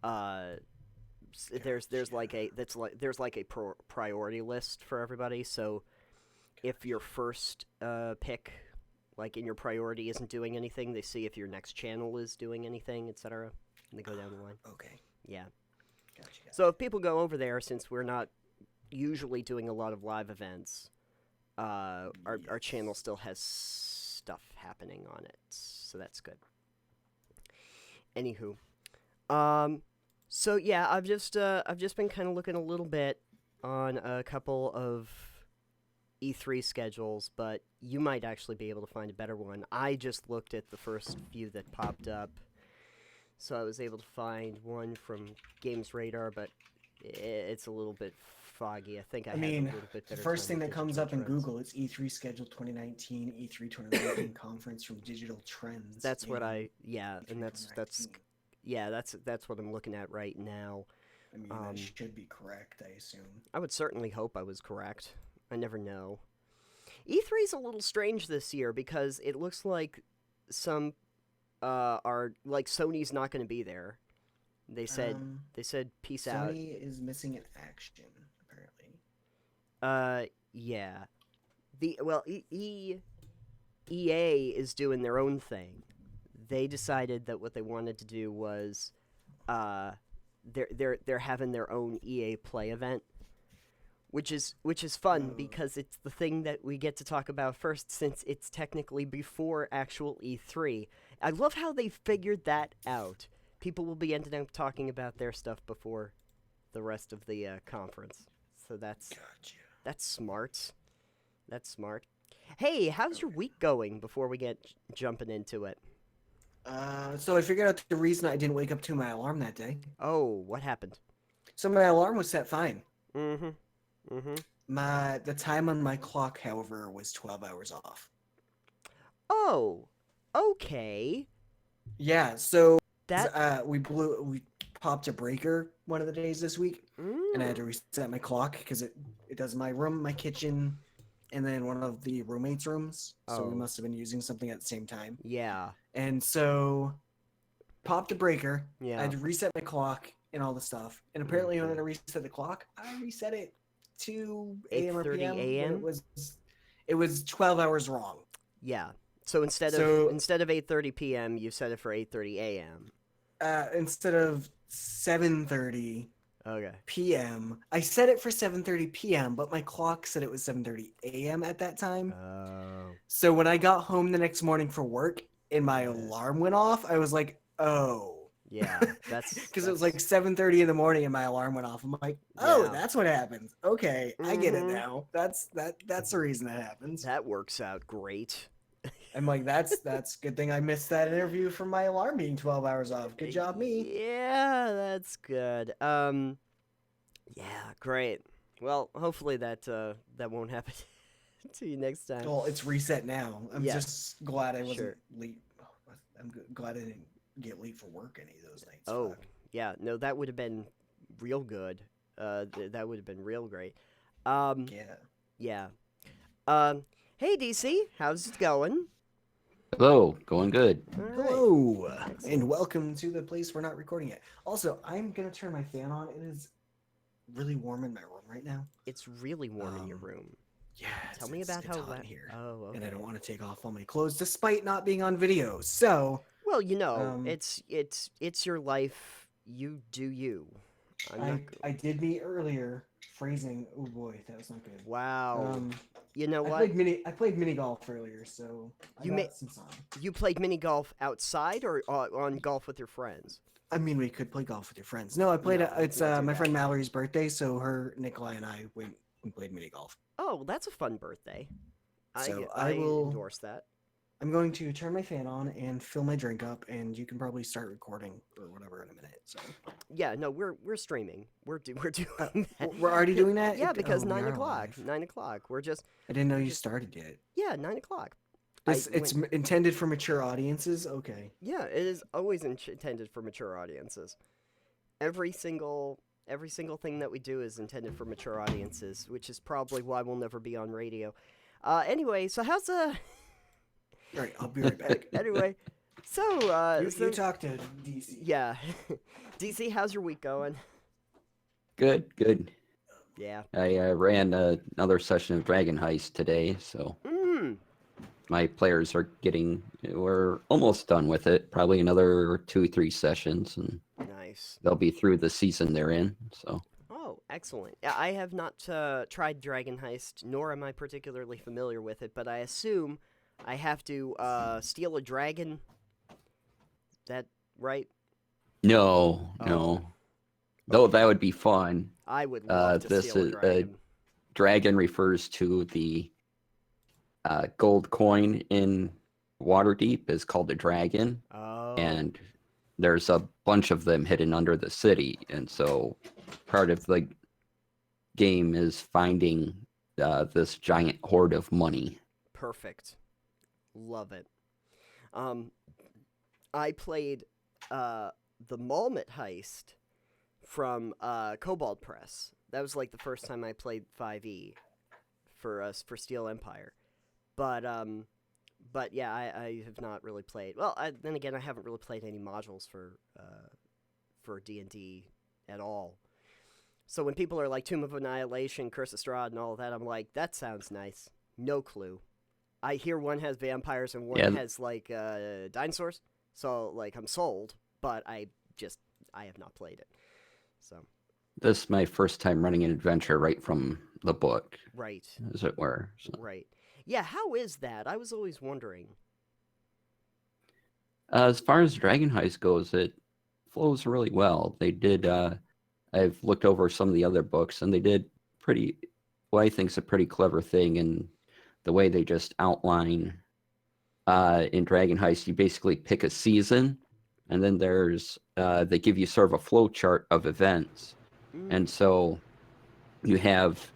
there's like a priority list for everybody. So if your first pick, like in your priority, isn't doing anything, they see if your next channel is doing anything, etc. And they go down the line. Okay. Yeah. Gotcha. So if people go over there, since we're not usually doing a lot of live events, our channel still has stuff happening on it, so that's good. Anywho, so yeah, I've just been kind of looking a little bit on a couple of E3 schedules, but you might actually be able to find a better one. I just looked at the first few that popped up, so I was able to find one from Games Radar, but it's a little bit foggy. I think I had a little bit the better first time thing with that comes Digital up in Trends. Google, it's E3 schedule 2019, E3 2019 conference from Digital Trends. That's what and E3 that's what I'm looking at right now. I mean, that should be correct, I assume. I would certainly hope I was correct. I never know. E3 is a little strange this year because it looks like some are like Sony's not going to be there. They said peace out. Sony is missing in action, apparently. Yeah. EA is doing their own thing. They decided that what they wanted to do was they're having their own EA Play event, which is fun because it's the thing that we get to talk about first, since it's technically before actual E3. I love how they figured that out. People will be ending up talking about their stuff before the rest of the conference. So that's smart. That's smart. Hey, how's your week going before we get jumping into it? So I figured out the reason I didn't wake up to my alarm that day. Oh, what happened? So my alarm was set fine. Mm-hmm. The time on my clock, however, was 12 hours off. Oh, okay. Yeah, so That we popped a breaker one of the days this week, and I had to reset my clock because it does my room, my kitchen, and then one of the roommates' rooms. So we must have been using something at the same time. Yeah. And so popped a breaker. Yeah. I had to reset my clock and all the stuff. And apparently when I reset the clock, I reset it to 8:30 AM or PM. a.m. It was 12 hours wrong. Yeah. So instead of 8:30 p.m., you set it for 8:30 a.m. Instead of 7:30 p.m. I set it for 7:30 p.m., but my clock said it was 7:30 a.m. at that time. Oh. So when I got home the next morning for work and my alarm went off, I was like, oh. Yeah, that's because it was like 7:30 in the morning and my alarm went off. I'm like, oh, that's what happens. Okay, I get it now. That's the reason that happens. That works out great. I'm like, that's good thing I missed that interview from my alarm being 12 hours off. Good job, me. Yeah, that's good. Yeah, great. Well, hopefully that won't happen to you next time. Well, it's reset now. I'm just glad I wasn't late. I'm glad I didn't get late for work any of those nights. Oh, yeah. No, that would have been real good. That would have been real great. Yeah. Hey, DC, how's it going? Hello, going good. Right. Hello, and welcome to the place we're not recording yet. Also, I'm gonna turn my fan on. It is really warm in my room right now. It's really warm in your room. Yeah. Tell me about how hot here. Oh, okay. And I don't want to take off all my clothes, despite not being on video. So. Well, you know, it's your life. You do you. I did meet earlier. Phrasing. Oh boy, that was not good. Wow. You know what? I played mini golf earlier, so I got some sun. You played mini golf outside or on golf with your friends? I mean, we could play golf with your friends. No, I played. It's my friend Mallory's birthday, so her, Nikolai, and I went and played mini golf. Oh, that's a fun birthday. So I will endorse that. I'm going to turn my fan on and fill my drink up, and you can probably start recording or whatever in a minute. So. Yeah, no, we're streaming. We're doing that. We're already doing that. Yeah, because 9 o'clock. 9 o'clock. We're just. I didn't know you started yet. Yeah, 9 o'clock. It's intended for mature audiences. Okay. Yeah, it is always intended for mature audiences. Every single thing that we do is intended for mature audiences, which is probably why we'll never be on radio. Anyway, so how's All right, I'll be right back. Anyway, So, You talk to DC. yeah. DC, how's your week going? Good, good. Yeah. I ran another session of Dragon Heist today, so my players we're almost done with it. Probably another 2-3 sessions, and Nice. they'll be through the season they're in. So Oh, excellent. Yeah, I have not tried Dragon Heist, nor am I particularly familiar with it, but I assume I have to steal a dragon. That right? no, Oh. no. Though that would be fun. I would love to This steal a is dragon. dragon refers to the gold coin in Waterdeep is called a dragon, Oh. and there's a bunch of them hidden under the city, and so part of the game is finding this giant hoard of money. Perfect. Love it. I played the Malmit Heist from Cobalt Press. That was like the first time I played 5e for Steel Empire. But yeah, I have not really played. Well, then again, I haven't really played any modules for D&D at all. So when people are like Tomb of Annihilation, Curse of Strahd, and all of that, I'm like, that sounds nice. No clue. I hear one has vampires and one has like dinosaurs. So like I'm sold, but I have not played it. So This is my first time running an adventure right from the book, right, as it were. So. right. Yeah, how is that? I was always wondering. As far as Dragon Heist goes, it flows really well. They did. I've looked over some of the other books, and they did what I think is a pretty clever thing in the way they just outline. In Dragon Heist, you basically pick a season, and then they give you sort of a flow chart of events, and so you have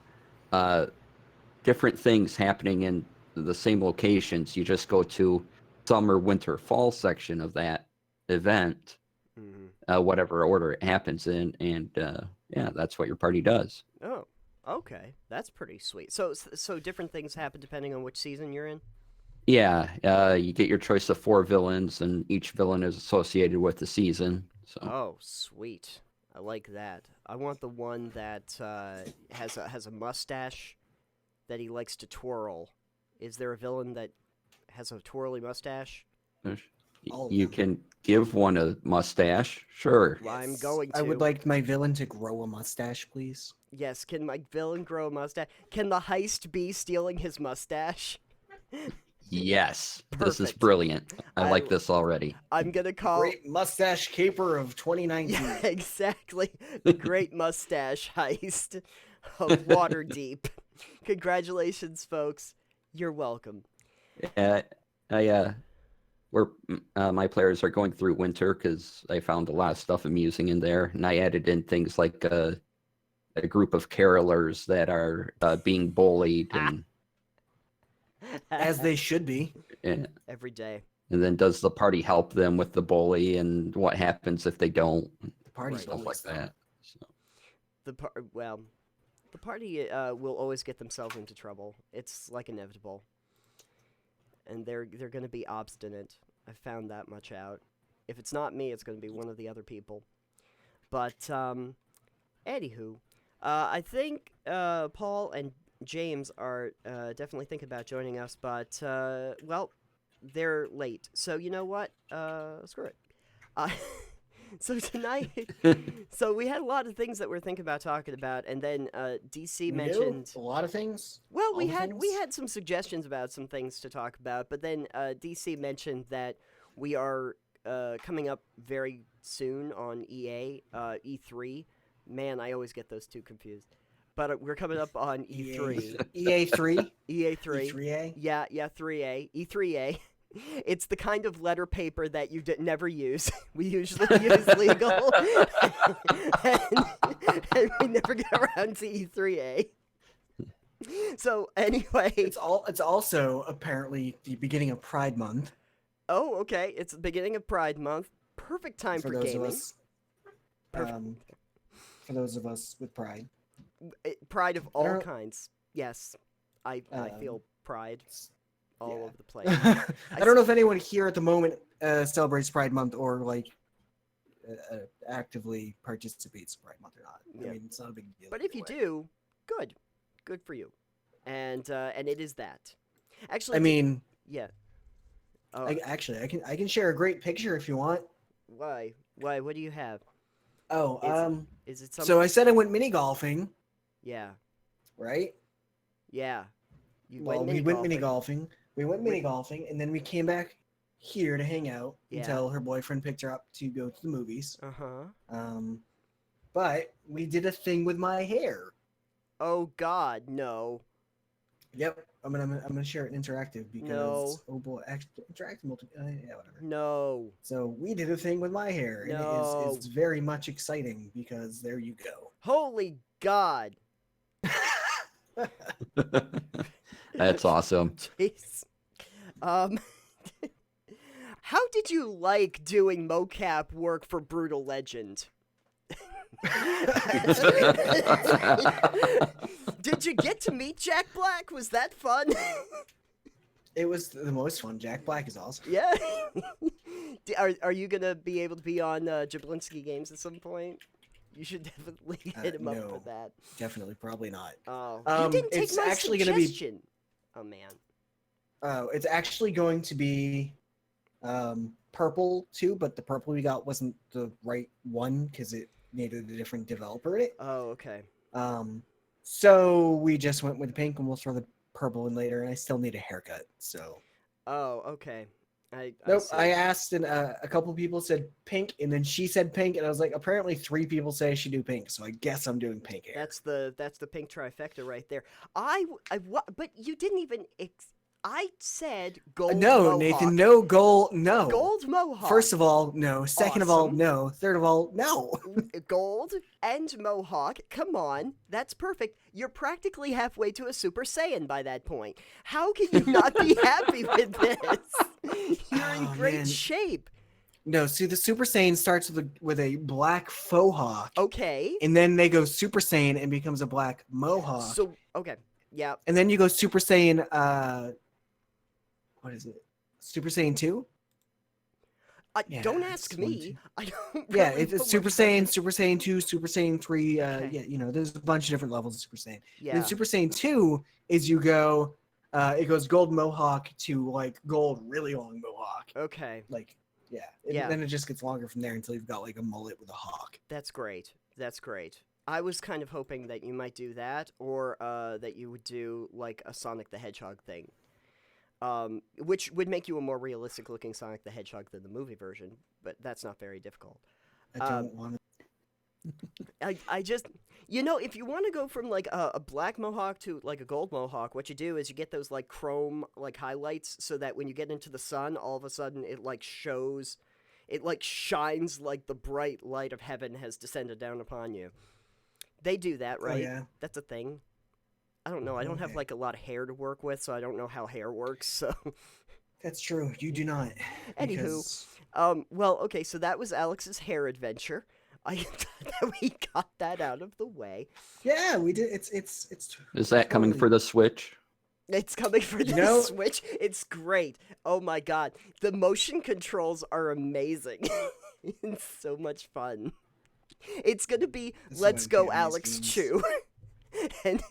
different things happening in the same locations. You just go to summer, winter, fall section of that event, whatever order it happens in, and yeah, that's what your party does. Oh, okay, that's pretty sweet. So different things happen depending on which season you're in. Yeah, you get your choice of 4 villains, and each villain is associated with the season. So. Oh, sweet! I like that. I want the one that has a mustache that he likes to twirl. Is there a villain that has a twirly mustache? You can give one a mustache, sure. Yes. I'm going to. I would like my villain to grow a mustache, please. Yes, can my villain grow a mustache? Can the heist be stealing his mustache? Yes, Perfect. This is brilliant. I like this already. I'm gonna call Great mustache caper of 2019. Yeah, exactly. The great mustache heist of Waterdeep. Congratulations, folks. You're welcome. My players are going through winter because I found a lot of stuff amusing in there, and I added in things like a group of carolers that are being bullied and. As they should be. Yeah. Every day. And then does the party help them with the bully, and what happens if they don't? The party's Stuff like that. So. The party will always get themselves into trouble. It's like inevitable. And they're going to be obstinate. I found that much out. If it's not me, it's going to be one of the other people. But anywho, I think Paul and James are definitely thinking about joining us, but, well, they're late. So, you know what? Screw it. So tonight, so we had a lot of things that we're thinking about talking about, and then DC mentioned... a lot of things? Well, we had some suggestions about some things to talk about, but then DC mentioned that we are coming up very soon on E3. Man, I always get those two confused. But we're coming up on E3. EA3? EA3. E3A? Yeah, 3A. E3A. It's the kind of letter paper that you never use. We usually use legal. and we never get around to E3A. So, anyway. It's also apparently the beginning of Pride Month. Oh, okay. It's the beginning of Pride Month. Perfect time for those gaming. Of us, for those of us with pride. Pride of all kinds. Yes, I feel pride all over the place. I don't know if anyone here at the moment celebrates Pride Month or like actively participates in Pride Month or not. Yeah. I mean, it's not a big deal. But if you do, good for you. And it is that. Actually, I mean, yeah. Oh, I can share a great picture if you want. why? What do you have? Oh, Is it something? so I said I went mini golfing, Yeah. right? Yeah. You Well, went we went mini golfing. golfing. We went mini golfing, and then we came back here to hang out Yeah. until her boyfriend picked her up to go to the movies. Uh-huh. But we did a thing with my hair. Oh God, no. Yep, I'm gonna share it interactive because No. oh boy, interactive yeah, whatever. No. So we did a thing with my hair, and No. it's very much exciting because there you go. Holy God. That's awesome. Jeez. How did you like doing mocap work for Brutal Legend? Did you get to meet Jack Black? Was that fun? It was the most fun. Jack Black is awesome. Yeah. Are you gonna be able to be on Jablinski Games at some point? You should definitely hit him up no. for that. Definitely, probably not. Oh, you didn't take it's my actually suggestion. gonna be. Oh man. It's actually going to be purple too, but the purple we got wasn't the right one because it needed a different developer in it. Oh, okay. So we just went with pink, and we'll throw the purple in later. And I still need a haircut, so. Oh, okay. Nope. see. I asked, and a couple people said pink, and then she said pink, and I was like, apparently 3 people say I should do pink, so I guess I'm doing pink hair. That's the pink trifecta right there. But you didn't even. I said gold. No, mohawk. Nathan. No gold. No. Gold mohawk. First of all, no. Second of all, Awesome. no. Third of all, no. Gold and mohawk. Come on, that's perfect. You're practically halfway to a Super Saiyan by that point. How can you not be happy with this? You're in great man. shape. No, see, the Super Saiyan starts with a black faux hawk, Okay. and then they go Super Saiyan and becomes a black mohawk. So okay, yeah. And then you go Super Saiyan, what is it? Super Saiyan 2? Yeah, Don't it's ask 1, me. 2. I don't. Yeah, really it's know Super much about Saiyan, it. Super Saiyan 2, Super Saiyan 3. Okay. Yeah, you know, there's a bunch of different levels of Super Saiyan. Yeah. Then Super Saiyan 2 is you go, it goes gold mohawk to like gold really long mohawk. Okay. Like, yeah. Yeah. Then it just gets longer from there until you've got like a mullet with a hawk. That's great. That's great. I was kind of hoping that you might do that, or that you would do like a Sonic the Hedgehog thing. Which would make you a more realistic-looking Sonic the Hedgehog than the movie version, but that's not very difficult. I don't want to. I just, if you want to go from like a black mohawk to like a gold mohawk, what you do is you get those like chrome like highlights, so that when you get into the sun, all of a sudden it like shows, it like shines like the bright light of heaven has descended down upon you. They do that, right? Oh, yeah. That's a thing. I don't know. I don't have Okay. like a lot of hair to work with, so I don't know how hair works. So, That's true. You do not. Anywho, because- well, okay. So that was Alex's hair adventure. We got that out of the way. Yeah, we did. It's. Is that coming totally- for the Switch? It's coming for the know- Switch. It's great. Oh my god, the motion controls are amazing. It's so much fun. It's gonna be This is Let's what Go Vietnamese Alex means. Chu. And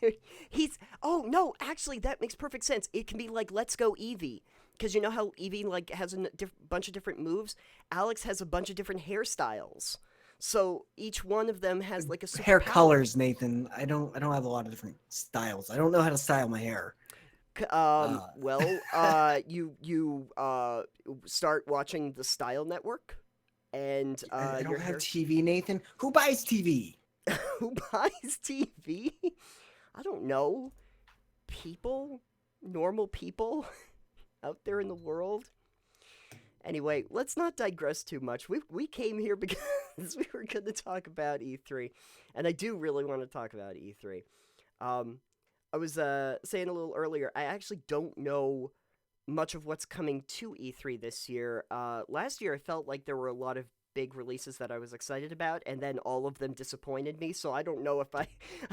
oh no, actually that makes perfect sense. It can be like Let's Go Eevee, because you know how Eevee like has a bunch of different moves. Alex has a bunch of different hairstyles, so each one of them has like a super hair power. colors, Nathan. I don't have a lot of different styles. I don't know how to style my hair. You start watching the Style Network, and I your don't have hair. TV, Nathan. Who buys TV? Who buys TV? I don't know. People, normal people out there in the world. Anyway, let's not digress too much. We came here because we were going to talk about E3, and I do really want to talk about E3. I was saying a little earlier, I actually don't know much of what's coming to E3 this year. Last year, I felt like there were a lot of big releases that I was excited about, and then all of them disappointed me, so I don't know if I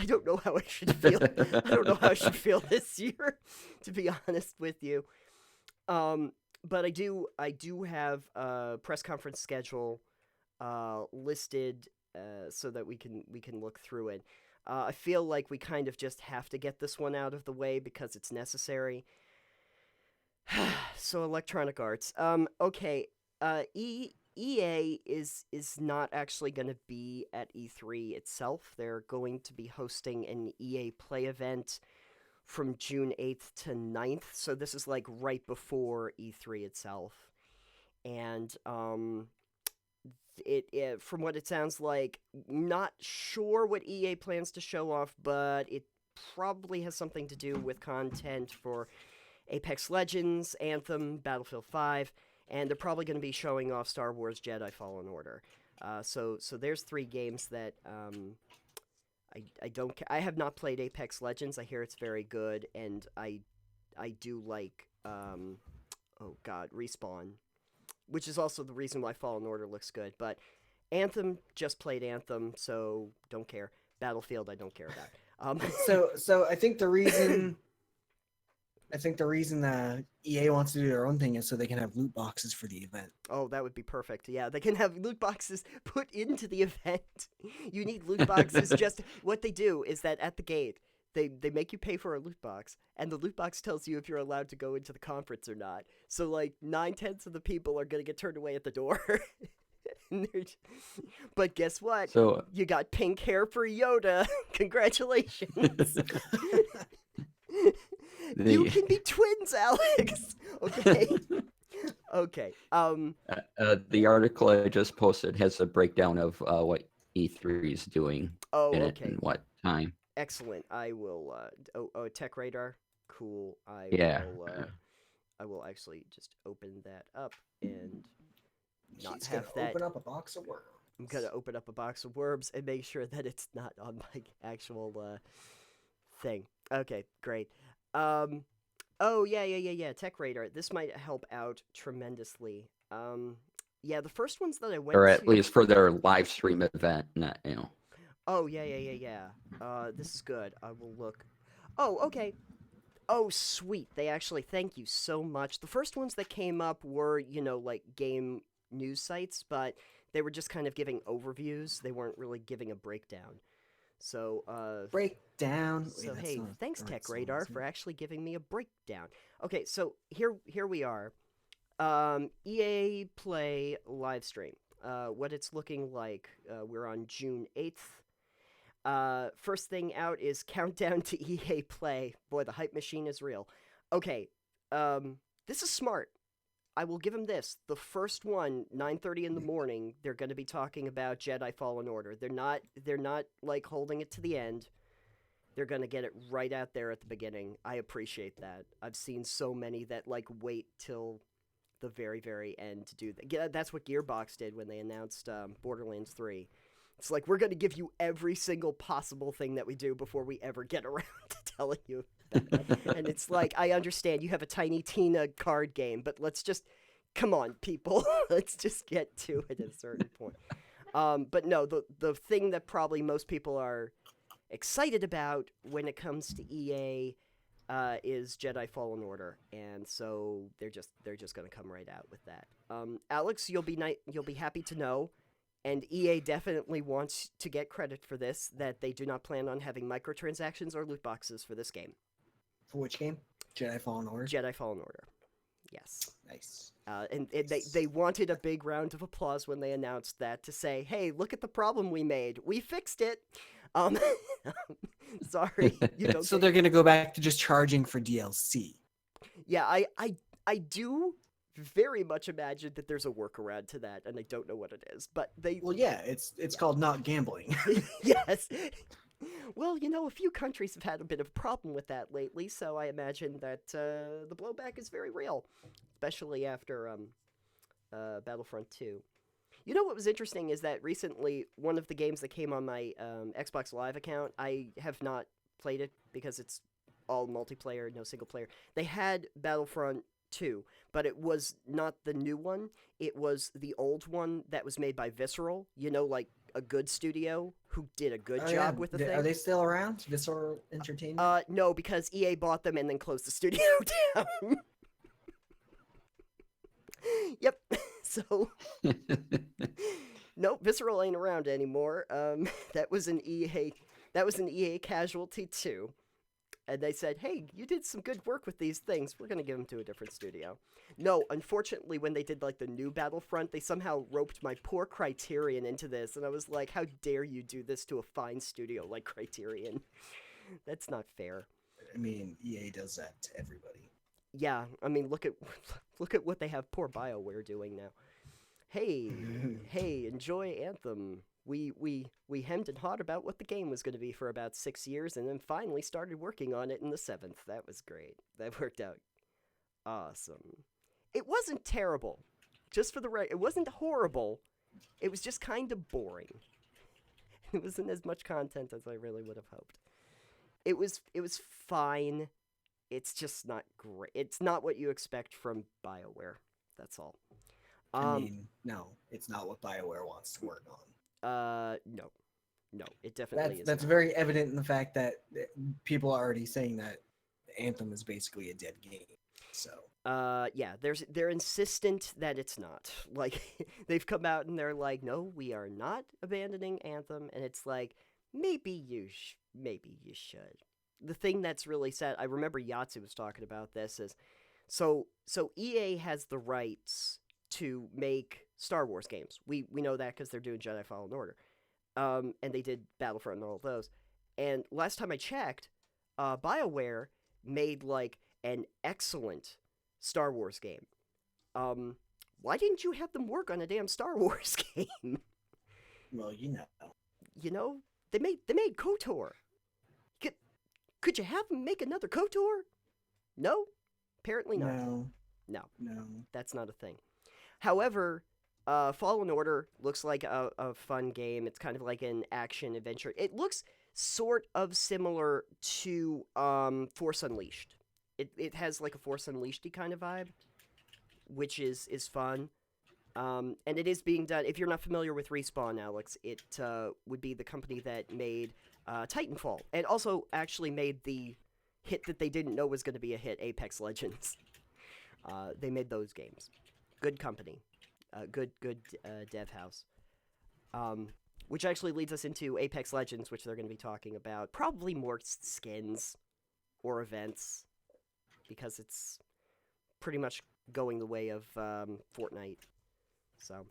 don't know how I should feel. I don't know how I should feel this year, to be honest with you. But I do have a press conference schedule listed so that we can look through it. I feel like we kind of just have to get this one out of the way because it's necessary. So Electronic Arts. Okay. EA is not actually going to be at E3 itself. They're going to be hosting an EA Play event from June 8th to 9th. So this is like right before E3 itself. And it from what it sounds like, not sure what EA plans to show off, but it probably has something to do with content for Apex Legends, Anthem, Battlefield 5, and they're probably going to be showing off Star Wars Jedi Fallen Order. So there's 3 games that I have not played Apex Legends. I hear it's very good, and I do like Respawn, which is also the reason why Fallen Order looks good. But Anthem, just played Anthem, so don't care. Battlefield, I don't care about. So I think the reason that EA wants to do their own thing is so they can have loot boxes for the event. Oh, that would be perfect. Yeah, they can have loot boxes put into the event. You need loot boxes. Just what they do is that at the gate, they make you pay for a loot box, and the loot box tells you if you're allowed to go into the conference or not. So like 9/10 of the people are gonna get turned away at the door. But guess what? So you got pink hair for Yoda. Congratulations. You can be twins, Alex. Okay. Okay. The article I just posted has a breakdown of what E3 is doing Oh, in it okay. and what time. Excellent. I will. Tech radar. Cool. I will actually just open that up and not He's have gonna that. open up a box of worms. I'm gonna open up a box of worms and make sure that it's not on my actual thing. Okay, great. Oh yeah. Tech radar. This might help out tremendously. Yeah, the first ones that I went Or at to. least for their live stream event, not, you know. Oh yeah. This is good. I will look. Oh, okay. Oh, sweet. They actually, thank you so much. The first ones that came up were, like game news sites, but they were just kind of giving overviews. They weren't really giving a breakdown. So, Breakdown. So, Wait, hey, thanks, Tech Radar, for actually giving me a breakdown. Okay, so here we are. EA Play live stream. What it's looking like. We're on June 8th. First thing out is Countdown to EA Play. Boy, the hype machine is real. Okay, this is smart. I will give them this. The first one, 9:30 in the morning, they're going to be talking about Jedi Fallen Order. They're not like holding it to the end. They're going to get it right out there at the beginning. I appreciate that. I've seen so many that like wait till the very, very end to do that. Yeah, that's what Gearbox did when they announced Borderlands 3. It's like, we're going to give you every single possible thing that we do before we ever get around to telling you about it. And it's like, I understand you have a Tiny Tina card game, but let's just, come on, people. Let's just get to it at a certain point. But no, the thing that probably most people are excited about when it comes to EA is Jedi Fallen Order, and so they're just going to come right out with that. Alex, you'll be happy to know. And EA definitely wants to get credit for this, that they do not plan on having microtransactions or loot boxes for this game. For which game? Jedi Fallen Order? Jedi Fallen Order. Yes. Nice. And they wanted a big round of applause when they announced that, to say, hey, look at the problem we made. We fixed it. Sorry. So they're going to go back to just charging for DLC. Yeah, I do very much imagine that there's a workaround to that, and I don't know what it is, but they... Well, yeah, it's called not gambling. Yes. Well, a few countries have had a bit of a problem with that lately, so I imagine that the blowback is very real, especially after Battlefront 2. You know what was interesting is that recently, one of the games that came on my Xbox Live account, I have not played it because it's all multiplayer, no single player. They had Battlefront 2, but it was not the new one. It was the old one that was made by Visceral, like a good studio who did a good job with the thing. Are they still around? Visceral Entertainment? No, because EA bought them and then closed the studio down. Yep. So no, Visceral ain't around anymore. That was an EA. That was an EA casualty too. And they said, "Hey, you did some good work with these things. We're gonna give them to a different studio." No, unfortunately, when they did like the new Battlefront, they somehow roped my poor Criterion into this, and I was like, "How dare you do this to a fine studio like Criterion? That's not fair." I mean, EA does that to everybody. Yeah, I mean, look at look at what they have poor BioWare doing now. Hey, hey, enjoy Anthem. We hemmed and hawed about what the game was going to be for about 6 years, and then finally started working on it in the seventh. That was great. That worked out awesome. It wasn't terrible. Just for the right, it wasn't horrible. It was just kind of boring. It wasn't as much content as I really would have hoped. It was fine. It's just not great. It's not what you expect from BioWare. That's all. I mean, no, it's not what BioWare wants to work on. No, no, it definitely is. That's very evident in the fact that people are already saying that Anthem is basically a dead game. So. Yeah, they're insistent that it's not. Like, they've come out and they're like, "No, we are not abandoning Anthem," and it's like, maybe you should. The thing that's really sad, I remember Yatsu was talking about this, is so EA has the rights to make Star Wars games. We know that because they're doing Jedi Fallen Order. And they did Battlefront and all of those. And last time I checked, BioWare made like an excellent Star Wars game. Why didn't you have them work on a damn Star Wars game? Well, You know, they made KOTOR. Could you have them make another KOTOR? No? Apparently not. No. That's not a thing. However, Fallen Order looks like a fun game. It's kind of like an action adventure. It looks sort of similar to Force Unleashed. It has like a Force Unleashed kind of vibe, which is fun. And it is being done. If you're not familiar with Respawn, Alex, it would be the company that made Titanfall, and also actually made the hit that they didn't know was going to be a hit, Apex Legends. They made those games. Good company. Good dev house. Which actually leads us into Apex Legends, which they're going to be talking about. Probably more skins or events, because it's pretty much going the way of Fortnite. So,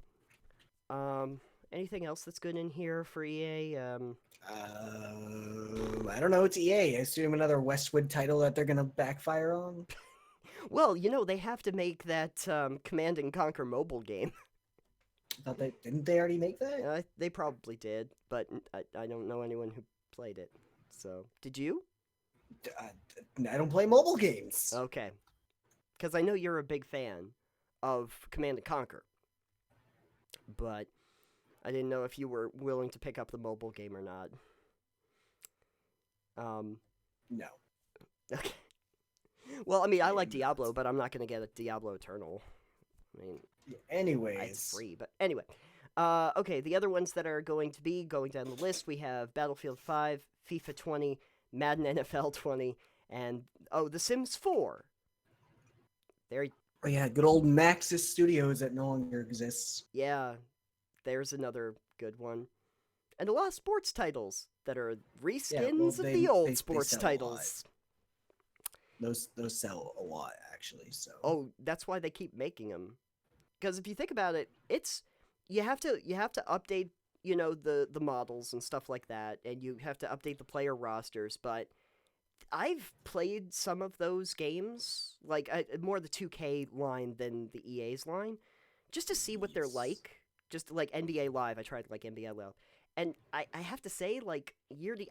anything else that's good in here for EA? I don't know. It's EA. I assume another Westwood title that they're gonna backfire on. Well, they have to make that Command and Conquer mobile game. I thought didn't they already make that? They probably did, but I don't know anyone who played it. So, did you? I don't play mobile games. Okay, because I know you're a big fan of Command and Conquer, but I didn't know if you were willing to pick up the mobile game or not. No. Okay. Well, I mean, I like Diablo, but I'm not going to get a Diablo Eternal. I mean, anyways, it's free, but anyway. Okay, the other ones that are going down the list, we have Battlefield 5, FIFA 20, Madden NFL 20, and The Sims 4. There. Oh yeah, good old Maxis Studios that no longer exists. Yeah, there's another good one. And a lot of sports titles that are reskins of the old sports titles. Those sell a lot, actually. So. Oh, that's why they keep making them. Because if you think about it, you have to update the models and stuff like that, and you have to update the player rosters. But I've played some of those games, like more the 2K line than the EA's line, just to see what they're like. Just like NBA Live, I tried like NBA Live. And I have to say, like,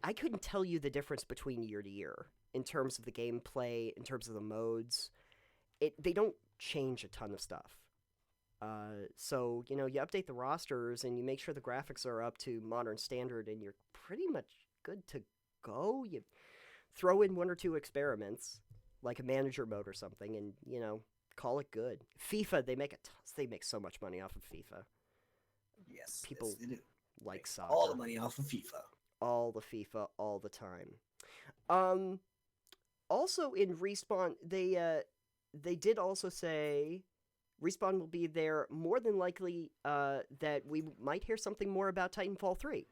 I couldn't tell you the difference between year to year in terms of the gameplay, in terms of the modes. They don't change a ton of stuff. So, you update the rosters and you make sure the graphics are up to modern standard and you're pretty much good to go. You throw in one or two experiments, like a manager mode or something, and, call it good. FIFA, they make so much money off of FIFA. Yes. People yes, they do. like soccer. All the money off of FIFA. All the FIFA, all the time. Also in Respawn, they did also say Respawn will be there. More than likely that we might hear something more about Titanfall 3.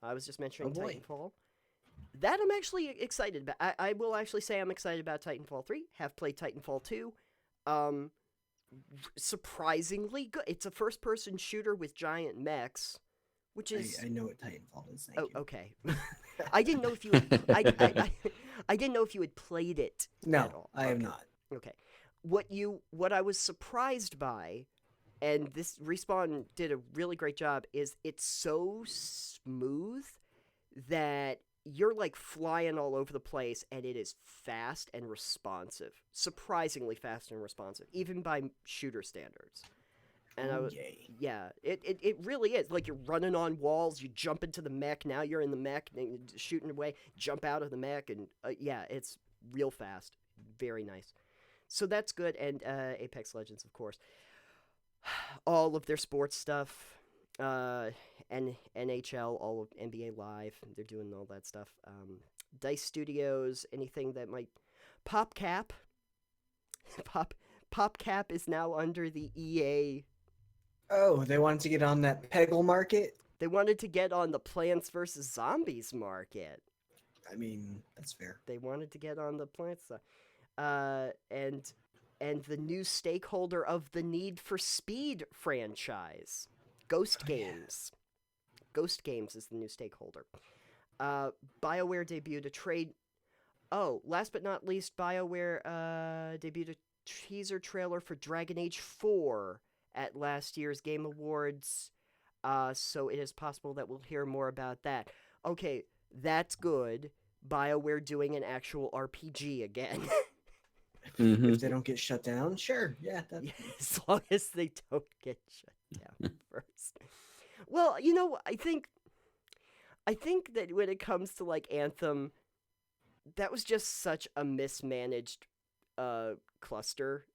I was just mentioning Titanfall. That I'm actually excited about. I will actually say I'm excited about Titanfall 3. Have played Titanfall 2. Surprisingly good. It's a first-person shooter with giant mechs, which is... I know what Titanfall is, thank you. Okay. I didn't know if you had... I didn't know if you had played it at all. I have not. Okay. What I was surprised by, and this Respawn did a really great job, is it's so smooth that you're like flying all over the place, and it is fast and responsive. Surprisingly fast and responsive, even by shooter standards. And it really is. Like, you're running on walls, you jump into the mech, now you're in the mech, and shooting away, jump out of the mech, and it's real fast. Very nice. So that's good, and Apex Legends, of course. All of their sports stuff, and NHL, all of NBA Live, they're doing all that stuff. DICE Studios, anything that might... PopCap. PopCap is now under the EA. Oh, they wanted to get on that Peggle market? They wanted to get on the Plants vs. Zombies market. I mean, that's fair. They wanted to get on the Plants and the new stakeholder of the Need for Speed franchise, Ghost Games. Yeah. Ghost Games is the new stakeholder. BioWare debuted a trade... Oh, last but not least, BioWare debuted a teaser trailer for Dragon Age 4 at last year's Game Awards, so it is possible that we'll hear more about that. Okay, that's good. BioWare doing an actual RPG again. If they don't get shut down, sure, yeah. As long as they don't get shut down first. Well, I think that when it comes to like Anthem, that was just such a mismanaged cluster.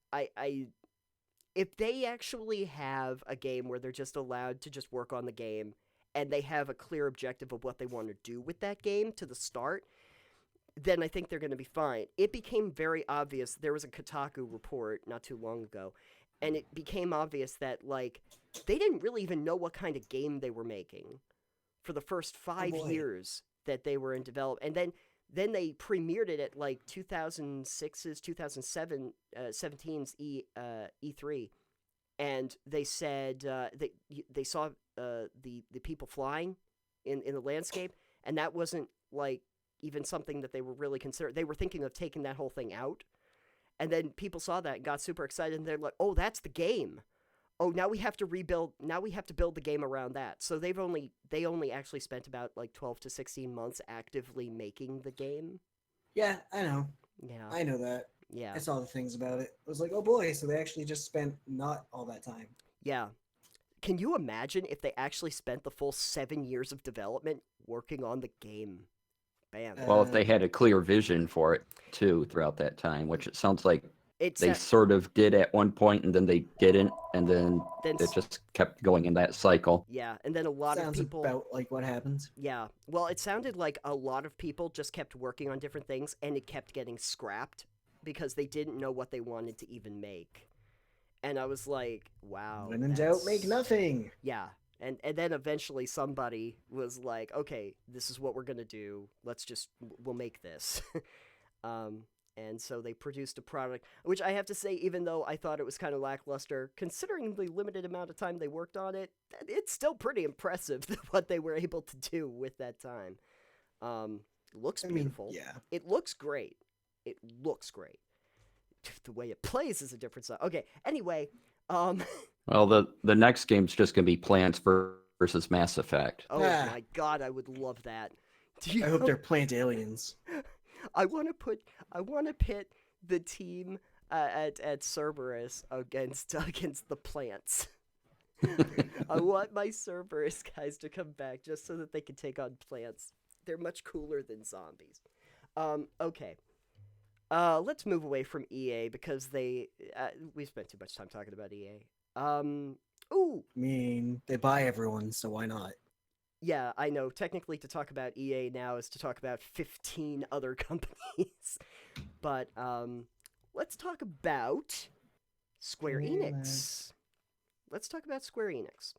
If they actually have a game where they're just allowed to just work on the game, and they have a clear objective of what they want to do with that game to the start, then I think they're going to be fine. It became very obvious. There was a Kotaku report not too long ago, and it became obvious that, like, they didn't really even know what kind of game they were making for the first 5 years that they were in development. And then they premiered it at, like, 2006's, 2017's E3, and they said they saw the people flying in the landscape, and that wasn't, like, even something that they were really considering. They were thinking of taking that whole thing out. And then people saw that and got super excited, and they're like, oh, that's the game. Oh, now we have to rebuild. Now we have to build the game around that. So they only actually spent about like 12 to 16 months actively making the game. Yeah, I know. Yeah. I know that. Yeah. I saw the things about it. I was like, oh boy, so they actually just spent not all that time. Yeah. Can you imagine if they actually spent the full 7 years of development working on the game? Bam. Well, if they had a clear vision for it, too, throughout that time, which it sounds like they sort of did at one point, and then they didn't, and then it just kept going in that cycle. Yeah, and then a lot of people... Sounds about like what happens. Yeah. Well, it sounded like a lot of people just kept working on different things, and it kept getting scrapped because they didn't know what they wanted to even make. And I was like, wow. When in doubt, make nothing. Yeah. And then eventually somebody was like, okay, this is what we're going to do. We'll make this. And so they produced a product, which I have to say, even though I thought it was kind of lackluster, considering the limited amount of time they worked on it, it's still pretty impressive what they were able to do with that time. Looks beautiful. Yeah. It looks great. It looks great. The way it plays is a different side. Okay, anyway. Well, the next game's just going to be Plants versus Mass Effect. Oh my god, I would love that. I hope they're plant aliens. I want to pit the team at Cerberus against the plants. I want my Cerberus guys to come back just so that they can take on plants. They're much cooler than zombies. Okay. Let's move away from EA because we spent too much time talking about EA. Ooh. I mean, they buy everyone, so why not? Yeah, I know. Technically, to talk about EA now is to talk about 15 other companies. But let's talk about Square Enix. Let's talk about Square Enix.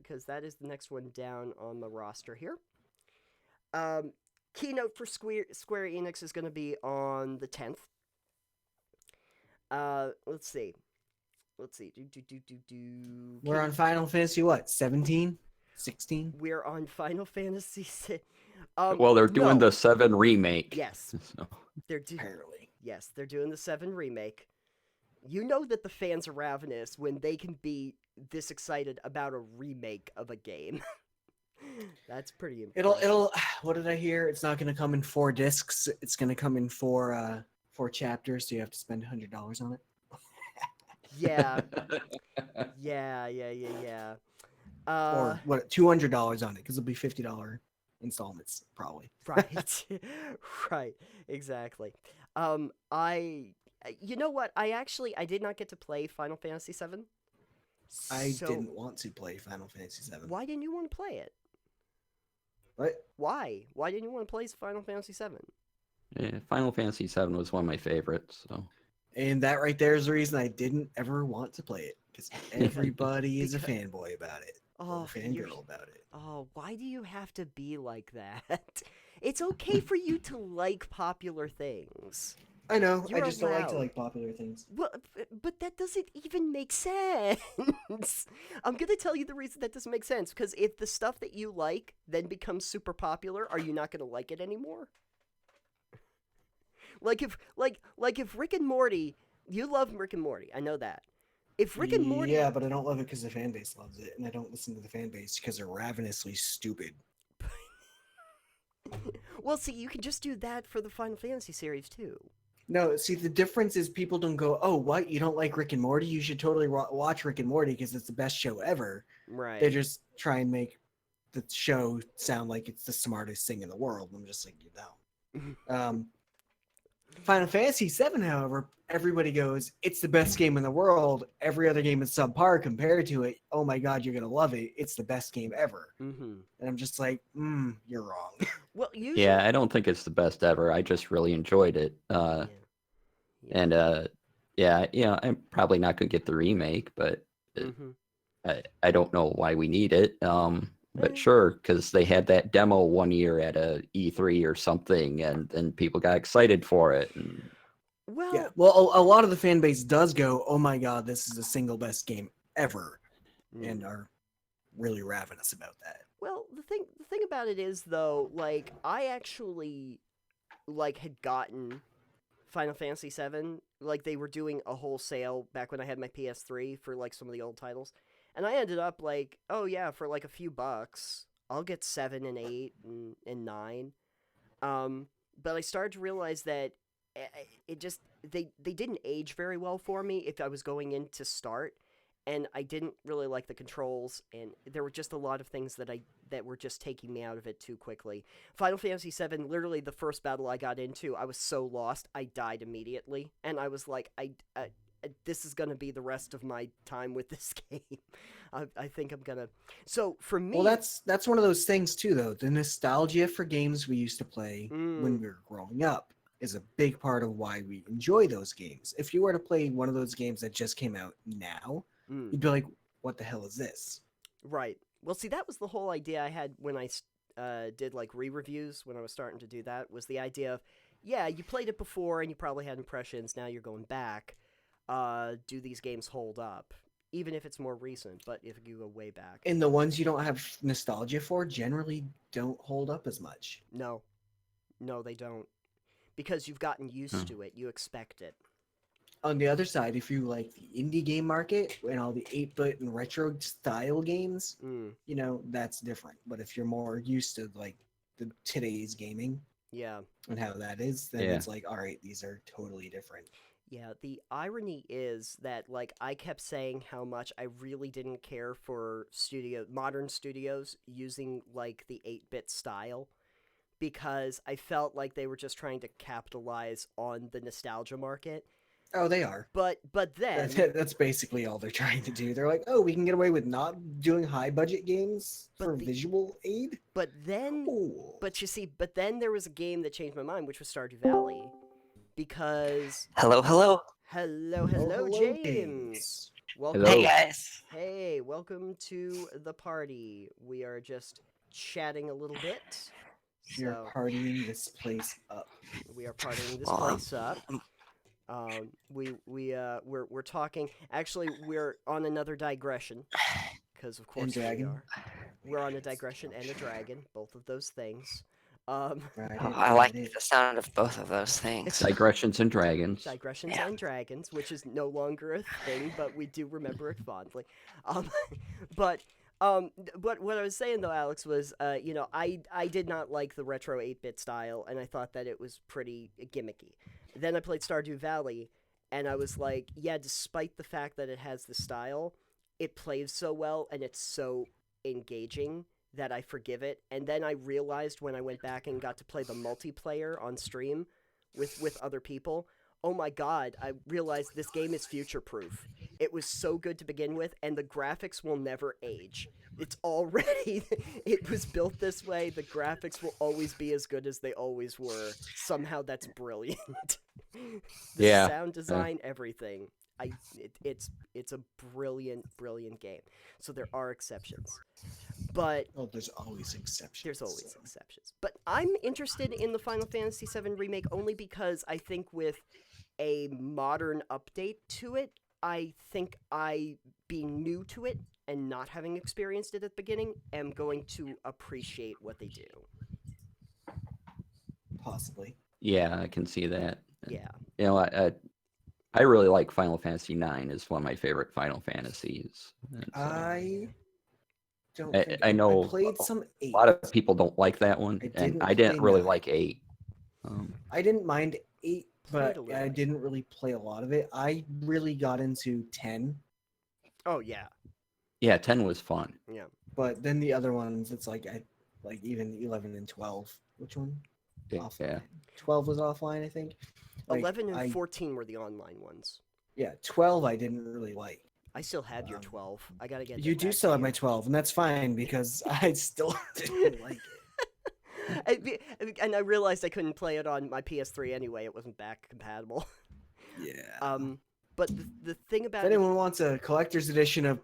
Because that is the next one down on the roster here. Keynote for Square Enix is going to be on the 10th. Let's see. We're on Final Fantasy, what, 17? 16? We're on Final Fantasy Well, they're doing the 7 remake. Yes. So. Apparently. Yes, they're doing the 7 remake. You know that the fans are ravenous when they can be this excited about a remake of a game. That's pretty impressive. It'll what did I hear? It's not going to come in 4 discs. It's going to come in 4 chapters, so you have to spend $100 on it. Yeah. Yeah. Or what, $200 on it, because it'll be $50 installments, probably. Right. Right. Exactly. You know what? I did not get to play Final Fantasy VII. I didn't want to play Final Fantasy VII. Why didn't you want to play it? What? Why? Why didn't you want to play Final Fantasy VII? Yeah, Final Fantasy VII was one of my favorites. So. And that right there is the reason I didn't ever want to play it, because everybody is a fanboy about it. Oh, fangirl about it. Oh, why do you have to be like that? It's okay for you to like popular things. I know. You're I just don't like to allowed. like popular things. Well, but that doesn't even make sense. I'm going to tell you the reason that doesn't make sense. Because if the stuff that you like then becomes super popular, are you not going to like it anymore? Like if Rick and Morty, you love Rick and Morty. I know that. If Rick and Morty... Yeah, but I don't love it because the fan base loves it. And I don't listen to the fan base because they're ravenously stupid. Well, see, you can just do that for the Final Fantasy series, too. No, see, the difference is people don't go, oh, what? You don't like Rick and Morty? You should totally watch Rick and Morty because it's the best show ever. Right. They just try and make the show sound like it's the smartest thing in the world. I'm just like, you know. Final Fantasy VII, however, everybody goes, it's the best game in the world. Every other game is subpar compared to it. Oh my God, you're going to love it. It's the best game ever. Mm-hmm. And I'm just like, you're wrong. Well, usually... Yeah, I don't think it's the best ever. I just really enjoyed it. And I'm probably not going to get the remake, but I don't know why we need it. But sure, because they had that demo one year at a E3 or something, and people got excited for it. And... Well, yeah. Well, a lot of the fan base does go, oh my God, this is the single best game ever, and are really ravenous about that. Well, the thing about it is, though, like, I actually, like, had gotten Final Fantasy VII. Like, they were doing a whole sale back when I had my PS3 for, like, some of the old titles. And I ended up, like, oh, yeah, for, like, a few bucks, I'll get 7 and 8 and 9. But I started to realize that it just, they didn't age very well for me if I was going in to start. And I didn't really like the controls, and there were just a lot of things that were just taking me out of it too quickly. Final Fantasy VII, literally the first battle I got into, I was so lost, I died immediately. And I was like, this is going to be the rest of my time with this game. I think I'm going to... So, for me... Well, that's one of those things, too, though. The nostalgia for games we used to play when we were growing up is a big part of why we enjoy those games. If you were to play one of those games that just came out now, you'd be like, what the hell is this? Right. Well, see, that was the whole idea I had when I did, like, re-reviews, when I was starting to do that, was the idea of, yeah, you played it before and you probably had impressions, now you're going back. Do these games hold up? Even if it's more recent, but if you go way back. And the ones you don't have nostalgia for generally don't hold up as much. No, they don't. Because you've gotten used to it. You expect it. On the other side, if you like the indie game market and all the 8-bit and retro style games, you know, that's different. But if you're more used to like today's gaming and how that is, then it's like, all right, these are totally different. Yeah, the irony is that, like, I kept saying how much I really didn't care for modern studios using, like, the 8-bit style, because I felt like they were just trying to capitalize on the nostalgia market. Oh, they are. But then... That's basically all they're trying to do. They're like, oh, we can get away with not doing high-budget games for visual aid? But then... Ooh. But you see, but then there was a game that changed my mind, which was Stardew Valley. Because... Hello? Hello, Hello, hello, hello, James. Hello. Welcome. Hey guys. Hey, welcome to the party. We are just chatting a little bit. You're So partying this place up. we are partying this Well, place up. We're talking. Actually, we're on another digression because of course we dragon. are. We're on a digression and a dragon, both of those things. Ride Oh, it, I ride like it. the sound of both of those things. Digressions and Dragons. Digressions Yeah. and Dragons, which is no longer a thing, but we do remember it fondly. Um, but what I was saying though, Alex, was I did not like the retro 8-bit style, and I thought that it was pretty gimmicky. Then I played Stardew Valley, and I was like, yeah, despite the fact that it has the style, it plays so well and it's so engaging that I forgive it. And then I realized when I went back and got to play the multiplayer on stream with other people, oh my god, I realized this game is future proof. It was so good to begin with, and the graphics will never age. It's already it was built this way. The graphics will always be as good as they always were. Somehow that's brilliant. The Yeah. sound design, everything. It's a brilliant game. So there are exceptions. But Oh, there's always exceptions. there's always exceptions. But I'm interested in the Final Fantasy VII Remake only because I think with a modern update to it, I think I, being new to it and not having experienced it at the beginning, am going to appreciate what they do. Possibly. Yeah, I can see that. Yeah. You know, I really like Final Fantasy IX. It's one of my favorite Final Fantasies. And so, I don't I- think I know I played some a 8. lot of people don't like that one, I and didn't I didn't play really 9. like 8. I didn't mind 8, Played but a little. I didn't really play a lot of it. I really got into 10, Oh, yeah. Yeah, 10 was fun. Yeah. but then the other ones, it's like even 11 and 12. Which one? Yeah. Offline. 12 was offline, I think. Like, 11 and 14 were the online ones. Yeah, 12 I didn't really like. I still have your 12. I gotta get You that do back still to have you. my 12, and that's fine because I still didn't like it. And I realized I couldn't play it on my PS3 anyway. It wasn't back compatible. Yeah. But the thing If about anyone wants a collector's edition of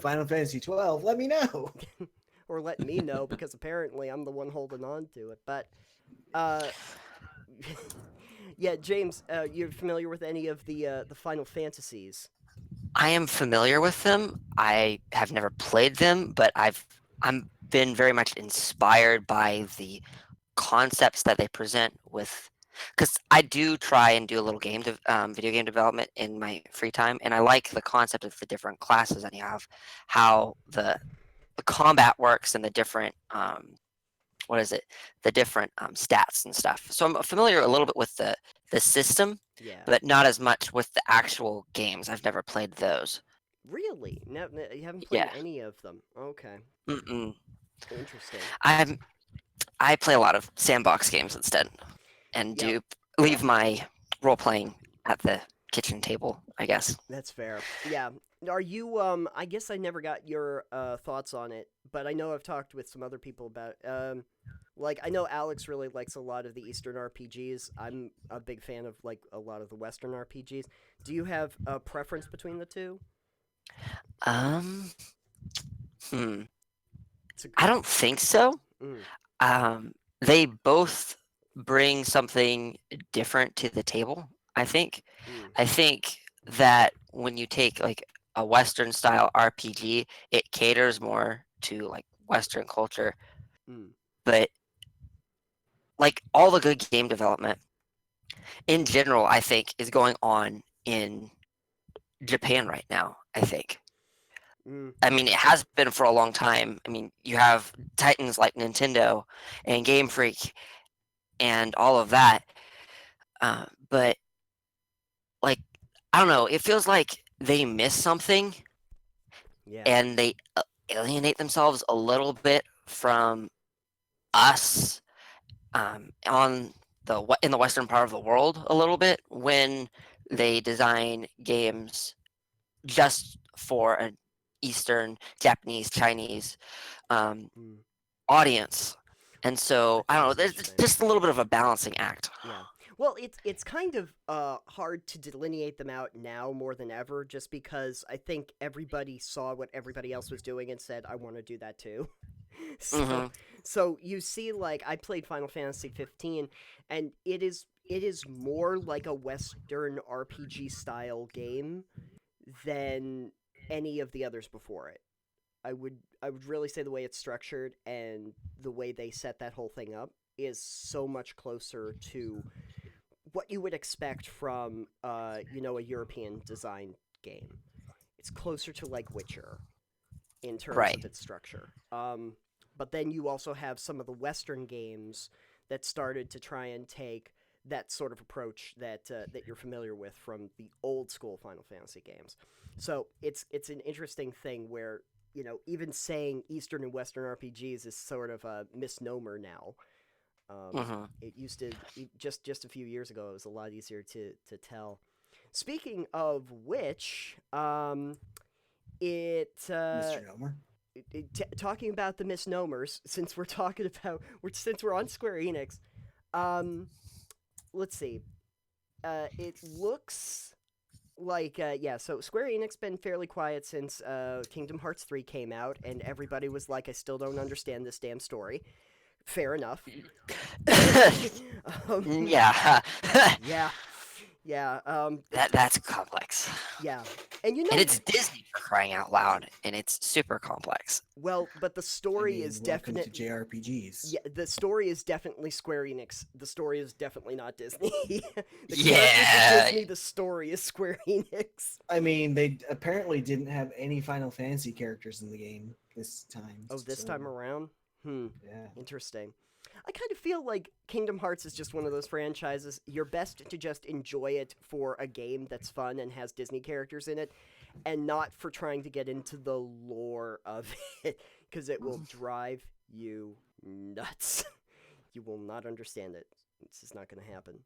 Final Fantasy 12, let me know. or let me know because apparently I'm the one holding on to it. But yeah, James, you're familiar with any of the Final Fantasies? I am familiar with them. I have never played them, but I'm been very much inspired by the concepts that they present with, because I do try and do a little video game development in my free time, and I like the concept of the different classes that you have, how the combat works, and the different the different stats and stuff. So I'm familiar a little bit with the system, Yeah. but not as much with the actual games. I've never played those. Really? No, you haven't played Yeah. any of them. Okay. Mm-mm. Interesting. I play a lot of sandbox games instead, and Yep. do leave my role playing at the kitchen table, I guess. That's fair. Yeah. Are you I guess I never got your thoughts on it, but I know I've talked with some other people about like I know Alex really likes a lot of the Eastern RPGs. I'm a big fan of like a lot of the Western RPGs. Do you have a preference between the two? It's a I don't think so. Mm. They both bring something different to the table, I think. Mm. I think that when you take like a Western style RPG, it caters more to like Western culture. Mm. But like all the good game development in general, I think, is going on in Japan right now, I think. Mm. I mean, it has been for a long time. I mean, you have titans like Nintendo and Game Freak and all of that. But like, I don't know, it feels like they miss something Yeah. and they alienate themselves a little bit from us on in the western part of the world a little bit when they design games just for an Eastern, Japanese, Chinese Mm. audience. And so I don't know, That's there's interesting. just a little bit of a balancing act. Yeah. Well, it's kind of hard to delineate them out now more than ever, just because I think everybody saw what everybody else was doing and said, "I want to do that too." so, hmm so you see, like I played Final Fantasy 15, and it is more like a Western RPG style game than any of the others before it. I would really say the way it's structured and the way they set that whole thing up is so much closer to what you would expect from a European design game. It's closer to like Witcher in terms Right. of its structure. But then you also have some of the Western games that started to try and take that sort of approach that you're familiar with from the old school Final Fantasy games. So it's an interesting thing where even saying Eastern and Western RPGs is sort of a misnomer now. hmm It used to just a few years ago. It was a lot easier to tell. Speaking of which, it Mr. Nomer. talking about the misnomers, since we're talking about since we're on Square Enix, um, let's see. It looks like so Square Enix been fairly quiet since Kingdom Hearts 3 came out, and everybody was like, I still don't understand this damn story. Fair enough. yeah. Yeah, yeah, That's complex. yeah, and And it's Disney for crying out loud, and it's super complex. well, but the story is welcome to definitely JRPGs. yeah, the story is definitely Square Enix. The story is definitely not Disney. The characters Yeah. are Disney. The story is Square Enix. I mean, they apparently didn't have any Final Fantasy characters in the game this time. Oh, this so, time around? Yeah. Interesting. I kind of feel like Kingdom Hearts is just one of those franchises. You're best to just enjoy it for a game that's fun and has Disney characters in it, and not for trying to get into the lore of it, because it will drive you nuts. You will not understand it. It's just not going to happen.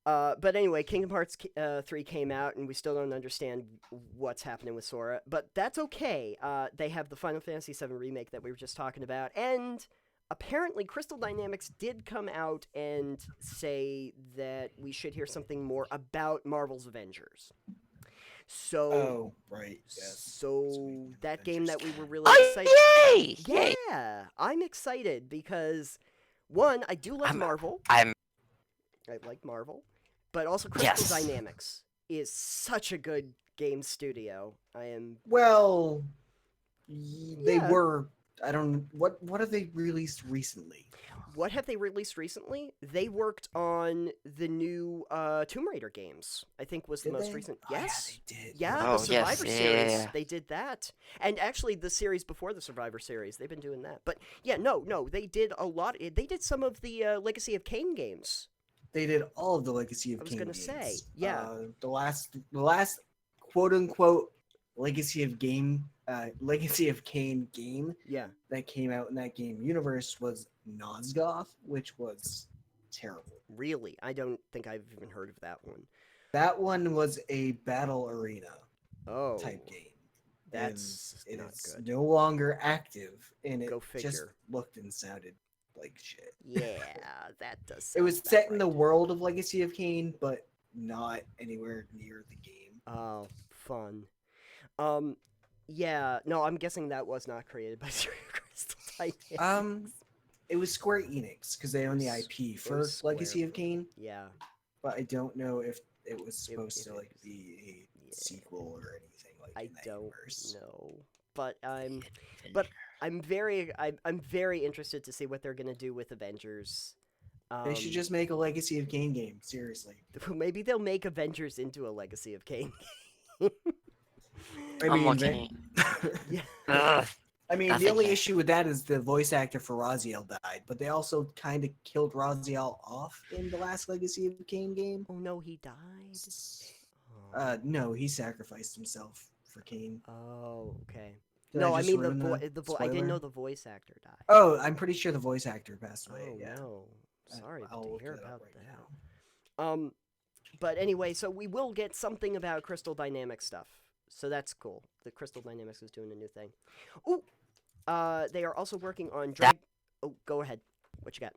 But anyway, Kingdom Hearts 3 came out, and we still don't understand what's happening with Sora. But that's okay. They have the Final Fantasy VII Remake that we were just talking about, and apparently Crystal Dynamics did come out and say that we should hear something more about Marvel's Avengers. So, Oh, right. Yes. so that Avengers game that we game. were really Oh, excited. yay! Yeah, I'm excited because one, I do like I'm- Marvel. I'm I like Marvel, but also Crystal Yes. Dynamics is such a good game studio. I am Well, they Yeah. were. I don't. What have they released recently? What have they released recently? They worked on the new Tomb Raider games. I think was the Did most they? recent. Oh, yeah, Yes. they did. Yeah, Oh, the yes. Survivor Yeah, series. yeah. They did that. And actually the series before the Survivor series, they've been doing that. But yeah, no, they did a lot. They did some of the Legacy of Kain games. They did all of the Legacy of I was Kain gonna games. say, yeah. The last quote unquote Legacy of Kain game Yeah. that came out in that game universe was Nosgoth, which was terrible. Really? I don't think I've even heard of that one. That one was a battle arena Oh. type game. That's and not it's good. no longer active, and it Go just figure. looked and sounded like shit. Yeah, that does It sound was about set in the right. world of Legacy of Kain, but not anywhere near the game. Oh, fun. Yeah, no, I'm guessing that was not created by Crystal Dynamics. It was Square Enix because they own the IP for was Square. Legacy of Kain, Yeah, but I don't know if it was supposed if to it like was- be a yeah. sequel or anything like I in that don't universe. know, but I'm very interested to see what they're gonna do with Avengers. They should just make a Legacy of Kain game. Seriously. Maybe they'll make Avengers into a Legacy of Kain. I I'm mean, looking. Yeah. Ugh. I mean, Nothing the only yet. issue with that is the voice actor for Raziel died, but they also kind of killed Raziel off in the last Legacy of Kain game. Oh no, he died. No, he sacrificed himself for Kain. Oh, okay. Did No, I I just mean ruin the I didn't spoiler? know the voice actor died. Oh, I'm pretty sure the voice actor passed away. Oh yeah. no, sorry I'll to look hear it up about right that. now. But anyway, so we will get something about Crystal Dynamics stuff. So that's cool. The Crystal Dynamics is doing a new thing. Ooh, they are also working on Drag. Oh, go ahead. What you got?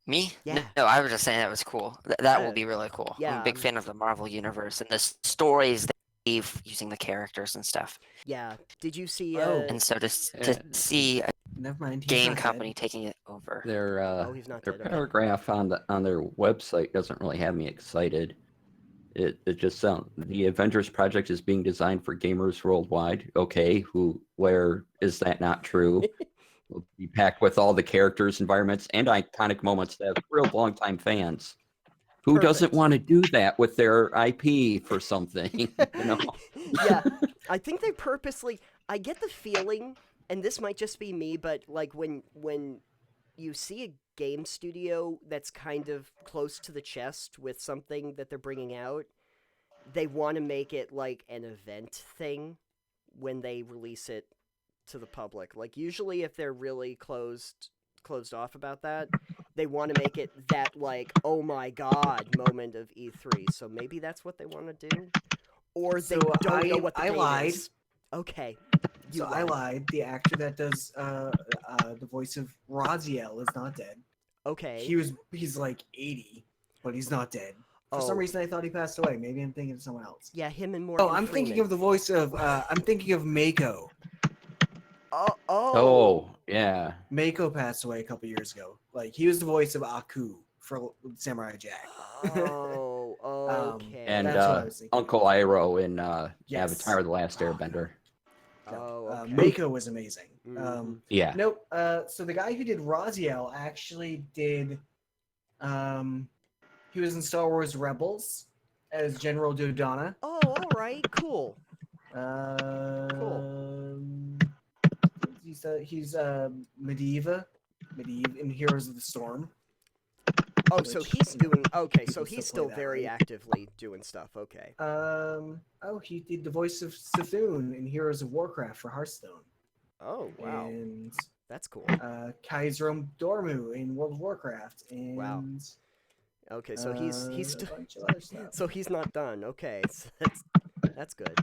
Me? Yeah. No, I was just saying that was cool. That will be really cool. I'm yeah, a big fan of the Marvel universe and the stories they gave using the characters and stuff. Yeah. Did you see? Oh. And so to Yeah. see a Never mind. He's game not company dead. taking it over. Their he's not their dead, okay. paragraph on their website doesn't really have me excited. It just sounds the Avengers project is being designed for gamers worldwide. Okay, where is that not true? Will be packed with all the characters, environments, and iconic moments that have real longtime fans. Who doesn't Perfect. want to do that with their IP for something? You know? Yeah, I think they purposely. I get the feeling, and this might just be me, but like when you see a game studio that's kind of close to the chest with something that they're bringing out, they want to make it like an event thing when they release it to the public. Like usually if they're really closed off about that, they want to make it that like oh my god moment of E3. So maybe that's what they want to do, or they So don't know what the I date lied. is. Okay. You I lied. The actor that does the voice of Raziel is not dead. Okay. He's like 80, but he's not dead. For some Oh. reason, I thought he passed away. Maybe I'm thinking of someone else. Yeah, him and Morgan Oh, I'm Freeman. thinking of the voice of. I'm thinking of Mako. Oh, yeah. Mako passed away a couple years ago. Like he was the voice of Aku for Samurai Jack. Oh, okay. And That's what I was thinking. Uncle Iroh in Yes. Avatar: The Last Airbender. Oh, okay. Mako was amazing. Mhm. Yeah. Nope. So the guy who did Raziel actually did. He was in Star Wars Rebels as General Dodonna. Oh, all right, cool. He's Medivh in Heroes of the Storm. Oh, so Which he's doing okay. people So he's still still play that, very right? actively doing stuff. Okay. He did the voice of Sethune in Heroes of Warcraft for Hearthstone. Oh, wow, And that's cool. Kaiser Dormu in World of Warcraft. And Wow. Okay, so he's a still bunch of other stuff. so he's not done. Okay, so that's good.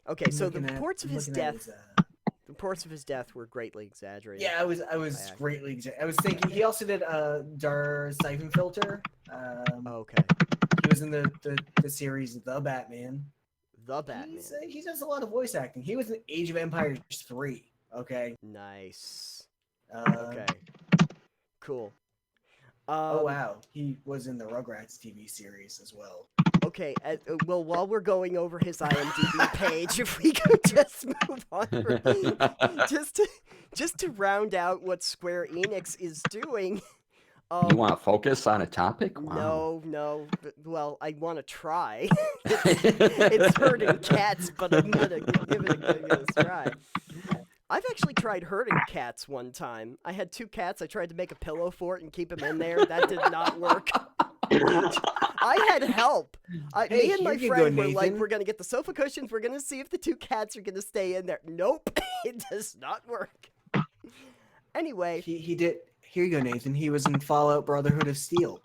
Okay, so the reports of his death, the reports of his death were greatly exaggerated. Yeah, I was By greatly. I was thinking he also did Dar Siphon Filter. Okay. He was in the series The Batman. The Batman. He does a lot of voice acting. He was in Age of Empires 3. Okay. Nice. Uh, Okay. Cool. Oh wow, he was in the Rugrats TV series as well. Okay, well, while we're going over his IMDb page, if we could just move on, just to round out what Square Enix is doing. You want to focus on a topic? Wow. No. Well, I want to try. It's herding cats, but I'm gonna give it a try. I've actually tried herding cats one time. I had 2 cats. I tried to make a pillow for it and keep them in there. That did not work. I had help. Hey, me and my here you go, friend were like, Nathan. we're going to get the sofa cushions. We're going to see if the 2 cats are going to stay in there. Nope. It does not work. Anyway. He did. Here you go, Nathan. He was in Fallout Brotherhood of Steel.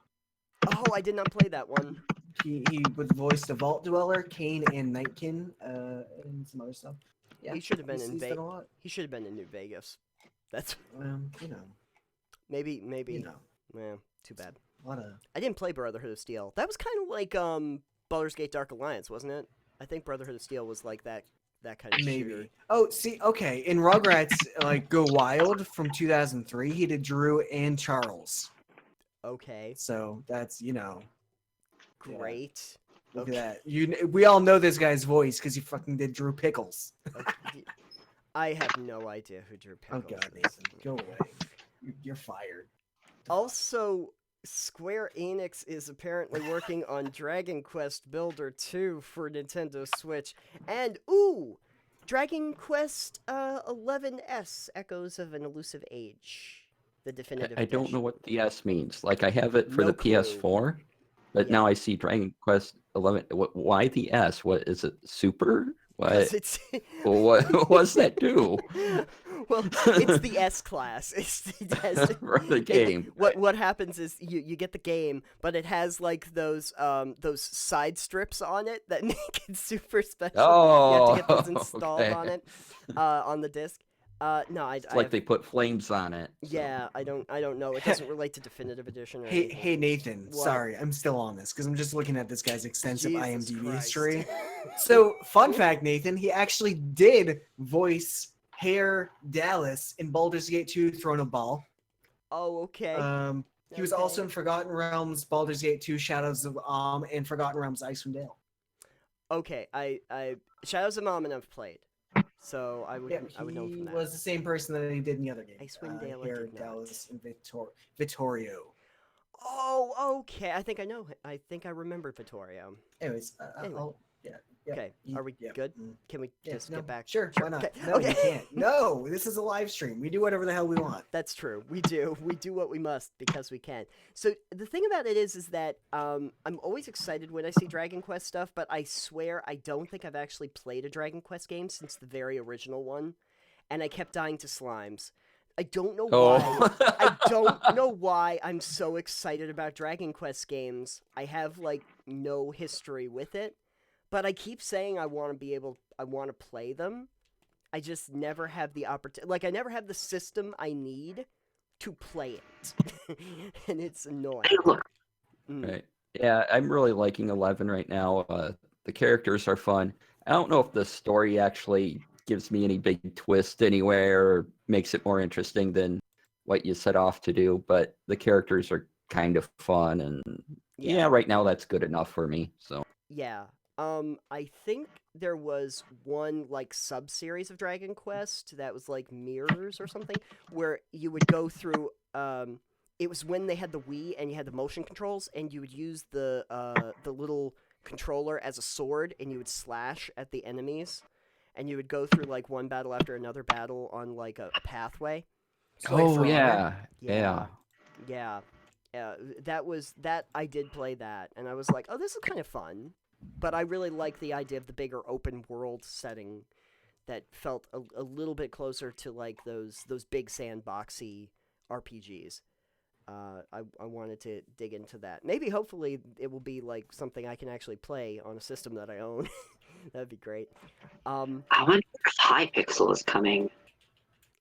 Oh, I did not play that one. He was voiced a Vault Dweller, Kane, and Nightkin, and some other stuff. Yeah, He should have been he's done a lot. He should have been in New Vegas. That's You know, maybe. you know, Yeah, too bad. a lot of. I didn't play Brotherhood of Steel. That was kind of like Baldur's Gate Dark Alliance, wasn't it? I think Brotherhood of Steel was like that kind of Maybe. shooter. Oh, see, okay. In Rugrats, like Go Wild from 2003, he did Drew and Charles. Okay, So that's Yeah. great. Look Okay. at that. We all know this guy's voice because he fucking did Drew Pickles. Okay. I have no idea who Drew Oh Pickles god, is. Nathan, go away. You're fired. Also, Square Enix is apparently working on Dragon Quest Builder 2 for Nintendo Switch. And, Dragon Quest 11S, Echoes of an Elusive Age. The definitive I don't edition. know what the S means. Like I have it for No the clue. PS4, but Yeah. now I see Dragon Quest 11. Why the S? What is it? Super? 'Cause What? it's Well, what does that do well, it's the S class. It's the S. for the game? What happens is you get the game, but it has like those side strips on it that make it super special. You have to get those installed okay. on it on the disc. No, It's like they put flames on it. So. Yeah, I don't know. It doesn't relate to definitive edition or anything. Hey Nathan, What? sorry, I'm still on this because I'm just looking at this guy's extensive Jesus IMDb Christ. history. So, fun fact, Nathan, he actually did voice Hare Dallas in Baldur's Gate 2 Throne of Ball. Oh, okay. He was also in Forgotten Realms, Baldur's Gate 2 Shadows of and Forgotten Realms Icewind Dale. Okay, I Shadows of Mammon I've played, so I would know from He that. was the same person that he did in the other game. Icewind Dale, I Hare did not. Dallas and Vittorio. Oh, okay. I think I know. I think I remember Vittorio. Anyways, Anyway. Okay, are we good? Can we just get back? Sure, why not? Okay. No, we can't. No, this is a live stream. We do whatever the hell we want. That's true. We do. We do what we must because we can. So the thing about it is that I'm always excited when I see Dragon Quest stuff, but I swear I don't think I've actually played a Dragon Quest game since the very original one, and I kept dying to slimes. I don't know why. I don't know why I'm so excited about Dragon Quest games. I have like no history with it, but I keep saying I want to play them. I just never have the opportunity. Like, I never have the system I need to play it. And it's annoying. Right. Yeah, I'm really liking 11 right now. The characters are fun. I don't know if the story actually gives me any big twist anywhere or makes it more interesting than what you set off to do, but the characters are kind of fun, and yeah right now that's good enough for me. So yeah. I think there was one like sub-series of Dragon Quest that was like Mirrors or something, where you would go through. It was when they had the Wii and you had the motion controls, and you would use the little controller as a sword, and you would slash at the enemies, and you would go through like one battle after another battle on like a pathway. So, like, for Honor? Yeah. That I did play that, and I was like, oh, this is kind of fun. But I really like the idea of the bigger open world setting that felt a little bit closer to like those big sandboxy RPGs. I wanted to dig into that. Maybe, hopefully, it will be like something I can actually play on a system that I own. That'd be great. I wonder if Hypixel is coming.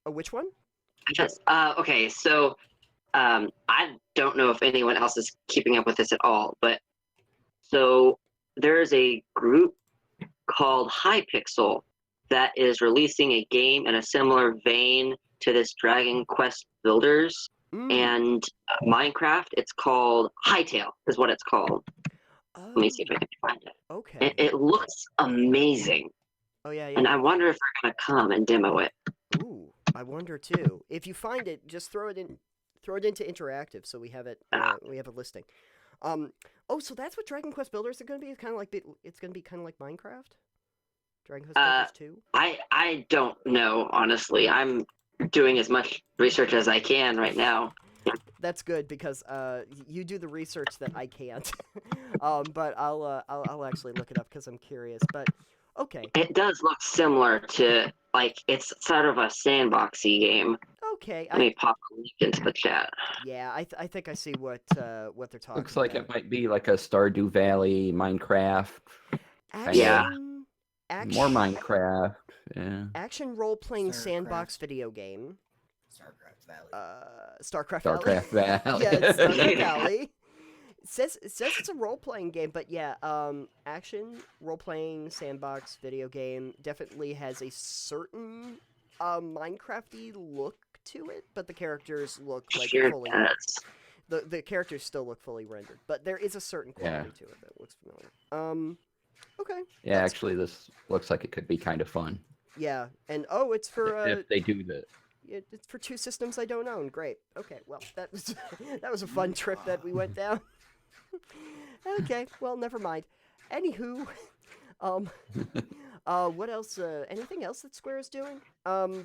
Which one? Okay, so I don't know if anyone else is keeping up with this at all, but so there's a group called Hypixel that is releasing a game in a similar vein to this Dragon Quest Builders and Minecraft. It's called Hytale, is what it's called. Oh, Let me see if I can find it. okay. It looks amazing. Oh, yeah. And I wonder if they're going to come and demo it. Ooh, I wonder too. If you find it, just throw it into interactive so we have it. We have a listing. Oh, so that's what Dragon Quest Builders are going to be. It's going to be kind of like Minecraft. Dragon Quest Builders 2. I don't know, honestly. I'm doing as much research as I can right now. That's good because you do the research that I can't. But I'll actually look it up because I'm curious. But okay. It does look similar to, like, it's sort of a sandboxy game. Okay. Let me pop a link into the chat. Yeah, I think I see what they're talking about. Looks like it might be like a Stardew Valley, Minecraft. Action, More Minecraft. Yeah. Action role-playing sandbox video game. Starcraft Valley. Starcraft Valley. Starcraft Valley. Yeah, it's Starcraft Valley. It says it's a role-playing game, but yeah, action role-playing sandbox video game definitely has a certain Minecrafty look to it, but the characters look like fully rendered. The characters still look fully rendered, but there is a certain quality to it that looks familiar. Okay. Yeah, actually, this looks like it could be kind of fun. Yeah, and it's for if they do that. It's for 2 systems I don't own. Great. Okay, well, that was a fun trip that we went down. Okay, well, never mind. Anywho, what else? Anything else that Square is doing?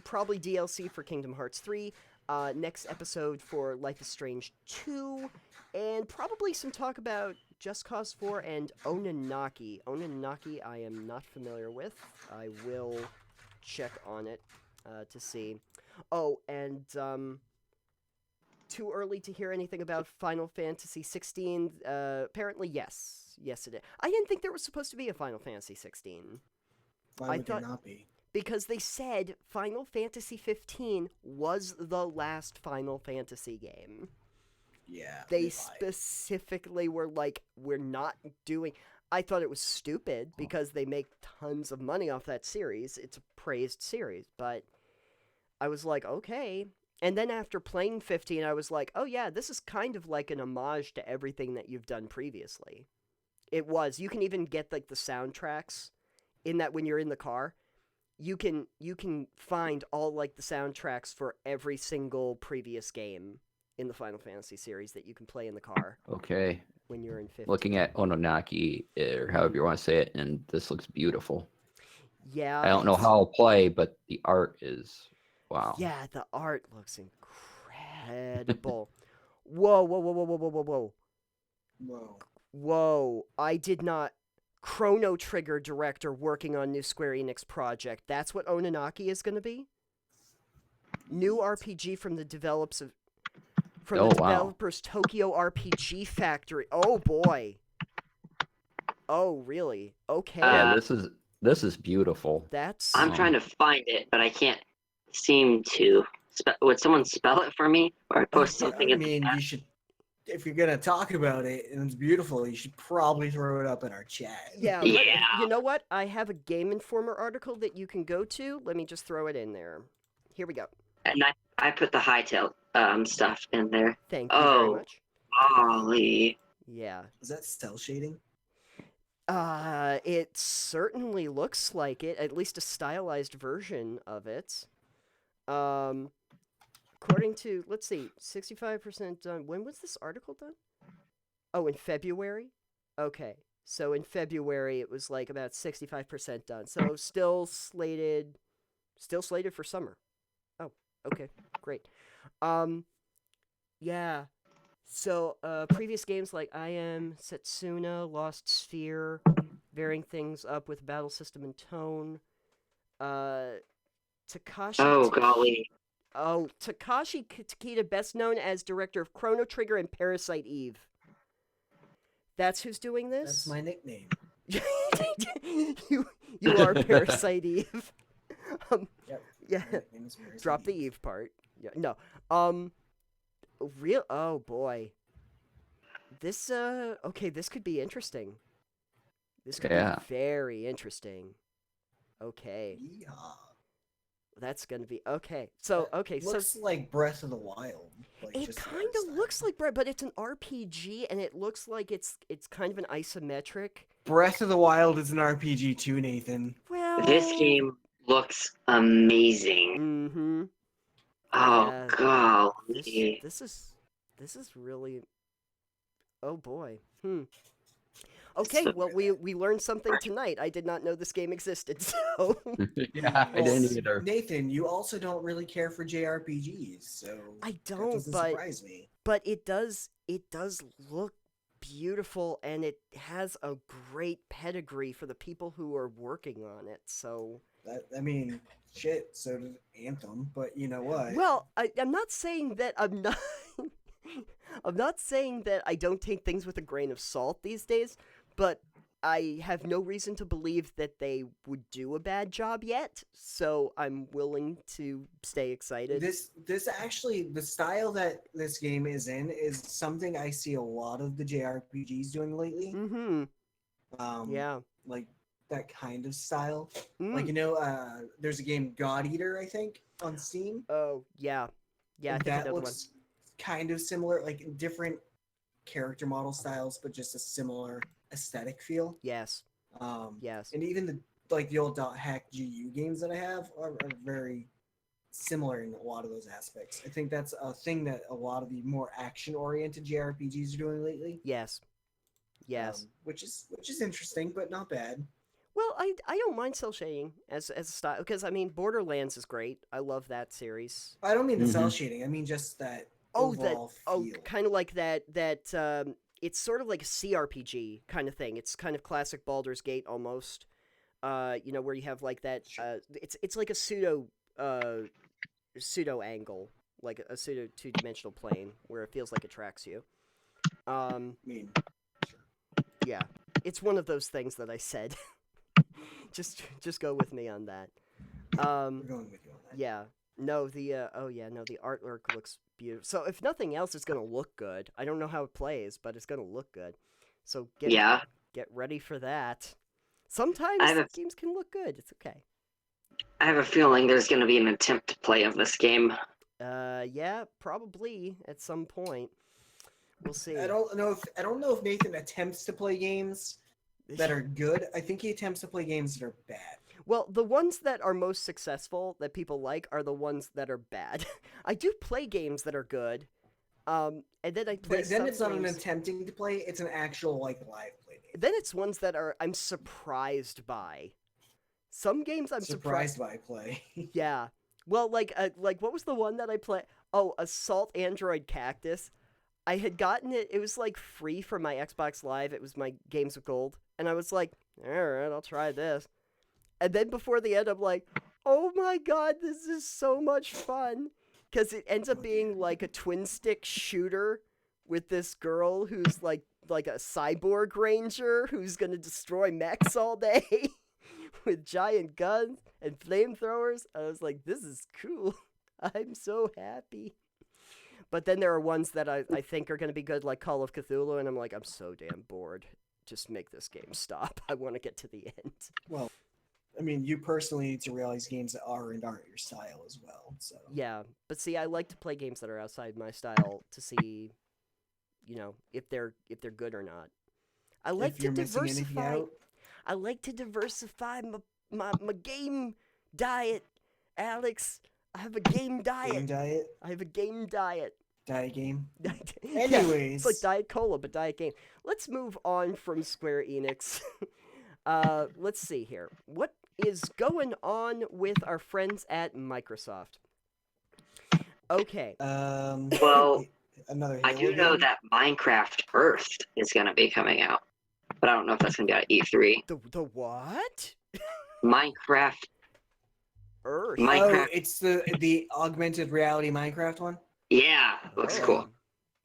Probably DLC for Kingdom Hearts 3. Next episode for Life is Strange 2, and probably some talk about Just Cause 4 and Oninaki. Oninaki I am not familiar with. I will check on it to see. Oh, and too early to hear anything about Final Fantasy 16. Apparently, yes. Yes, it is. I didn't think there was supposed to be a Final Fantasy 16. Why would there not be? because they said Final Fantasy 15 was the last Final Fantasy game. Yeah. They lied. specifically were like, we're not doing... I thought it was stupid because they make tons of money off that series. It's a praised series, but I was like, okay. And then after playing 15, I was like, oh yeah, this is kind of like an homage to everything that you've done previously. It was. You can even get like the soundtracks in that when you're in the car. You can find all like the soundtracks for every single previous game in the Final Fantasy series that you can play in the car Okay. when you're in 15. Looking at Oninaki, or however you want to say it, and this looks beautiful. Yeah. I don't know how I'll play, but the art is wow. Yeah, the art looks incredible. Whoa, whoa, whoa, whoa, whoa, whoa, whoa, whoa. Whoa. Whoa, I did not... Chrono Trigger director working on new Square Enix project. That's what Oninaki is going to be? New RPG from the developers Tokyo RPG Factory. Oh boy. Oh really? Okay. Yeah, this is beautiful. That's I'm trying to find it, but I can't seem to. Would someone spell it for me, or post something I in the mean, chat? you should. If you're gonna talk about it and it's beautiful, you should probably throw it up in our chat. yeah, Yeah. You know what? I have a Game Informer article that you can go to. Let me just throw it in there. Here we go. And I put the hightail stuff in there. Thank you very Oh. much. Golly. Yeah. Is that cell shading? It certainly looks like it, at least a stylized version of it. According to, let's see, 65% done. When was this article done? Oh, in February? Okay. So in February, it was like about 65% done. So still slated for summer. Oh, okay. Great. Yeah. So, previous games like I Am, Setsuna, Lost Sphere, varying things up with battle system and tone. Takashi... Oh, golly. Oh, Takashi Takeda, best known as director of Chrono Trigger and Parasite Eve. That's who's doing this? That's my nickname. you are Parasite Eve. Yep. Yeah. My nickname is Parasite Drop the Eve. Eve part. Yeah, no. Real. Oh boy. This okay. This could be interesting. This could be very interesting. Okay. Yeehaw. That's gonna be okay. So okay. Looks like Breath of the Wild. Like, It just kind of looks like Breath, but it's an RPG, and it looks like it's kind of an isometric. Breath of the Wild is an RPG too, Nathan. Well, This game looks amazing. Mm-hmm. Oh, Yeah, golly. This is really. Oh boy. Okay, well we learned something tonight. I did not know this game existed. So Yeah, I didn't either. Nathan, you also don't really care for JRPGs, so I that don't, doesn't but surprise me. but it does look beautiful, and it has a great pedigree for the people who are working on it. So I mean, shit. So did Anthem, but you know what? well, I'm not saying that I'm not. I'm not saying that I don't take things with a grain of salt these days, but I have no reason to believe that they would do a bad job yet, so I'm willing to stay excited. This actually, the style that this game is in is something I see a lot of the JRPGs doing lately. Mm-hmm. Yeah. Like that kind of style. Mm. Like, you know, there's a game God Eater, I think, on Steam. Oh, yeah. Yeah, I think that another one. looks kind of similar, like different character model styles, but just a similar aesthetic feel. Yes. Yes. And even the old .hack GU games that I have are very similar in a lot of those aspects. I think that's a thing that a lot of the more action-oriented JRPGs are doing lately. Yes. Yes. Which is interesting, but not bad. Well, I don't mind cel shading as a style, because I mean Borderlands is great. I love that series. I don't mean the cel shading. I mean just that overall feel. Kind of like that it's sort of like a CRPG kind of thing. It's kind of classic Baldur's Gate almost. You know, where you have like that it's like a pseudo angle, like a pseudo two-dimensional plane where it feels like it tracks you. I mean, sure. Yeah. It's one of those things that I said. Just go with me on that. We're going with you on that. Yeah. No, the the artwork looks beautiful. So if nothing else, it's gonna look good. I don't know how it plays, but it's gonna look good. So get ready for that. Sometimes games can look good. It's okay. I have a feeling there's going to be an attempt to play of this game. Yeah, probably at some point. We'll see. I don't know if Nathan attempts to play games that are good. I think he attempts to play games that are bad. Well, the ones that are most successful that people like are the ones that are bad. I do play games that are good. And then I play Then it's not games... an attempting to play, it's an actual live play game. Then it's ones that I'm surprised by. Some games I'm surprised by play. Yeah. Well, like what was the one that I played? Oh, Assault Android Cactus. I had gotten it. It was like free for my Xbox Live. It was my Games with Gold, and I was like, all right, I'll try this. And then before the end, I'm like, oh my god, this is so much fun. Because it ends up being like a twin stick shooter with this girl who's like a cyborg ranger who's going to destroy mechs all day with giant guns and flamethrowers. I was like, this is cool. I'm so happy. But then there are ones that I think are going to be good, like Call of Cthulhu, and I'm like, I'm so damn bored. Just make this game stop. I want to get to the end. Well, I mean, you personally need to realize games that are and aren't your style as well. So yeah, but see, I like to play games that are outside my style to see, if they're good or not. I like to diversify. I like to diversify my game diet, Alex. I have a game diet. Game diet? I have a game diet. Diet game? Yeah, Anyways. it's like Diet Cola, but Diet Game. Let's move on from Square Enix. Let's see here. What is going on with our friends at Microsoft? Okay. Well, I do know that Minecraft Earth is going to be coming out, but I don't know if that's going to be at E3. The what? Minecraft Earth. Oh, it's the augmented reality Minecraft one? Yeah, looks cool.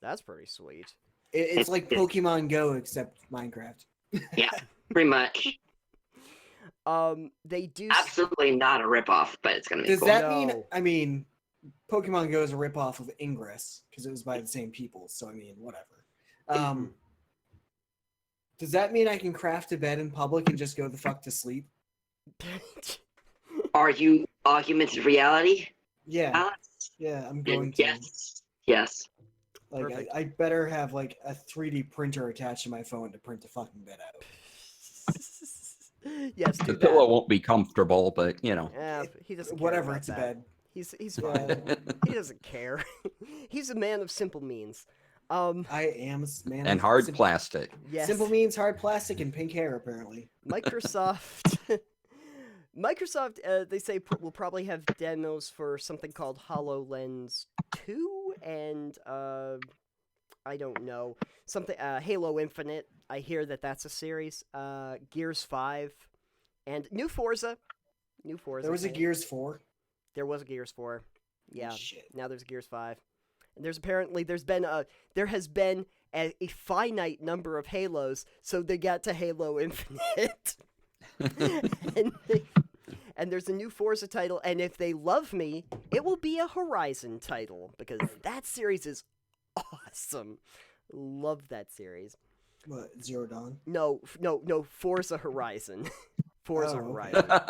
That's pretty sweet. It's like Pokemon Go except Minecraft. Yeah, pretty much. They do absolutely not a ripoff, but it's gonna be Does cool. that mean? I mean, Pokemon Go is a ripoff of Ingress because it was by the same people. So I mean, whatever. Does that mean I can craft a bed in public and just go the fuck to sleep? Are you augmented reality? Yeah. Alex? Yeah, I'm going to. Yes. Like, I better have like a 3D printer attached to my phone to print the fucking bed out. Yes, the pillow won't be comfortable, but Yeah, he doesn't care whatever. about It's that. a bed. He's fine. He doesn't care. He's a man of simple means. I am a man. And hard plastic. Yes. Simple means hard plastic and pink hair, apparently. Microsoft. They say will probably have demos for something called HoloLens 2 and I don't know, something Halo Infinite. I hear that's a series. Gears 5 and new Forza. There was a Gears 4. There was a Gears 4. Yeah. Shit. Now there's Gears 5. And there has been a finite number of Halos, so they got to Halo Infinite. and there's a new Forza title, and if they love me, it will be a Horizon title, because that series is awesome. Love that series. What, Zero Dawn? No, Forza Horizon. Forza Horizon.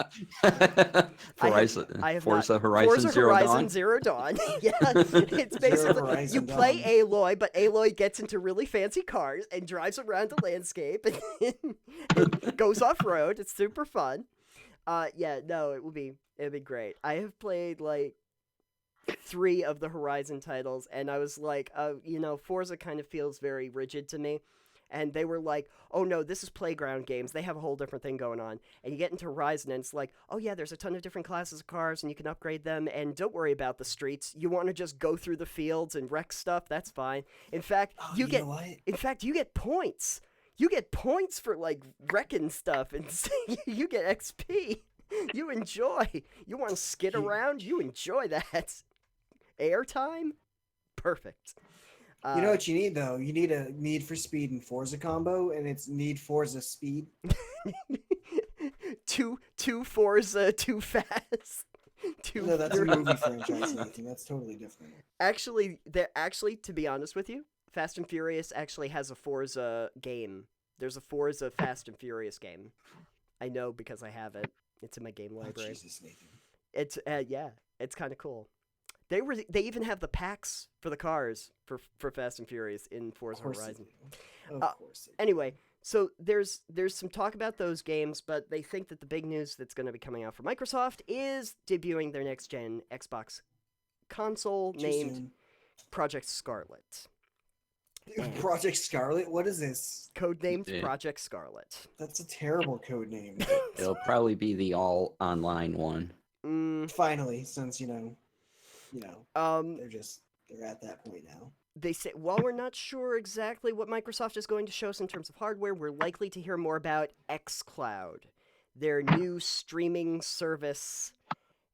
Forza Horizon Zero Dawn. Yeah, it's basically you play Aloy, but Aloy gets into really fancy cars and drives around the landscape and goes off road. It's super fun. It'd be great. I have played like 3 of the Horizon titles, and I was like, Forza kind of feels very rigid to me. And they were like, oh no, this is Playground Games. They have a whole different thing going on. And you get into Horizon and it's like, oh yeah, there's a ton of different classes of cars and you can upgrade them. And don't worry about the streets. You want to just go through the fields and wreck stuff? That's fine. In fact, you get points. You get points for like wrecking stuff and you get XP. You enjoy. You want to skid around? You enjoy that. Airtime? Perfect. You know what you need, though? You need a Need for Speed and Forza combo, and it's Need Forza Speed. Too Forza, too fast. to No, that's a Furious. movie franchise, Nathan. That's totally different. Actually, to be honest with you, Fast and Furious actually has a Forza game. There's a Forza Fast and Furious game. I know because I have it. It's in my game Oh, library. Jesus, Nathan. It's yeah, it's kind of cool. They even have the packs for the cars for Fast and Furious in Forza Horizon. Of course. Anyway, so there's some talk about those games, but they think that the big news that's going to be coming out for Microsoft is debuting their next gen Xbox console named Project Scarlet. Project Scarlet? What is this? Codenamed Project Scarlet. That's a terrible code name. It'll probably be the all online one. Finally, since they're at that point now. They say, while we're not sure exactly what Microsoft is going to show us in terms of hardware, we're likely to hear more about xCloud, their new streaming service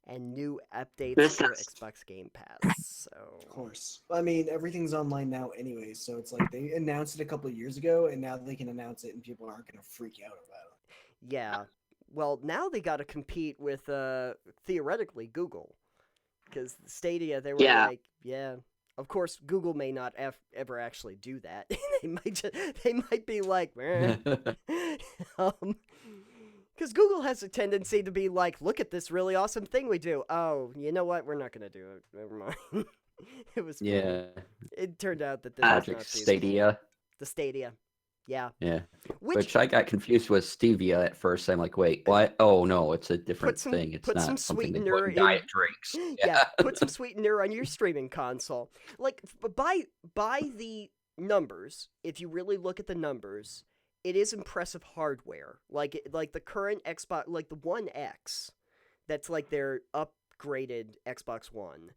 and new updates for Xbox Game Pass. So, of course. I mean, everything's online now anyway, so it's like they announced it a couple of years ago, and now they can announce it, and people aren't going to freak out about it. Yeah. Well, now they got to compete with, theoretically, Google. Because Stadia, they were like, yeah. Of course, Google may not ever actually do that. They might be like, because Google has a tendency to be like, look at this really awesome thing we do. Oh, you know what? We're not going to do it. Never mind. It was funny. It turned out that this Project was not Stadia. The Stadia. Yeah. Yeah. Which I got confused with Stevia at first. I'm like, wait, what? Oh, no, it's a different thing. It's not something they put in diet drinks. Yeah, put some sweetener on your streaming console. Like, by the numbers, if you really look at the numbers, it is impressive hardware. Like the current Xbox, like the One X, that's like their upgraded Xbox One.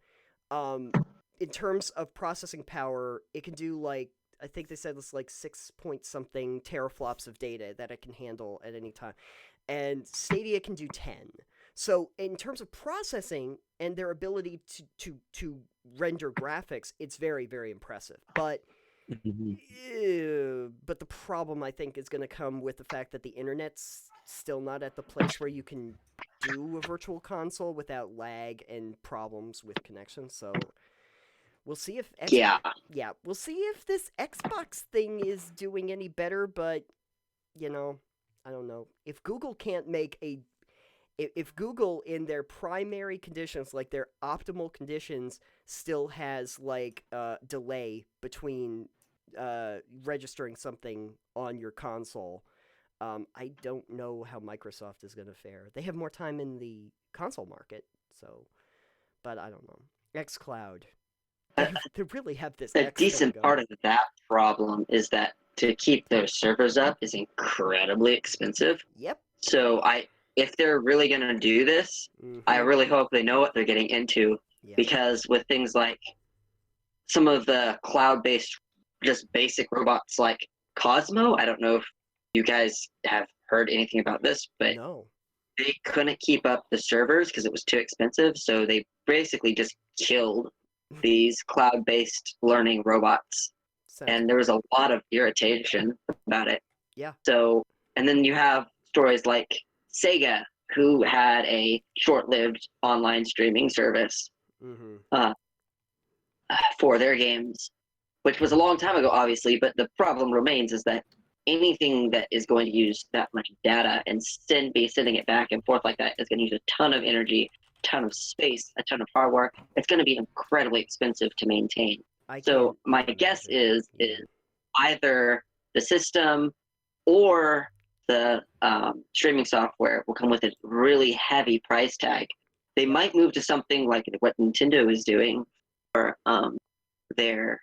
In terms of processing power, it can do like, I think they said it's like 6 point something teraflops of data that it can handle at any time. And Stadia can do 10. So in terms of processing and their ability to render graphics, it's very, very impressive. But but the problem, I think, is going to come with the fact that the internet's still not at the place where you can do a virtual console without lag and problems with connection. So we'll see if we'll see if this Xbox thing is doing any better, but I don't know. If Google can't make if Google in their primary conditions, like their optimal conditions, still has like delay between registering something on your console, I don't know how Microsoft is going to fare. They have more time in the console market, but I don't know. xCloud. They really have this. A decent part of that problem is that to keep their servers up is incredibly expensive. Yep. So if they're really going to do this, I really hope they know what they're getting into, because with things like some of the cloud-based, just basic robots like Cosmo, I don't know if you guys have heard anything about this, but they couldn't keep up the servers because it was too expensive, so they basically just killed these cloud-based learning robots. And there was a lot of irritation about it. Yeah. So, and then you have stories like Sega, who had a short-lived online streaming service for their games, which was a long time ago, obviously, but the problem remains is that anything that is going to use that much data and be sending it back and forth like that is going to use a ton of energy, a ton of space, a ton of hardware. It's going to be incredibly expensive to maintain. So my guess is either the system or the streaming software will come with a really heavy price tag. They might move to something like what Nintendo is doing for their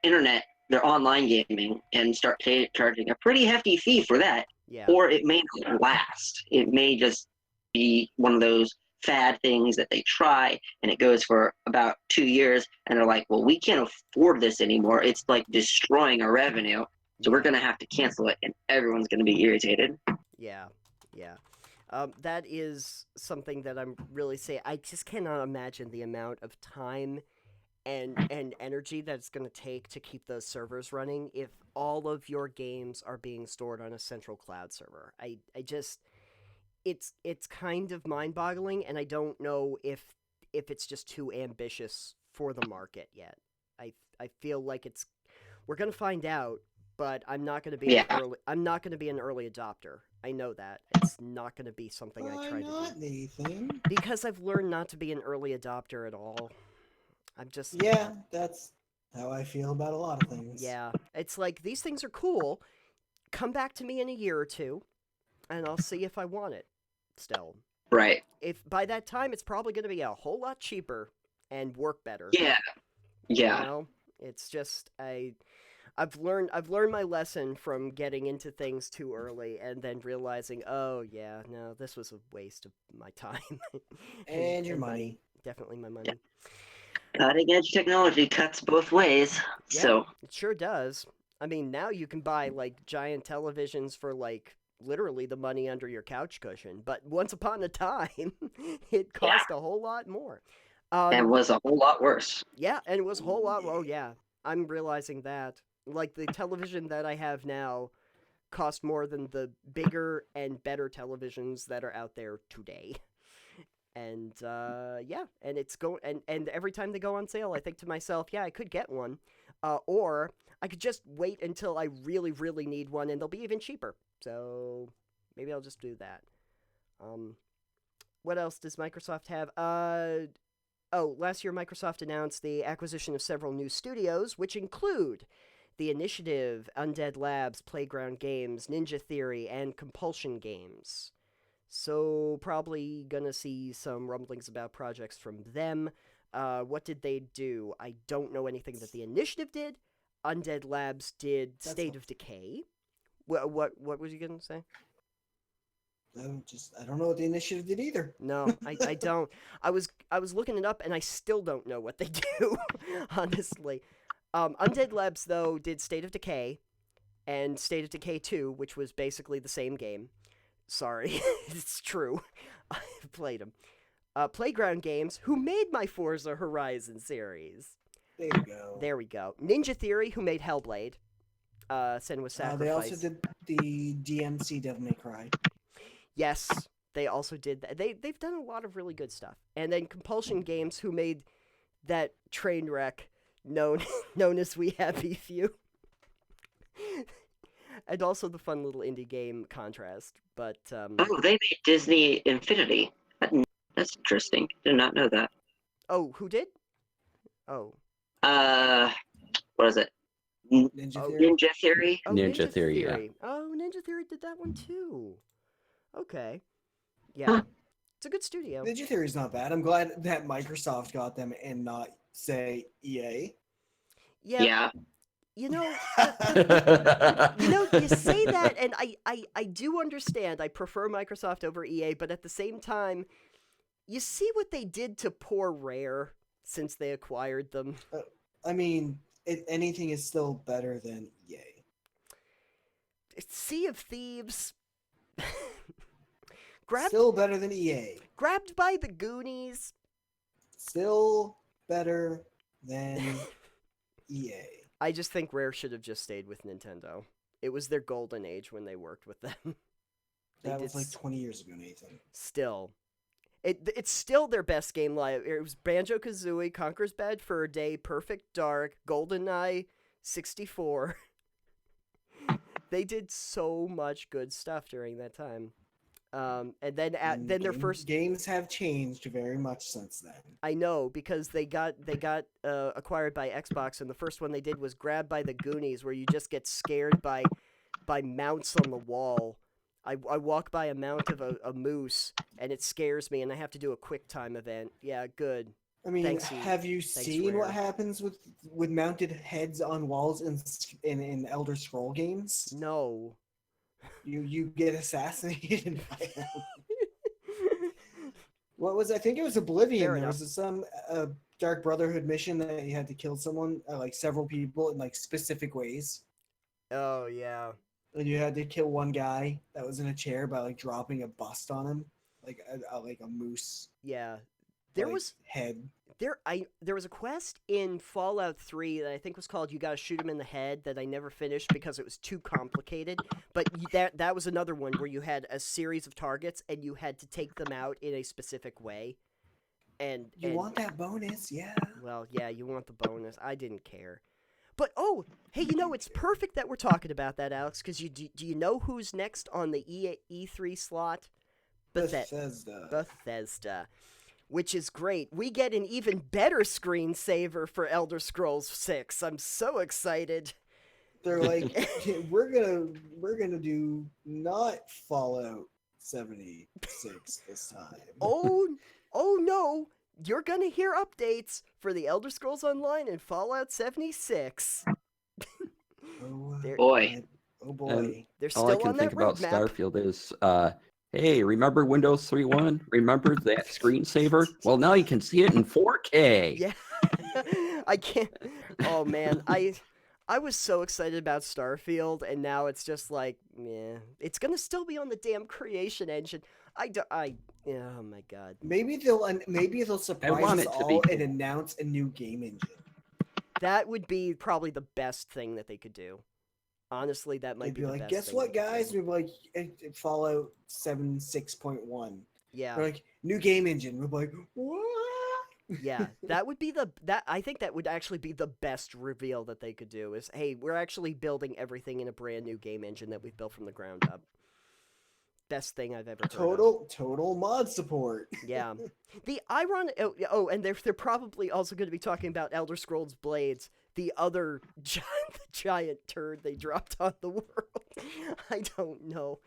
internet, their online gaming, and start charging a pretty hefty fee for that. Yeah. Or it may not last. It may just be one of those fad things that they try and it goes for about 2 years and they're like, well, we can't afford this anymore. It's like destroying our revenue. So we're going to have to cancel it and everyone's going to be irritated. Yeah. That is something that I'm really saying. I just cannot imagine the amount of time and energy that it's going to take to keep those servers running if all of your games are being stored on a central cloud server. it's kind of mind-boggling, and I don't know if it's just too ambitious for the market yet. I feel like we're gonna find out, but I'm not gonna be Yeah. I'm not gonna be an early adopter. I know that it's not gonna be something I Why try to not, do Nathan? because I've learned not to be an early adopter at all. I'm just Yeah, that's how I feel about a lot of things. yeah. It's like these things are cool. Come back to me in a year or two, and I'll see if I want it. Still, Right. if by that time it's probably going to be a whole lot cheaper and work better. Yeah. Yeah. You know, it's just I've learned my lesson from getting into things too early and then realizing, oh yeah, no, this was a waste of my time And your money. Definitely my money. Cutting edge technology cuts both ways. Yeah, So it sure does. I mean, now you can buy like giant televisions for like literally the money under your couch cushion, but once upon a time, it cost a whole lot more. it was a whole lot worse. Yeah, and it was a whole lot. Oh yeah, I'm realizing that. Like the television that I have now cost more than the bigger and better televisions that are out there today. And yeah, and it's and every time they go on sale, I think to myself, yeah, I could get one, or I could just wait until I really, really need one, and they'll be even cheaper. So maybe I'll just do that. What else does Microsoft have? Oh, last year Microsoft announced the acquisition of several new studios, which include The Initiative, Undead Labs, Playground Games, Ninja Theory, and Compulsion Games. So probably gonna see some rumblings about projects from them. What did they do? I don't know anything that The Initiative did. Undead Labs did State of Decay. What was you gonna say? I don't know what the initiative did either. No, I don't. I was looking it up and I still don't know what they do, honestly. Undead Labs though did State of Decay and State of Decay 2, which was basically the same game. Sorry, it's true. I've played them. Playground Games, who made my Forza Horizon series. There you go. There we go. Ninja Theory, who made Hellblade. Senua's Sacrifice. They also did the DMC Devil May Cry. Yes, they also did that. They've done a lot of really good stuff. And then Compulsion Games, who made that train wreck known as We Happy Few. And also the fun little indie game Contrast. But Oh, they made Disney Infinity. That's interesting. Did not know that. oh, who did? Oh. What is it? Ninja Theory. Ninja Theory. Oh, Ninja Theory, yeah. Oh, Ninja Theory did that one too. Okay. Yeah. Huh. It's a good studio. Ninja Theory's not bad. I'm glad that Microsoft got them and not, say, EA. Yeah. You know, you say that, and I do understand. I prefer Microsoft over EA, but at the same time, you see what they did to poor Rare since they acquired them. I mean, anything is still better than EA. It's Sea of Thieves. Still better than EA. Grabbed by the Goonies. Still better than EA. I just think Rare should have just stayed with Nintendo. It was their golden age when they worked with them. That was like 20 years ago, Nathan. Still. It's still their best game live. It was Banjo-Kazooie, Conker's Bad Fur Day, Perfect Dark, GoldenEye 64. They did so much good stuff during that time. And then then their first games have changed very much since then. I know, because they got acquired by Xbox, and the first one they did was Grabbed by the Goonies, where you just get scared by mounts on the wall. I walk by a mount of a moose, and it scares me, and I have to do a quick time event. Yeah, good. I mean, Thanks, have you seen Rare. what happens with mounted heads on walls in Elder Scroll games? No. You get assassinated by them. What was I think it was Oblivion. Fair There enough. was some Dark Brotherhood mission that you had to kill someone, like several people in like specific ways. Oh yeah. And you had to kill one guy that was in a chair by like dropping a bust on him, like a moose. Yeah. There was head. there was a quest in Fallout 3 that I think was called "You Gotta Shoot Him in the Head" that I never finished because it was too complicated. But that was another one where you had a series of targets and you had to take them out in a specific way. And You want that bonus, yeah. Well, yeah, you want the bonus. I didn't care. But hey, it's perfect that we're talking about that, Alex, because do you know who's next on the E3 slot? Bethesda. Which is great. We get an even better screensaver for Elder Scrolls 6. I'm so excited. They're like, we're gonna do not Fallout 76 this time. Oh no! You're gonna hear updates for the Elder Scrolls Online and Fallout 76. Oh boy. Oh boy. They're still All I can on that think about roadmap. Starfield is, hey, remember Windows 3.1? Remember that screensaver? Well, now you can see it in 4K. Yeah. I can't. Oh man, I was so excited about Starfield, and now it's just like, yeah, it's gonna still be on the damn Creation Engine. Oh my god. Maybe they'll surprise want us it to all be and cool. announce a new game engine. That would be probably the best thing that they could do. Honestly, that might They'd be be the like, best guess thing what, they could guys? do. We'd be like, Fallout 7 6.1. Yeah. They're like, new game engine. We're like, what? Yeah, I think that would actually be the best reveal that they could do is, hey, we're actually building everything in a brand new game engine that we've built from the ground up. Best thing I've ever heard of. Total mod support. Yeah. The ironic and they're probably also going to be talking about Elder Scrolls Blades, the other giant turd they dropped on the world. I don't know.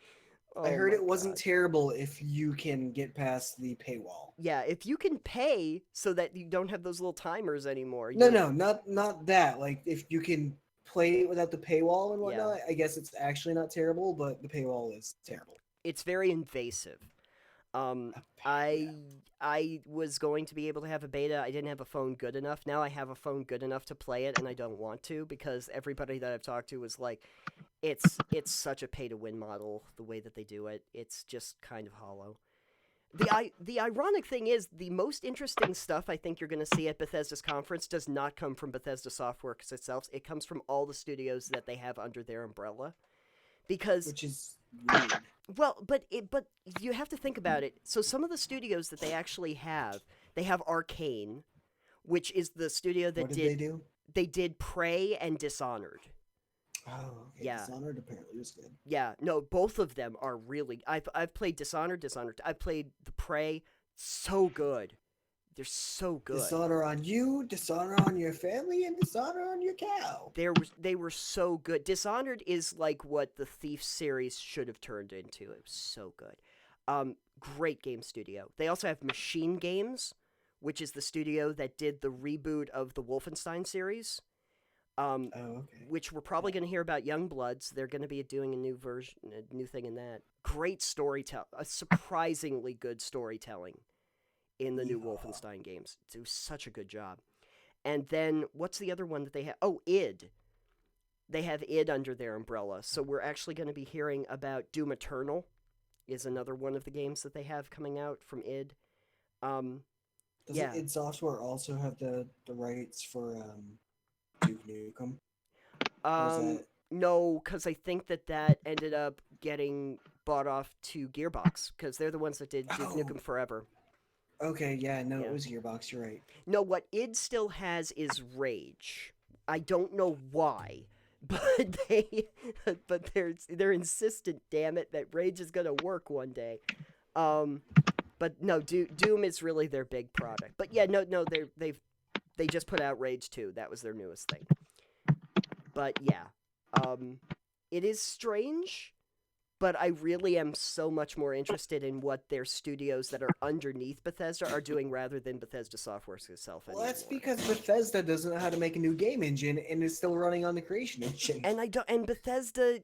I heard my it wasn't God. terrible if you can get past the paywall. Yeah, if you can pay so that you don't have those little timers anymore. No, not that. Like, if you can play it without the paywall and whatnot, I guess it's actually not terrible, but the paywall is terrible. It's very invasive. I was going to be able to have a beta. I didn't have a phone good enough. Now I have a phone good enough to play it, and I don't want to because everybody that I've talked to was like, it's such a pay-to-win model, the way that they do it. It's just kind of hollow. The ironic thing is, the most interesting stuff I think you're going to see at Bethesda's conference does not come from Bethesda Software itself. It comes from all the studios that they have under their umbrella. Because... Which is weird. Well, but you have to think about it. So some of the studios that they actually have, they have Arcane, which is the studio that What did they do? They did Prey and Dishonored. Oh, okay. Yeah. Dishonored apparently was good. Yeah, no, both of them are really. I've played Dishonored. I've played the Prey. So good. They're so good. Dishonor on you, dishonor on your family, and dishonor on your cow. They were so good. Dishonored is like what the Thief series should have turned into. It was so good. Great game studio. They also have Machine Games, which is the studio that did the reboot of the Wolfenstein series. Okay. Which we're probably going to hear about Youngbloods. They're going to be doing a new version, a new thing in that. Great storytelling, a surprisingly good storytelling in the new Wolfenstein games. It was such a good job. And then, what's the other one that they have? Oh, id. They have id under their umbrella. So we're actually going to be hearing about Doom Eternal is another one of the games that they have coming out from id. Doesn't id Software also have the rights for Duke Nukem? No, because I think that ended up getting bought off to Gearbox, because they're the ones that did Duke Nukem Forever. Okay, it was Gearbox, you're right. No, what id still has is Rage. I don't know why, but they're insistent, damn it, that Rage is gonna work one day. But no, Doom is really their big product. But yeah, no, they just put out Rage 2. That was their newest thing. But yeah, it is strange, but I really am so much more interested in what their studios that are underneath Bethesda are doing rather than Bethesda Software itself anymore. Well, that's because Bethesda doesn't know how to make a new game engine and is still running on the Creation Engine. And Bethesda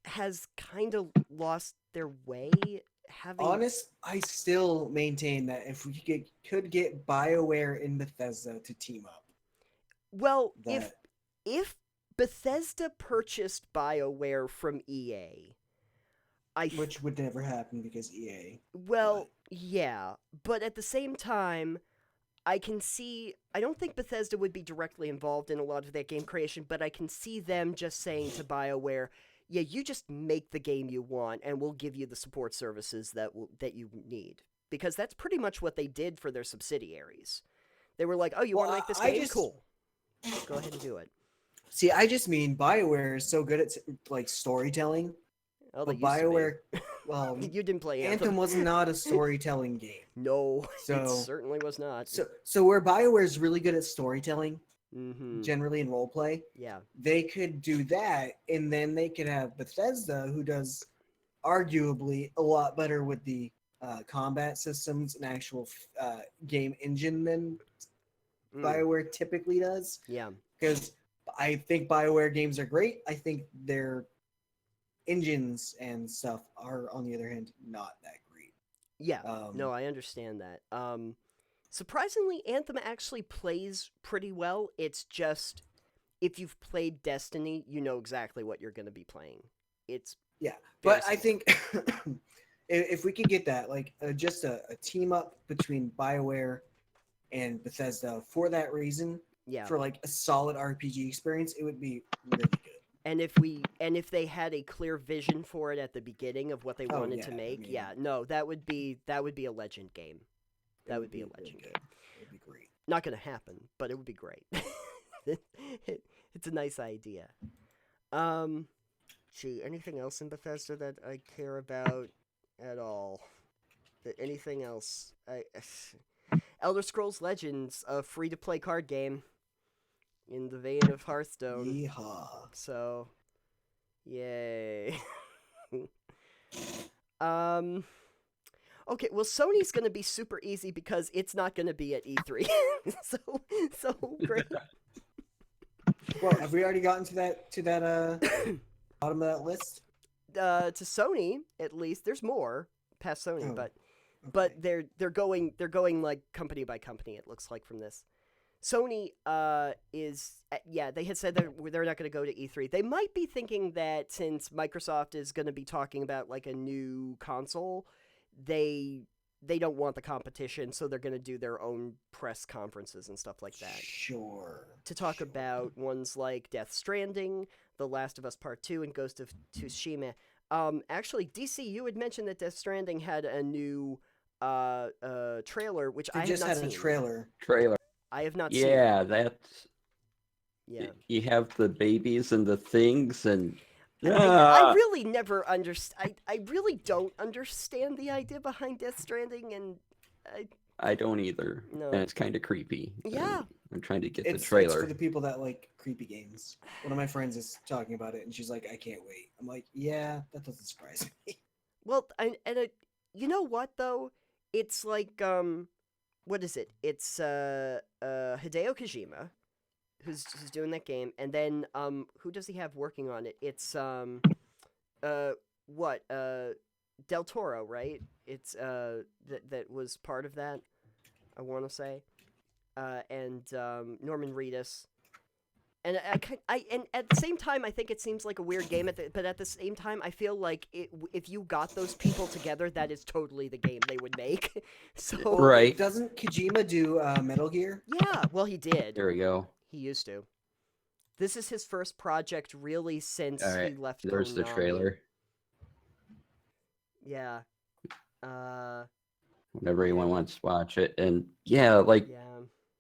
has kind of lost their way. I still maintain that if we could get BioWare and Bethesda to team up. Well, if Bethesda purchased BioWare from EA, which would never happen because EA. Well, Yeah, but at the same time, I can see. I don't think Bethesda would be directly involved in a lot of that game creation, but I can see them just saying to BioWare, "Yeah, you just make the game you want, and we'll give you the support services that you need." Because that's pretty much what they did for their subsidiaries. They were like, "Oh, you want to make this game? Cool, go ahead and do it." See, I just mean BioWare is so good at like storytelling. Oh, But they used to be. BioWare, well, You didn't play Anthem was not a storytelling game. No, So it certainly was not. So where BioWare is really good at storytelling, Mm-hmm. generally in roleplay, Yeah. they could do that, and then they could have Bethesda, who does arguably a lot better with the combat systems and actual game engine than BioWare typically does. Yeah. Because I think BioWare games are great. I think their engines and stuff are, on the other hand, not that great. Yeah. No, I understand that. Surprisingly, Anthem actually plays pretty well. It's just, if you've played Destiny, you know exactly what you're going to be playing. It's But I think if we could get that, like just a team up between BioWare and Bethesda for that reason, for like a solid RPG experience, it would be really good. And if they had a clear vision for it at the beginning of what they wanted to make, that would be a legend game. That would be a legend game. It would be great. Not going to happen, but it would be great. It's a nice idea. Gee, anything else in Bethesda that I care about at all? Anything else? Elder Scrolls Legends, a free-to-play card game in the vein of Hearthstone. Yeehaw. So, yay. Okay, well, Sony's going to be super easy because it's not going to be at E3. so great. Well, have we already gotten to that bottom of that list? To Sony, at least. There's more past Sony, but they're going like company by company. It looks like from this. Sony they had said that they're not going to go to E3. They might be thinking that since Microsoft is going to be talking about like a new console, they don't want the competition, so they're going to do their own press conferences and stuff like that. Sure. To talk about ones like Death Stranding, The Last of Us Part 2, and Ghost of Tsushima. Actually, DC, you had mentioned that Death Stranding had a new trailer, which I have not seen. They just had a Trailer. I have not seen. Yeah, that's... Yeah. You have the babies and the things, and... I really never understand. I really don't understand the idea behind Death Stranding, and I don't either. No. And it's kind of creepy. Yeah. I'm trying to get It's the trailer. It's for the people that like creepy games. One of my friends is talking about it, and she's like, "I can't wait." I'm like, "Yeah, that doesn't surprise me." Well, you know what though? It's like what is it? It's Hideo Kojima, who's doing that game, and then who does he have working on it? It's Del Toro, right? It's that was part of that, I want to say, and Norman Reedus, and and at the same time, I think it seems like a weird game. But at the same time, I feel like if you got those people together, that is totally the game they would make. So Right. Doesn't Kojima do Metal Gear? Yeah, well, he did. There we go. He used to. This is his first project, really, since he left. There's the Konami. trailer. Yeah. Whenever anyone wants to watch it. And yeah, like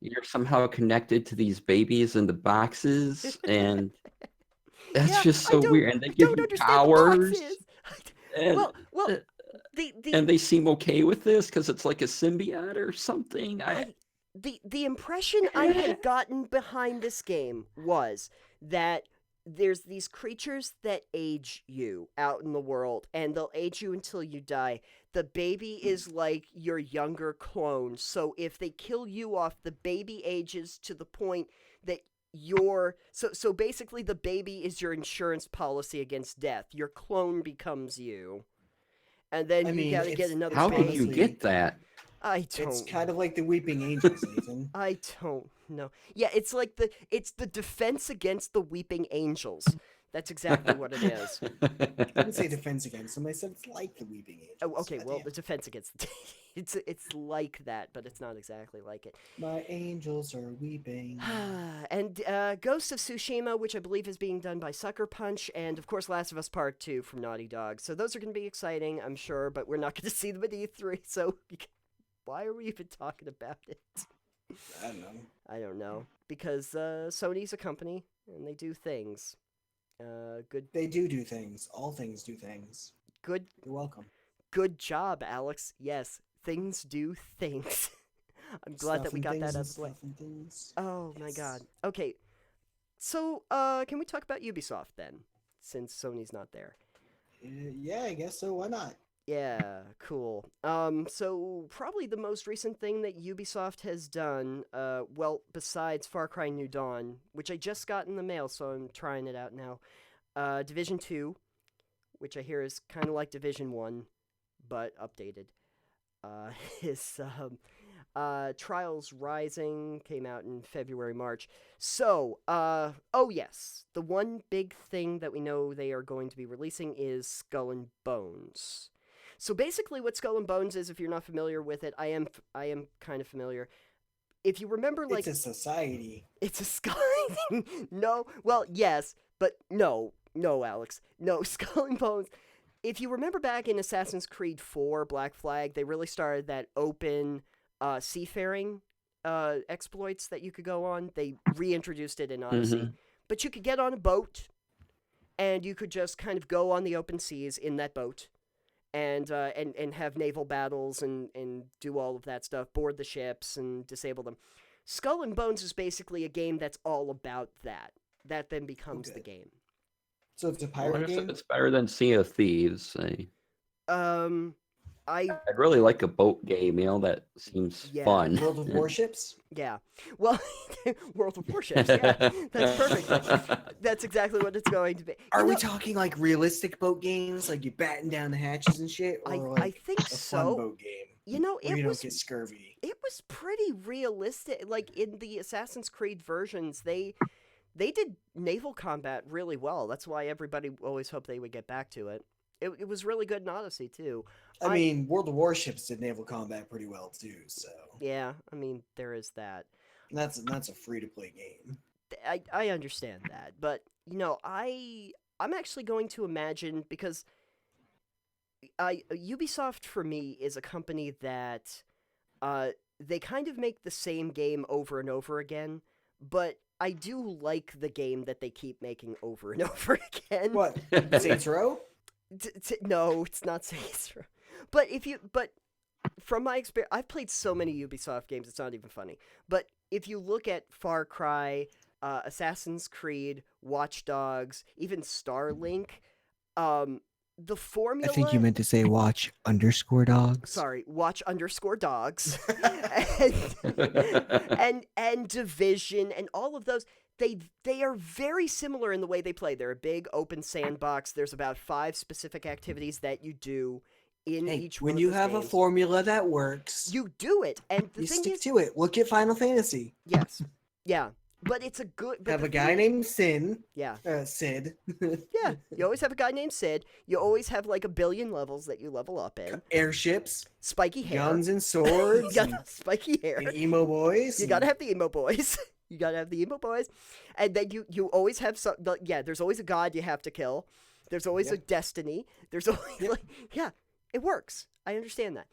you're somehow connected to these babies in the boxes, and that's just so weird. And they give you powers. And, well, and they seem okay with this because it's like a symbiote or something. The impression I had gotten behind this game was that there's these creatures that age you out in the world, and they'll age you until you die. The baby is like your younger clone, so if they kill you off, the baby ages to the point that so basically the baby is your insurance policy against death. Your clone becomes you. And then you gotta get another How baby. can you get that? It's kind of like the Weeping Angels, Nathan. I don't know. Yeah, it's like it's the defense against the Weeping Angels. That's exactly what it is. I didn't say Defense Against them. I said it's like the Weeping Angels. Oh, okay. Well, Goddamn. the defense against it's like that, but it's not exactly like it. My angels are weeping. And Ghost of Tsushima, which I believe is being done by Sucker Punch, and of course Last of Us Part 2 from Naughty Dog. So those are going to be exciting, I'm sure, but we're not going to see them at E3, so why are we even talking about it? I don't know. I don't know. Because Sony's a company, and they do things. Good. They do things. All things do things. Good. You're welcome. Good job, Alex. Yes, things do things. I'm glad that we got that out of the way. Oh my god. Okay. So, can we talk about Ubisoft then? Since Sony's not there. Yeah, I guess so. Why not? Yeah, cool. So probably the most recent thing that Ubisoft has done, well, besides Far Cry New Dawn, which I just got in the mail, so I'm trying it out now. Division 2, which I hear is kind of like Division 1, but updated. His Trials Rising came out in February, March. So, oh yes, the one big thing that we know they are going to be releasing is Skull and Bones. So basically what Skull and Bones is, if you're not familiar with it, I am kind of familiar. If you remember, like... It's a society. It's a skull... No, well, yes, but no, Alex. No, Skull and Bones... If you remember back in Assassin's Creed 4, Black Flag, they really started that open seafaring exploits that you could go on. They reintroduced it in Odyssey. Mm-hmm. But you could get on a boat, and you could just kind of go on the open seas in that boat, and have naval battles and do all of that stuff, board the ships and disable them. Skull and Bones is basically a game that's all about that. That then becomes the game. So it's a I pirate wonder if game? it's better than Sea of Thieves. I'd really like a boat game, that seems fun. World of Warships? Yeah. Well, World of Warships, yeah. That's perfect. That's exactly what it's going to be. Are we talking like realistic boat games? Like you batten down the hatches and shit? Or like I think a so. fun boat game? Where you don't get scurvy. It was pretty realistic. Like in the Assassin's Creed versions, they did naval combat really well. That's why everybody always hoped they would get back to it. It was really good in Odyssey, too. I mean, World of Warships did naval combat pretty well, too, so... Yeah, I mean, there is that. And that's a free-to-play game. I understand that, but, I'm actually going to imagine, because Ubisoft, for me, is a company that they kind of make the same game over and over again, but I do like the game that they keep making over and over again. What? Saints Row? No, it's not Saints Row. But from my experience, I've played so many Ubisoft games, it's not even funny. But if you look at Far Cry, Assassin's Creed, Watch Dogs, even Starlink, the formula... I think you meant to say watch_dogs. Sorry, watch_dogs. and Division, and all of those... They are very similar in the way they play. They're a big open sandbox. There's about 5 specific activities that you do in each one when of you those have games. a formula that works, you do it. And the you thing stick is, to it. Look at Final Fantasy. yes. Yeah. But it's a good... Have a guy named Sid. Yeah. Sid. Yeah. You always have a guy named Sid. You always have like a billion levels that you level up in. Airships. Spiky hair. Guns and swords. You got spiky hair. And emo boys. You gotta have the emo boys. You gotta have the emo boys. And then you always have some... Yeah, there's always a god you have to kill. There's always a destiny. There's always... yeah, it works. I understand that.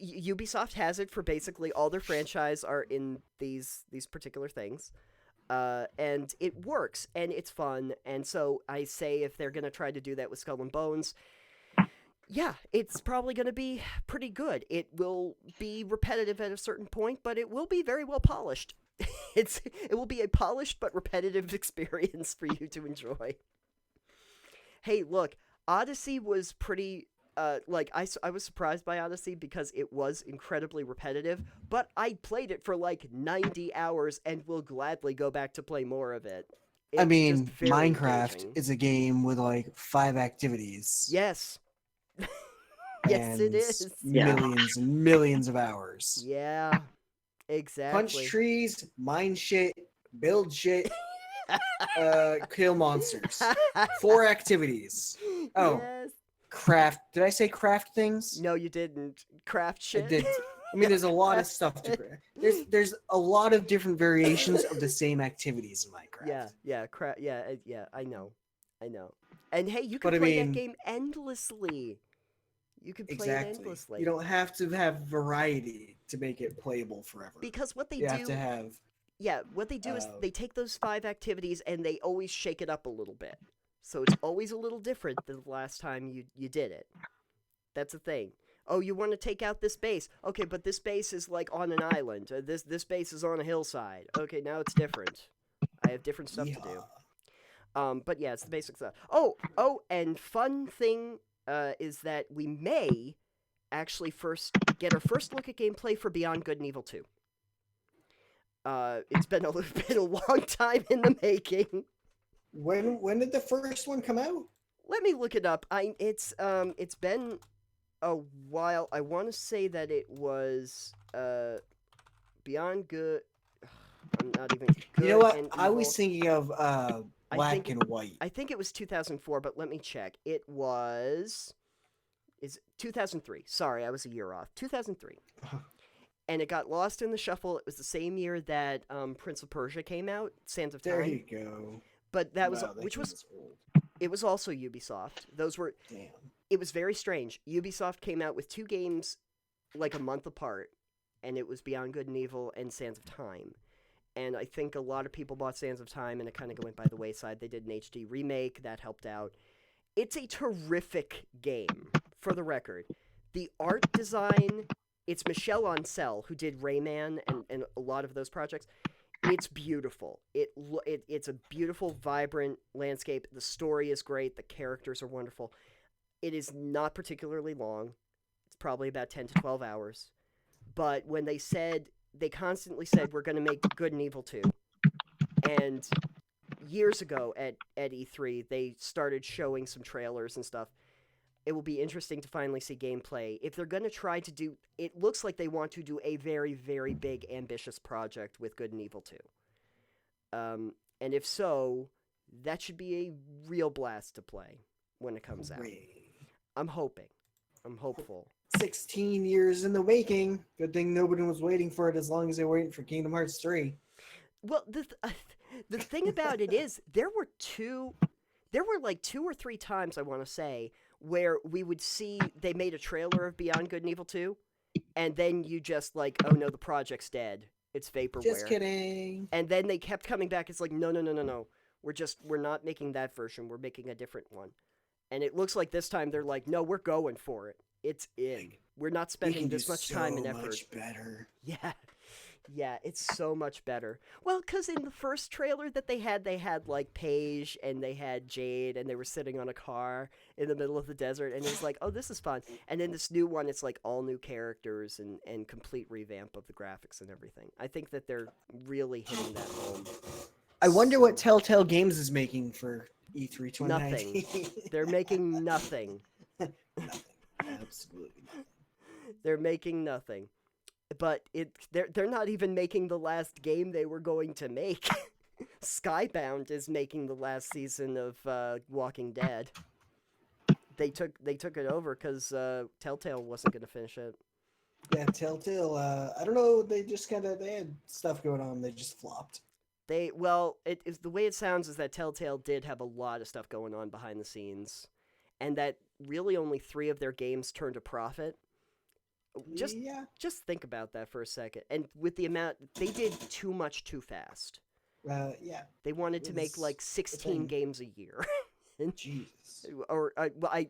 Ubisoft has it for basically all their franchise are in these particular things. And it works, and it's fun. And so I say if they're going to try to do that with Skull and Bones, yeah, it's probably going to be pretty good. It will be repetitive at a certain point, but it will be very well polished. It will be a polished but repetitive experience for you to enjoy. Hey, look, Odyssey was pretty... I was surprised by Odyssey because it was incredibly repetitive, but I played it for like 90 hours and will gladly go back to play more of it. I mean, just very Minecraft engaging. is a game with like 5 activities. Yes. Yes, it and is. Millions and millions of hours. Yeah, exactly. Punch trees, mine shit, build shit. Kill monsters. 4 activities. Oh. Yes. Craft. Did I say craft things? No, you didn't. Craft I shit. did. I mean, there's a lot of stuff to craft. There's a lot of different variations of the same activities in Minecraft. Yeah. I know. And hey, you But can I play that mean- game endlessly. You can play it Exactly. endlessly. You don't have to have variety to make it playable forever. Because what they You do, have to have. what they do is uh, they take those 5 activities and they always shake it up a little bit. So it's always a little different than the last time you did it. That's the thing. Oh, you want to take out this base? Okay, but this base is like on an island. This base is on a hillside. Okay, now it's different. I have different stuff to do. But yeah, it's the basic stuff. Oh, and fun thing is that we may actually first get our first look at gameplay for Beyond Good and Evil 2. It's been a long time in the making. When did the first one come out? Let me look it up. It's been a while. I want to say that it was Beyond Good. I'm not even. Good You know what? and I was Evil. thinking of Black think and White. I think it was 2004, but let me check. It was. Is 2003. Sorry, I was a year off. 2003. And it got lost in the shuffle. It was the same year that Prince of Persia came out, Sands of Time. There you go. But that was Wow, that which game was is old. it was also Ubisoft. Those were Damn. it was very strange. Ubisoft came out with 2 games like a month apart, and it was Beyond Good and Evil and Sands of Time. And I think a lot of people bought Sands of Time, and it kind of went by the wayside. They did an HD remake that helped out. It's a terrific game, for the record. The art design, it's Michel Ancel, who did Rayman and a lot of those projects. It's beautiful. It's a beautiful, vibrant landscape. The story is great. The characters are wonderful. It is not particularly long. It's probably about 10 to 12 hours. But when they constantly said, we're going to make Good and Evil 2. And years ago at E3, they started showing some trailers and stuff. It will be interesting to finally see gameplay. If they're going to try to do... It looks like they want to do a very, very big, ambitious project with Good and Evil 2. And if so, that should be a real blast to play when it comes out. I'm hoping. I'm hopeful. 16 years in the making. Good thing nobody was waiting for it as long as they were waiting for Kingdom Hearts 3. Well, the thing about it is, there were like 2 or 3 times, I want to say, where we would see they made a trailer of Beyond Good and Evil 2, and then you just like, oh no, the project's dead. It's vaporware. Just kidding. And then they kept coming back. It's like, no. We're not making that version. We're making a different one. And it looks like this time they're like, no, we're going for it. It's in. We're not spending this much time and effort. Much better. Yeah, it's so much better. Well, because in the first trailer that they had like Paige and they had Jade and they were sitting on a car in the middle of the desert, and it was like, oh, this is fun. And then this new one, it's like all new characters and complete revamp of the graphics and everything. I think that they're really hitting that home. I wonder what Telltale Games is making for E3 2019. Nothing. They're making nothing. Nothing. Absolutely nothing. They're making nothing. But they're not even making the last game they were going to make. Skybound is making the last season of Walking Dead. They took it over because Telltale wasn't going to finish it. Yeah, Telltale. I don't know. They just they had stuff going on. They just flopped. The way it sounds is that Telltale did have a lot of stuff going on behind the scenes, and that really only 3 of their games turned a profit. Just think about that for a second. And with the amount, they did too much too fast. Yeah. They wanted to make like 16 games a year. Jesus. Or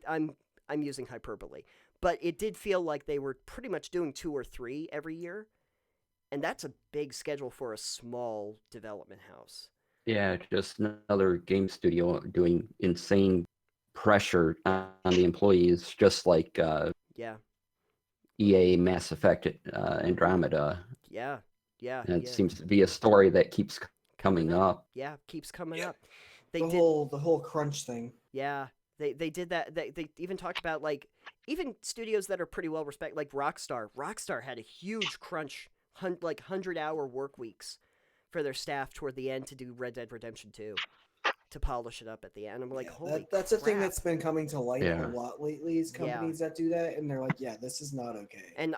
I'm using hyperbole, but it did feel like they were pretty much doing 2 or 3 every year, and that's a big schedule for a small development house. Yeah, just another game studio doing insane pressure on the employees, just like EA Mass Effect Andromeda. Yeah. And it seems to be a story that keeps coming up. Yeah, keeps coming up. The whole crunch thing. Yeah, they did that. They even talked about like even studios that are pretty well respected, like Rockstar. Rockstar had a huge crunch, like 100-hour work weeks for their staff toward the end to do Red Dead Redemption 2. to polish it up at the end. I'm like, Yeah, holy that's a thing crap. that's been coming to light Yeah. a lot lately, is companies that do that, and they're like, yeah, this is not okay. And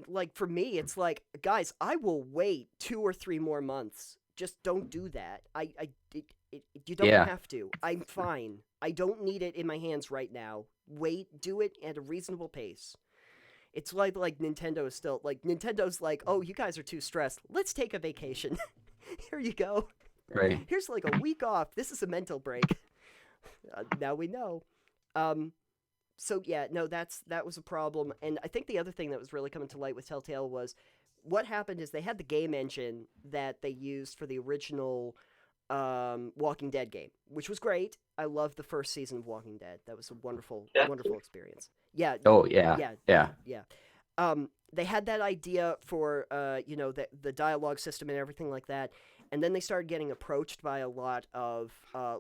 like for me, it's like, guys, I will wait 2 or 3 more months. Just don't do that. You don't Yeah. have to. I'm fine. I don't need it in my hands right now. Wait, do it at a reasonable pace. It's like Nintendo is still like Nintendo's like, oh, you guys are too stressed. Let's take a vacation. Here you go. Right. Here's like a week off. This is a mental break. Now we know. So yeah, no, that was a problem. And I think the other thing that was really coming to light with Telltale was what happened is they had the game engine that they used for the original Walking Dead game, which was great. I loved the first season of Walking Dead. That was a wonderful experience. Yeah. Oh yeah. Yeah. They had that idea for the dialogue system and everything like that, and then they started getting approached by a lot of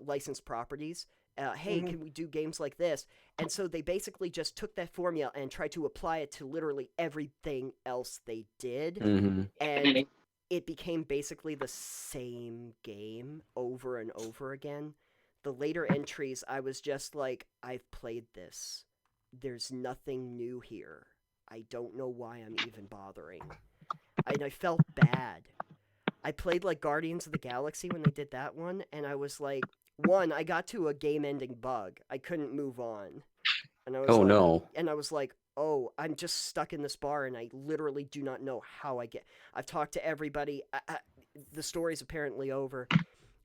licensed properties. Hey, can we do games like this? And so they basically just took that formula and tried to apply it to literally everything else they did, and it became basically the same game over and over again. The later entries, I was just like, I've played this. There's nothing new here. I don't know why I'm even bothering. And I felt bad. I played like Guardians of the Galaxy when they did that one, and I was like, one, I got to a game-ending bug. I couldn't move on. And I was no. And I was like, oh, I'm just stuck in this bar, and I literally do not know how I get... I've talked to everybody. The story's apparently over.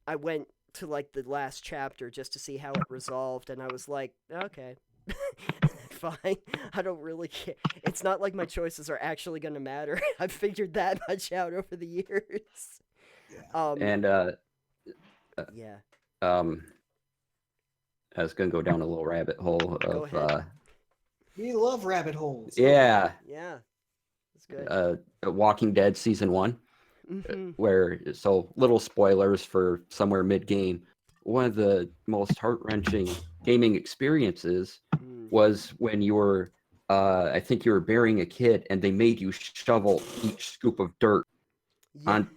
I went to like the last chapter just to see how it resolved, and I was like, okay. Fine. I don't really care. It's not like my choices are actually going to matter. I've figured that much out over the years. And yeah. I was gonna go down a little rabbit hole of We love rabbit holes. Yeah. That's good. Walking Dead season 1, where little spoilers for somewhere mid game. One of the most heart-wrenching gaming experiences was when you were, I think you were burying a kid, and they made you shovel each scoop of dirt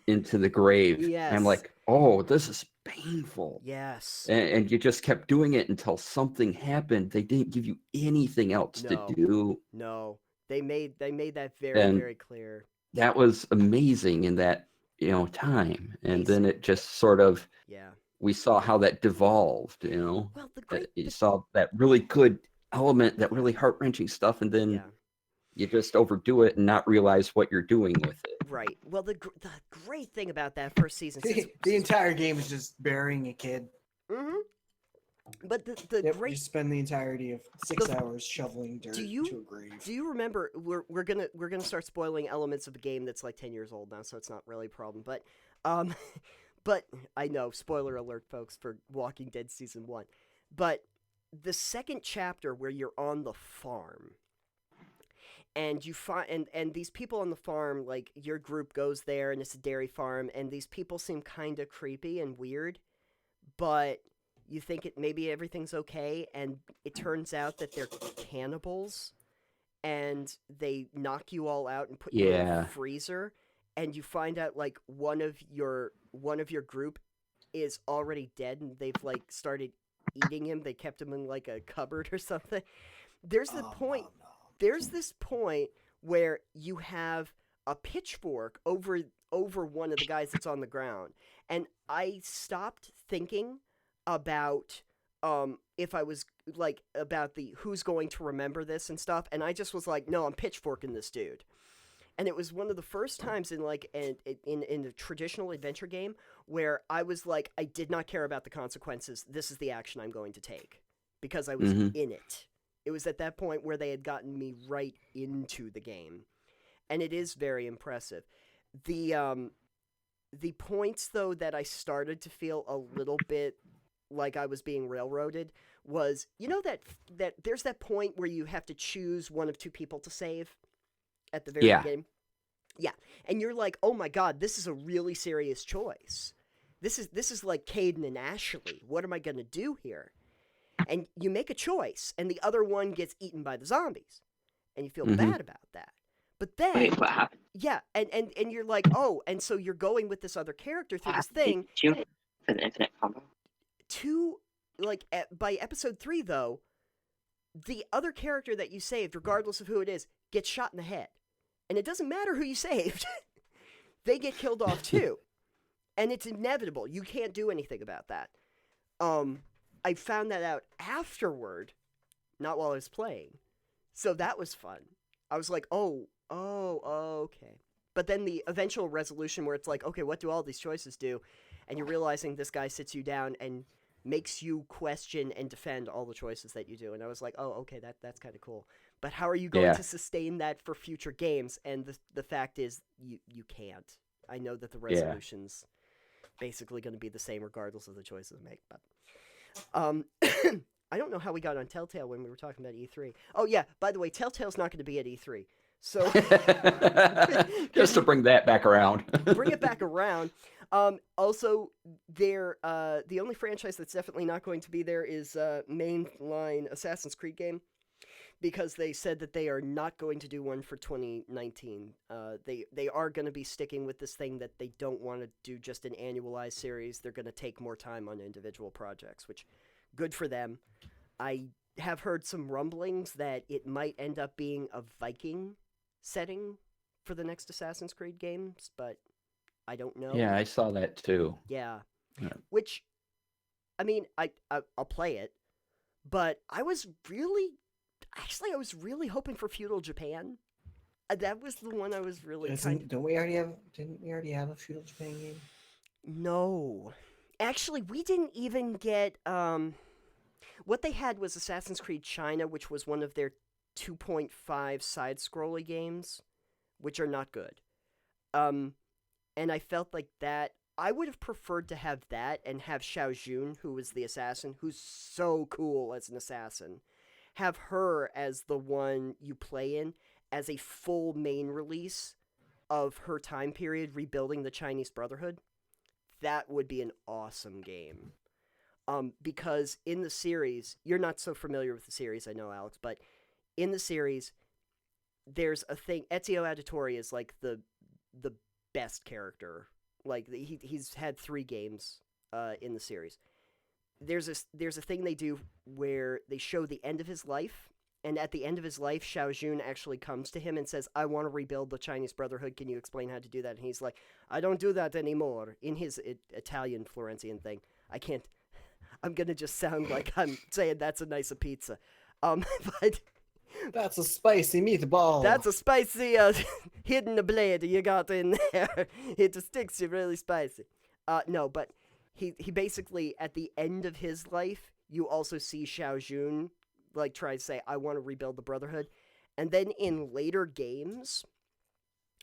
into the grave. Yes. And I'm like, oh, this is painful. Yes. And you just kept doing it until something happened. They didn't give you anything else to do. No. They made that very clear. That was amazing in that, time. And then it just sort of, we saw how that devolved, Well, you saw that really good element, that really heart-wrenching stuff, and then you just overdo it and not realize what you're doing with it. Right. Well, the great thing about that first season... the entire game is just burying a kid. But you spend the entirety of 6 hours shoveling dirt to a grave. Do you remember? We're gonna start spoiling elements of a game that's like 10 years old now, so it's not really a problem. But but I know, spoiler alert, folks, for Walking Dead season 1. But the second chapter where you're on the farm, and you find and these people on the farm, like your group goes there, and it's a dairy farm, and these people seem kind of creepy and weird, but you think maybe everything's okay, and it turns out that they're cannibals, and they knock you all out and put you in a freezer, and you find out like one of your group is already dead, and they've like started eating him. They kept him in like a cupboard or something. There's this point where you have a pitchfork over one of the guys that's on the ground, and I stopped thinking about if I was like about the who's going to remember this and stuff, and I just was like, no, I'm pitchforking this dude. And it was one of the first times in like in a traditional adventure game where I was like, I did not care about the consequences. This is the action I'm going to take because I was in it. It was at that point where they had gotten me right into the game, and it is very impressive. The points though that I started to feel a little bit like I was being railroaded was, that there's that point where you have to choose one of two people to save at the very beginning. Yeah. And you're like, oh my God, this is a really serious choice. This is like Caden and Ashley. What am I going to do here? And you make a choice, and the other one gets eaten by the zombies. And you feel bad about that. But then... Wait, what happened? Yeah, and you're like, oh, and so you're going with this other character through this thing. Did you have an infinite combo? by episode 3, though, the other character that you saved, regardless of who it is, gets shot in the head. And it doesn't matter who you saved. They get killed off, too. And it's inevitable. You can't do anything about that. I found that out afterward, not while I was playing. So that was fun. I was like, oh, okay. But then the eventual resolution where it's like, okay, what do all these choices do? And you're realizing this guy sits you down and makes you question and defend all the choices that you do. And I was like, oh, okay, that's kind of cool. But how are you going to sustain that for future games? And the fact is, you can't. I know that the resolution's basically going to be the same regardless of the choices I make. But I don't know how we got on Telltale when we were talking about E3. Oh, yeah, by the way, Telltale's not going to be at E3. So just to bring that back around. Bring it back around. Also, the only franchise that's definitely not going to be there is mainline Assassin's Creed game, because they said that they are not going to do one for 2019. They are going to be sticking with this thing that they don't want to do just an annualized series. They're going to take more time on individual projects, which good for them. I have heard some rumblings that it might end up being a Viking setting for the next Assassin's Creed games, but I don't know. Yeah, I saw that too. Yeah. Which, I mean, I'll play it, but I was really hoping for feudal Japan. That was the one I was really Didn't we already have a feudal Japan game? No. Actually, we didn't even get what they had was Assassin's Creed China, which was one of their 2.5 side-scrolly games, which are not good. And I felt like that I would have preferred to have that and have Xiao Jun, who was the assassin, who's so cool as an assassin, have her as the one you play in as a full main release of her time period rebuilding the Chinese Brotherhood. That would be an awesome game. Because in the series, you're not so familiar with the series, I know, Alex, but in the series, there's a thing. Ezio Auditore is like the best character. Like he's had 3 games in the series. There's a thing they do where they show the end of his life, and at the end of his life, Xiao Jun actually comes to him and says, "I want to rebuild the Chinese Brotherhood. Can you explain how to do that?" And he's like, "I don't do that anymore." In his Italian Florentian thing, I can't. I'm gonna just sound like I'm saying that's a nice pizza, but that's a spicy meatball. That's a spicy hidden blade you got in there. It sticks you really spicy. No, but he basically at the end of his life, you also see Xiao Jun like try to say, "I want to rebuild the Brotherhood," and then in later games,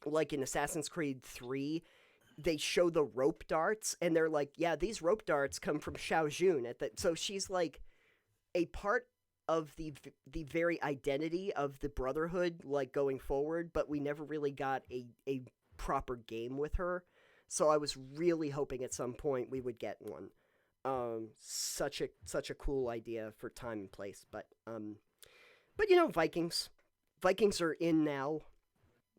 like in Assassin's Creed 3. They show the rope darts, and they're like, yeah, these rope darts come from Xiao Jun. So she's like a part of the very identity of the Brotherhood, like going forward, but we never really got a proper game with her. So I was really hoping at some point we would get one. Such a cool idea for time and place, but you know, Vikings are in now,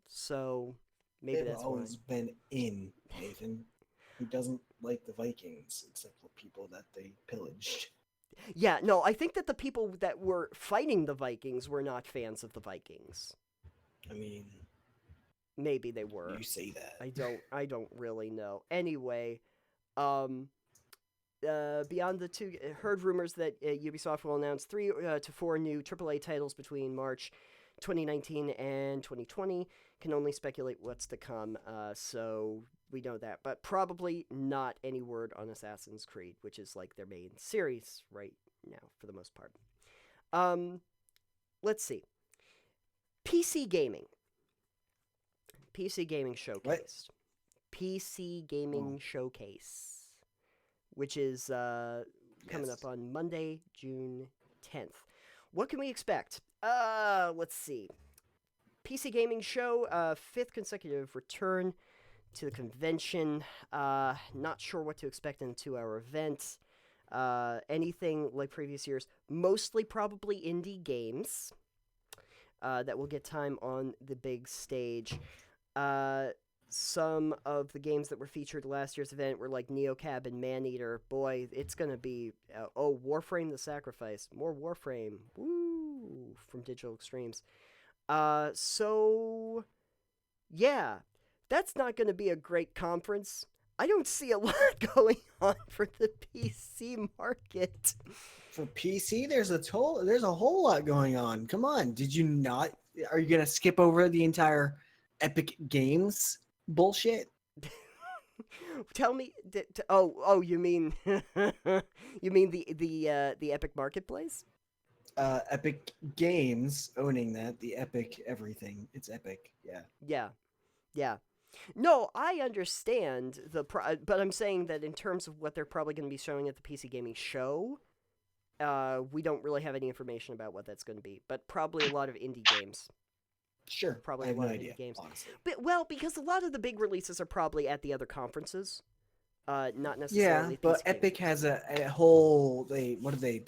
so. Maybe that's always been in, Nathan. Who doesn't like the Vikings, except for people that they pillaged? Yeah, no, I think that the people that were fighting the Vikings were not fans of the Vikings. I mean, maybe they were. You say that. I don't really know. Anyway, beyond the 2, heard rumors that Ubisoft will announce 3 to 4 new AAA titles between March 2019 and 2020. Can only speculate what's to come, so we know that. But probably not any word on Assassin's Creed, which is like their main series right now, for the most part. Let's see. PC Gaming. PC Gaming Showcase. What? PC Gaming Showcase, which is coming up on Monday, June 10th. What can we expect? Let's see. PC Gaming Show, 5th consecutive return to the convention. Not sure what to expect in a 2-hour event. Anything like previous years. Mostly probably indie games that will get time on the big stage. some of the games that were featured last year's event were like Neocab and Maneater. Boy, it's gonna be Warframe: The Sacrifice, more Warframe, woo, from Digital Extremes. So yeah, that's not gonna be a great conference. I don't see a lot going on for the PC market. For PC, there's a whole lot going on. Come on, did you not? Are you gonna skip over the entire Epic Games bullshit? Tell me, you mean you mean the Epic Marketplace? Epic Games owning that, the Epic everything. It's Epic, yeah. Yeah. No, I understand but I'm saying that in terms of what they're probably going to be showing at the PC Gaming Show, we don't really have any information about what that's going to be, but probably a lot of indie games. Sure, Probably I have a lot no of idea, indie games. honestly. But, well, because a lot of the big releases are probably at the other conferences, not necessarily. Yeah, but PC Gaming. Epic has a whole. They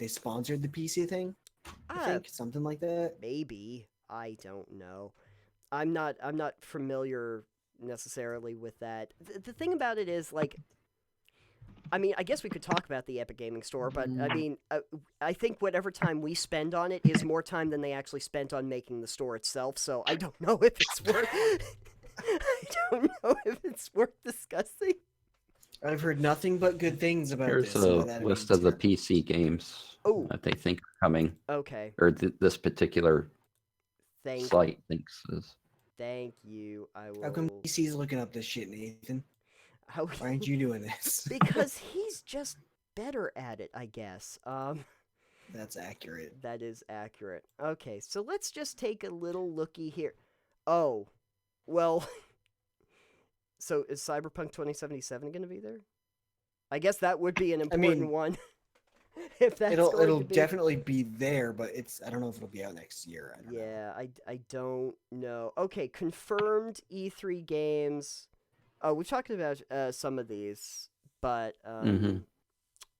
sponsored the PC thing. I think something like that. Maybe, I don't know. I'm not familiar necessarily with that. The thing about it is, like, I mean, I guess we could talk about the Epic Gaming Store, but I mean, I think whatever time we spend on it is more time than they actually spent on making the store itself. So I don't know if it's worth. I don't know if it's worth discussing. I've heard nothing but good things about Here's this. a by that I list mean of the zero. PC games that they think are coming, Okay. or this particular site thinks is. Thank you. I will. How come PC's looking up this shit, Nathan? Why aren't you doing this? Because he's just better at it, I guess. That's accurate. That is accurate. Okay, so let's just take a little looky here. Oh, well. So is Cyberpunk 2077 going to be there? I guess that would be an important one. If that's it'll definitely be there, but I don't know if it'll be out next year. I don't know. I don't know. Okay, confirmed E3 games. Oh, we've talked about some of these, but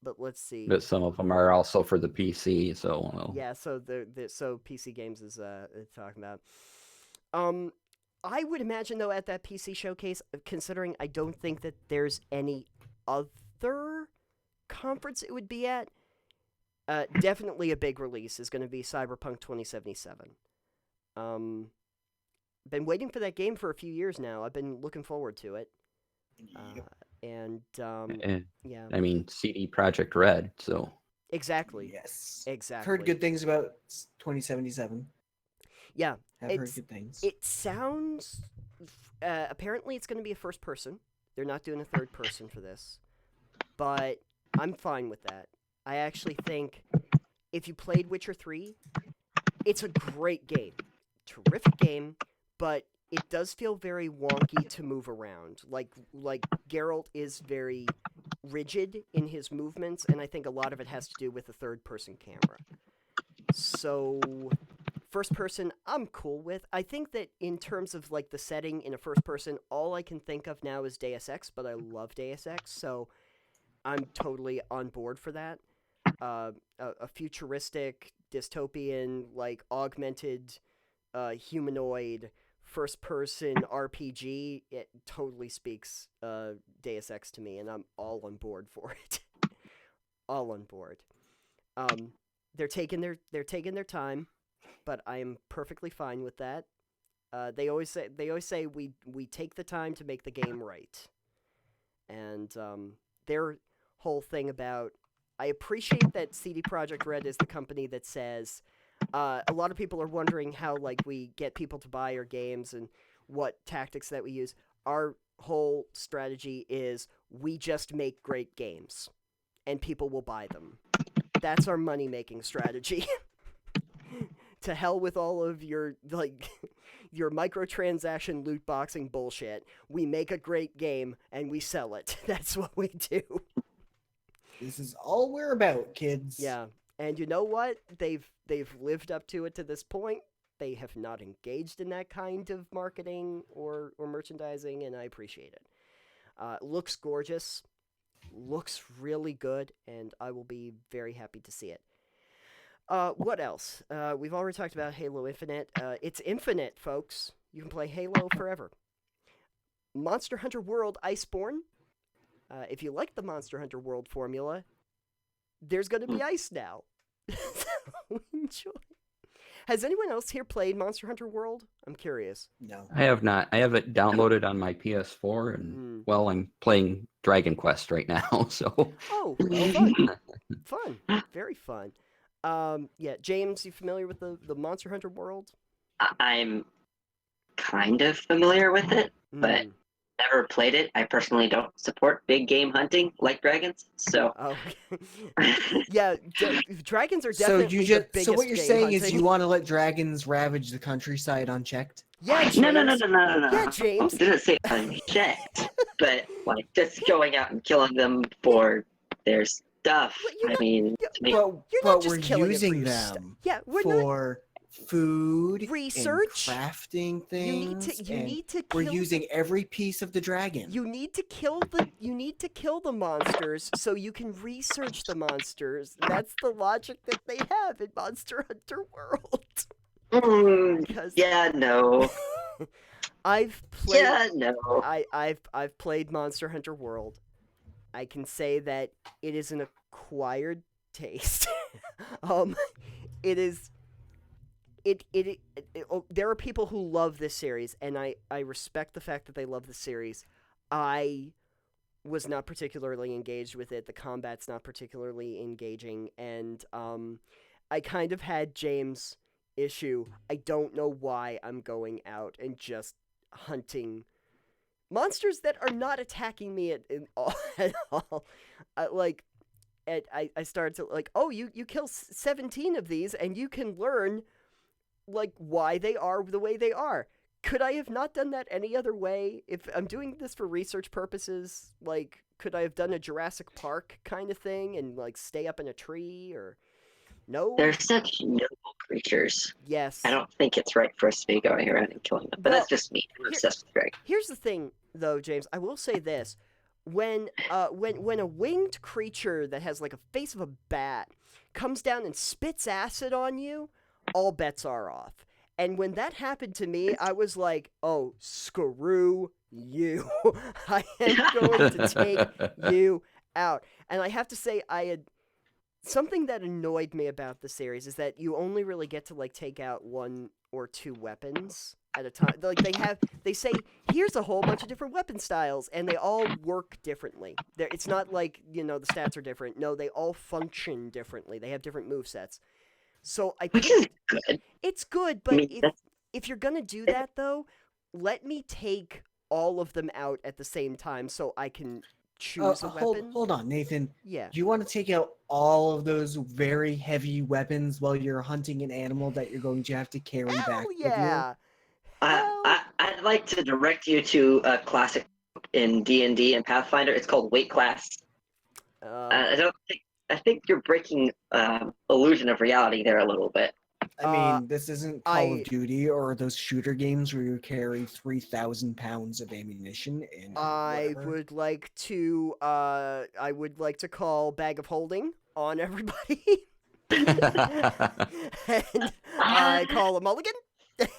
but let's see. But some of them are also for the PC, so yeah. So so PC games is talking about. I would imagine though at that PC showcase, considering I don't think that there's any other conference it would be at. Definitely a big release is going to be Cyberpunk 2077. Been waiting for that game for a few years now. I've been looking forward to it. Yeah. I mean, CD Projekt Red, so. Exactly. Yes. Exactly. I've heard good things about 2077. Yeah. I've heard good things. It sounds... apparently it's going to be a first person. They're not doing a third person for this. But I'm fine with that. I actually think if you played Witcher 3, it's a great game. Terrific game, but it does feel very wonky to move around. Like Geralt is very rigid in his movements, and I think a lot of it has to do with the third-person camera. So, first person, I'm cool with. I think that in terms of like the setting in a first person, all I can think of now is Deus Ex, but I love Deus Ex, so I'm totally on board for that. A futuristic, dystopian, like augmented, humanoid, first-person RPG. It totally speaks Deus Ex to me, and I'm all on board for it. All on board. They're taking their time, but I am perfectly fine with that. They always say we take the time to make the game right, and their whole thing about. I appreciate that CD Projekt Red is the company that says a lot of people are wondering how like we get people to buy our games and what tactics that we use. Our whole strategy is we just make great games and people will buy them. That's our money-making strategy. To hell with all of your your microtransaction loot boxing bullshit. We make a great game and we sell it. That's what we do. This is all we're about, kids. Yeah, and you know what? They've lived up to it to this point. They have not engaged in that kind of marketing or merchandising, and I appreciate it. Looks gorgeous, looks really good, and I will be very happy to see it. What else? We've already talked about Halo Infinite. It's infinite, folks. You can play Halo forever. Monster Hunter World Iceborne. If you like the Monster Hunter World formula, there's going to be ice now. So enjoy. Has anyone else here played Monster Hunter World? I'm curious. No. I have not. I have it downloaded on my PS4, and well, I'm playing Dragon Quest right now. So. Oh, fun, fun, very fun. Yeah, James, you familiar with the Monster Hunter World? I'm kind of familiar with it, but never played it. I personally don't support big game hunting like dragons, so. Oh, yeah, dragons are So definitely you the just biggest so what you're game saying hunting. is you want to let dragons ravage the countryside unchecked? Yeah, James. No. Yeah, James. I didn't say unchecked, but like just going out and killing them for their stuff. Well, you're I not- mean, yeah, to me, You're But not just we're killing it for using your stuff. them Yeah, we're not. for food, Research. and crafting things. You need to we're kill using every piece of the dragon. You need to kill the monsters so you can research the monsters. That's the logic that they have in Monster Hunter World. yeah, no. I've played Yeah, no. I've played Monster Hunter World. I can say that it is an acquired taste. It is there are people who love this series, and I respect the fact that they love the series. I was not particularly engaged with it. The combat's not particularly engaging, and I kind of had James' issue. I don't know why I'm going out and just hunting monsters that are not attacking me at all. I started to like, oh, you kill 17 of these, and you can learn like why they are the way they are. Could I have not done that any other way? If I'm doing this for research purposes, like, could I have done a Jurassic Park kind of thing and like stay up in a tree or no? They're such noble creatures. Yes. I don't think it's right for us to be going around and killing them. But that's just me. I'm obsessed with dragons. Here's the thing, though, James. I will say this: when a winged creature that has like a face of a bat comes down and spits acid on you, all bets are off. And when that happened to me, I was like, oh, screw you. I am going to take you out. And I have to say, something that annoyed me about the series is that you only really get to like take out 1 or 2 weapons at a time. Like they say, here's a whole bunch of different weapon styles, and they all work differently. It's not like, the stats are different. No, they all function differently. They have different movesets. So Which is good. It's good, but if you're gonna do that though, let me take all of them out at the same time so I can choose a weapon. Hold on, Nathan. Yeah. Do you want to take out all of those very heavy weapons while you're hunting an animal that you're going to have to carry back with you? I'd like to direct you to a classic in D&D and Pathfinder. It's called Weight Class. I think you're breaking illusion of reality there a little bit. I mean, this isn't Call of Duty or those shooter games where you carry 3,000 pounds of ammunition in. I would like to call Bag of Holding on everybody. And I call a mulligan,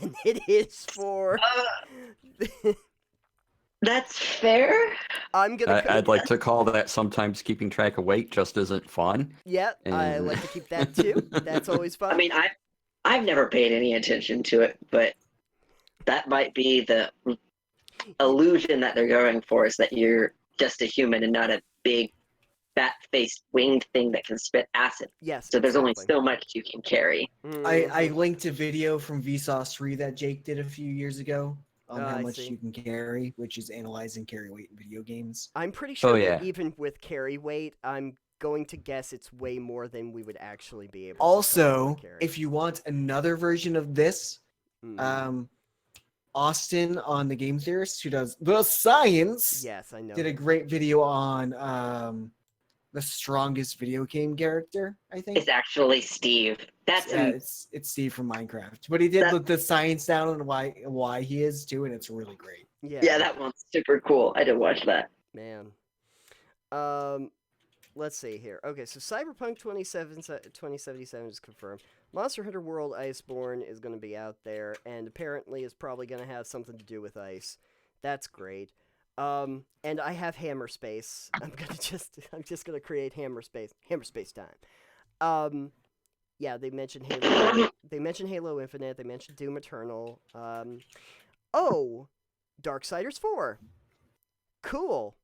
and it is for. That's fair. I'd like to call that sometimes keeping track of weight just isn't fun. Yeah, I like to keep that too. That's always fun. I mean, I've never paid any attention to it, but that might be the illusion that they're going for, is that you're just a human and not a big, fat-faced winged thing that can spit acid. Yes. So there's only so much you can carry. I linked a video from Vsauce 3 that Jake did a few years ago on how much you can carry, which is analyzing carry weight in video games. I'm pretty sure that even with carry weight, I'm going to guess it's way more than we would actually be able to carry. If you want another version of this, Austin on the Game Theorist, who does the science, yes, I know, did a great video on the strongest video game character, I think. It's actually Steve. It's Steve from Minecraft. But he did the science down and why he is too, and it's really great. Yeah, that one's super cool. I did watch that. Man. Let's see here. Okay, so Cyberpunk 2077 is confirmed. Monster Hunter World Iceborne is going to be out there, and apparently is probably going to have something to do with ice. That's great. And I have hammer space. I'm just gonna create hammer space. Hammer space time. Yeah, they mentioned Halo. They mentioned Halo Infinite. They mentioned Doom Eternal. Oh, Darksiders 4. Cool.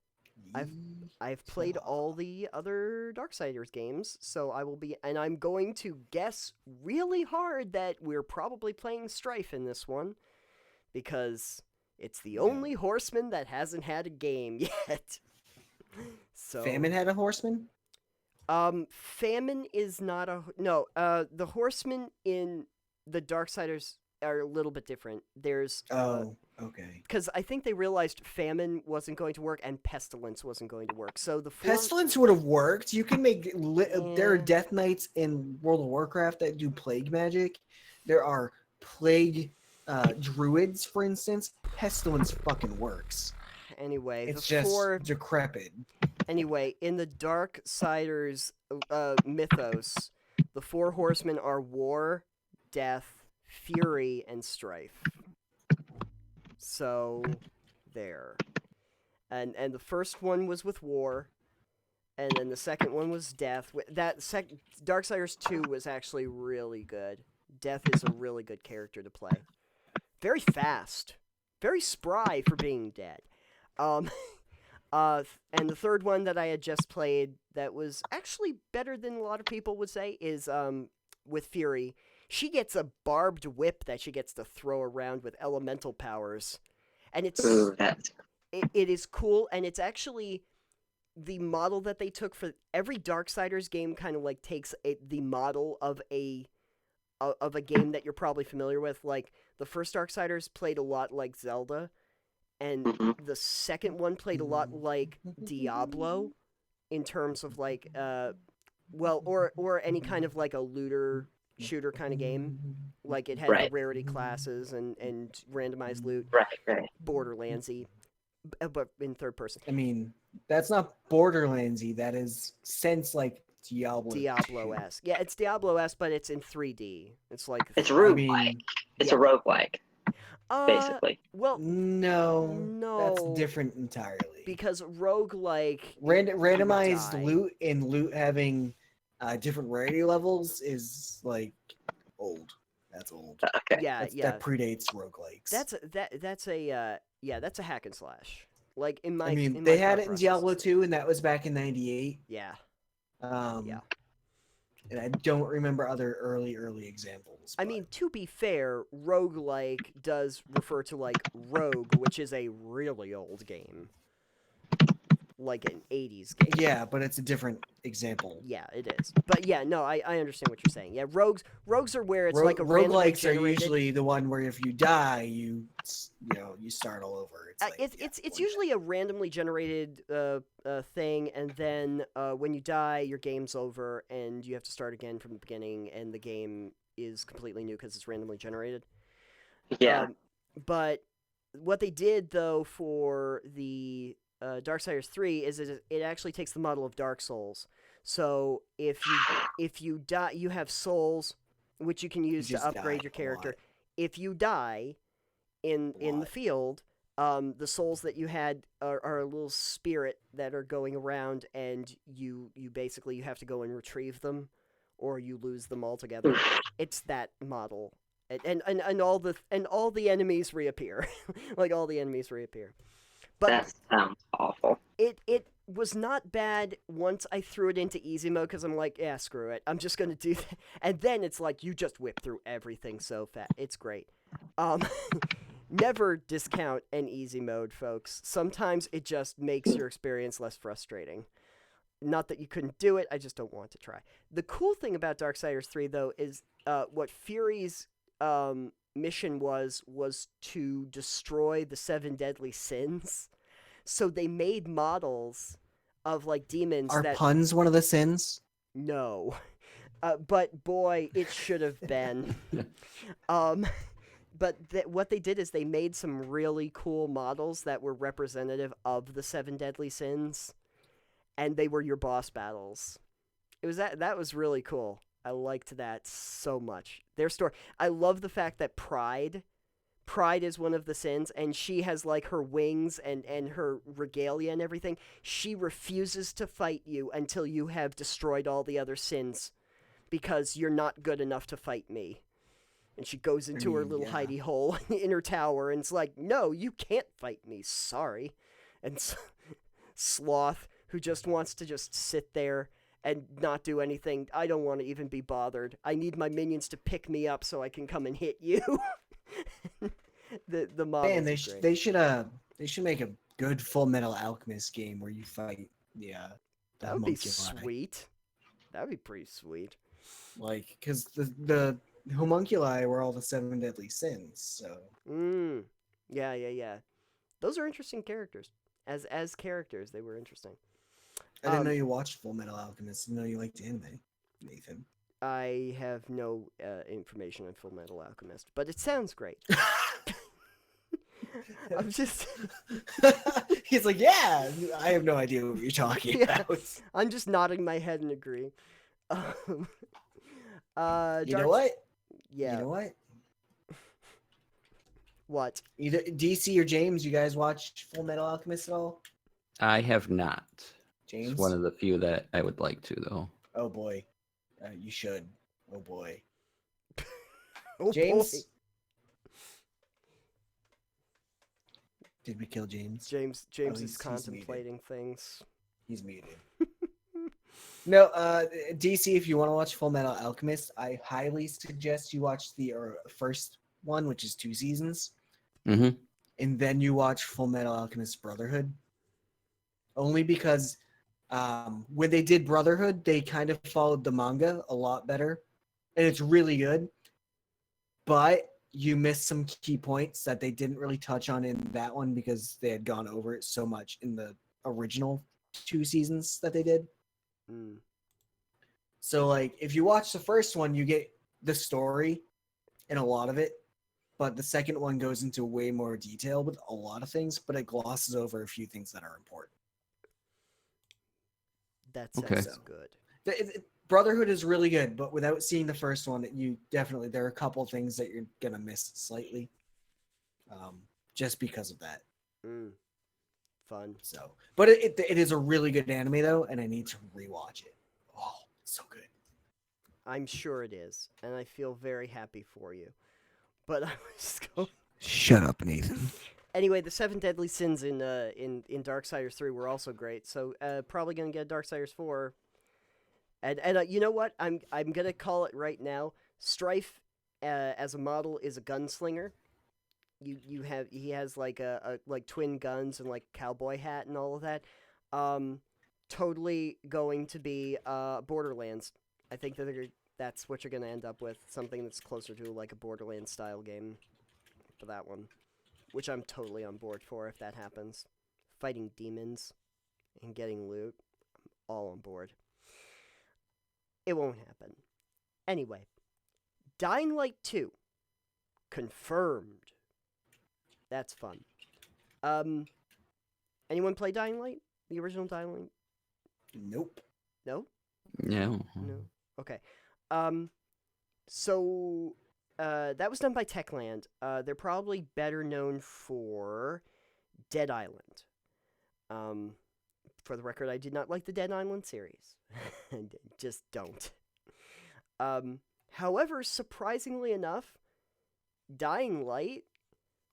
I've played all the other Darksiders games, so I'm going to guess really hard that we're probably playing Strife in this one, because it's the only Horseman that hasn't had a game yet. So Famine had a horseman? Famine is not a... No, the Horsemen in the Darksiders are a little bit different. There's... okay. Because I think they realized Famine wasn't going to work and Pestilence wasn't going to work. So the Pestilence would have worked. You can make... There are Death Knights in World of Warcraft that do plague magic. There are plague druids, for instance. Pestilence fucking works. Anyway, it's just decrepit. Anyway, in the Darksiders mythos, the 4 horsemen are War, Death, Fury, and Strife. So, there. And the first one was with War, and then the second one was Death. Darksiders 2 was actually really good. Death is a really good character to play. Very fast. Very spry for being dead. And the third one that I had just played that was actually better than a lot of people would say is with Fury. She gets a barbed whip that she gets to throw around with elemental powers. And it is cool, and it's actually the model that they took for every Darksiders game kind of like takes the model of a game that you're probably familiar with. Like, the first Darksiders played a lot like Zelda, and the second one played a lot like Diablo in terms of like or any kind of like a looter shooter kind of game. Like, it had the rarity classes and randomized loot. Right. Borderlands-y, but in third person. I mean, that's not Borderlands-y. That is sense like Diablo-esque. Yeah, it's Diablo-esque, but it's in 3D. It's like... It's roguelike. It's a roguelike, basically. Well, no, that's different entirely. Because roguelike... randomized loot and loot having different rarity levels is, like, old. That's old. Okay. That predates roguelikes. That's a hack and slash. Like, in my... they had it in Diablo 2, and that was back in 98. Yeah. And I don't remember other early examples. I mean, to be fair, roguelike does refer to, like, Rogue, which is a really old game. Like an 80s game. Yeah, but it's a different example. Yeah, it is. But yeah, no, I understand what you're saying. Yeah, rogues are where it's like a roguelikes are usually the one where if you die, you start all over. It's usually a randomly generated thing, and then when you die, your game's over, and you have to start again from the beginning, and the game is completely new because it's randomly generated. Yeah. But what they did though for the Darksiders 3 is it actually takes the model of Dark Souls. So if you die, you have souls which you can use to upgrade your character. If you die in the field, the souls that you had are a little spirit that are going around, and you basically have to go and retrieve them, or you lose them altogether. It's that model, and all the enemies reappear, like all the enemies reappear. But that sounds awful. It was not bad once I threw it into easy mode, because I'm like, yeah, screw it. I'm just going to do that. And then it's like, you just whip through everything so fast. It's great. Never discount an easy mode, folks. Sometimes it just makes your experience less frustrating. Not that you couldn't do it, I just don't want to try. The cool thing about Darksiders 3, though, is what Fury's mission was to destroy the 7 deadly sins. So they made models of like demons. Are puns one of the sins? No, but boy, it should have been. But what they did is they made some really cool models that were representative of the 7 deadly sins, and they were your boss battles. That was really cool. I liked that so much. Their story. I love the fact that Pride pride is one of the sins, and she has like her wings and her regalia and everything. She refuses to fight you until you have destroyed all the other sins, because you're not good enough to fight me. And she goes into her little hidey hole in her tower, and it's like, no, you can't fight me, sorry. And Sloth, who just wants to just sit there and not do anything. I don't want to even be bothered. I need my minions to pick me up so I can come and hit you. the model. Man, they should make a good Full Metal Alchemist game where you fight the that would be homunculi. sweet. That would be pretty sweet. Like, because the homunculi were all the 7 deadly sins. So. Yeah. Those are interesting characters. As characters, they were interesting. I didn't know you watched Full Metal Alchemist. I didn't know you liked anime, Nathan. I have no information on Full Metal Alchemist, but it sounds great. I'm just... He's like, yeah, I have no idea what you're talking about. I'm just nodding my head and agree. You know what? Yeah. You know what? What? Either DC or James, you guys watch Full Metal Alchemist at all? I have not. James? It's one of the few that I would like to, though. Oh boy. You should. Oh boy. Oh, James? boy. Did we kill James? James is he's contemplating things. He's muted. No, DC, if you want to watch Full Metal Alchemist, I highly suggest you watch the first one, which is 2 seasons. Mm-hmm. And then you watch Full Metal Alchemist Brotherhood. Only because when they did Brotherhood, they kind of followed the manga a lot better. And it's really good. But you missed some key points that they didn't really touch on in that one because they had gone over it so much in the original 2 seasons that they did. So, like, if you watch the first one, you get the story and a lot of it. But the second one goes into way more detail with a lot of things, but it glosses over a few things that are important. That sounds Okay. good. Brotherhood is really good, but without seeing the first one, there are a couple things that you're gonna miss slightly, just because of that. Fun. So, but it is a really good anime though, and I need to rewatch it. Oh, it's so good. I'm sure it is, and I feel very happy for you. But I was going. Shut up, Nathan. Anyway, the 7 deadly sins in Darksiders 3 were also great. So probably gonna get Darksiders 4. And you know what? I'm gonna call it right now. Strife, as a model, is a gunslinger. He has like like twin guns and like cowboy hat and all of that. Totally going to be Borderlands. I think that's what you're gonna end up with. Something that's closer to like a Borderlands style game for that one, which I'm totally on board for if that happens. Fighting demons and getting loot, I'm all on board. It won't happen. Anyway, Dying Light 2 confirmed. That's fun. Anyone play Dying Light? The original Dying Light? Nope. No? No. No. Okay. So that was done by Techland. They're probably better known for Dead Island. For the record, I did not like the Dead Island series. Just don't. However, surprisingly enough, Dying Light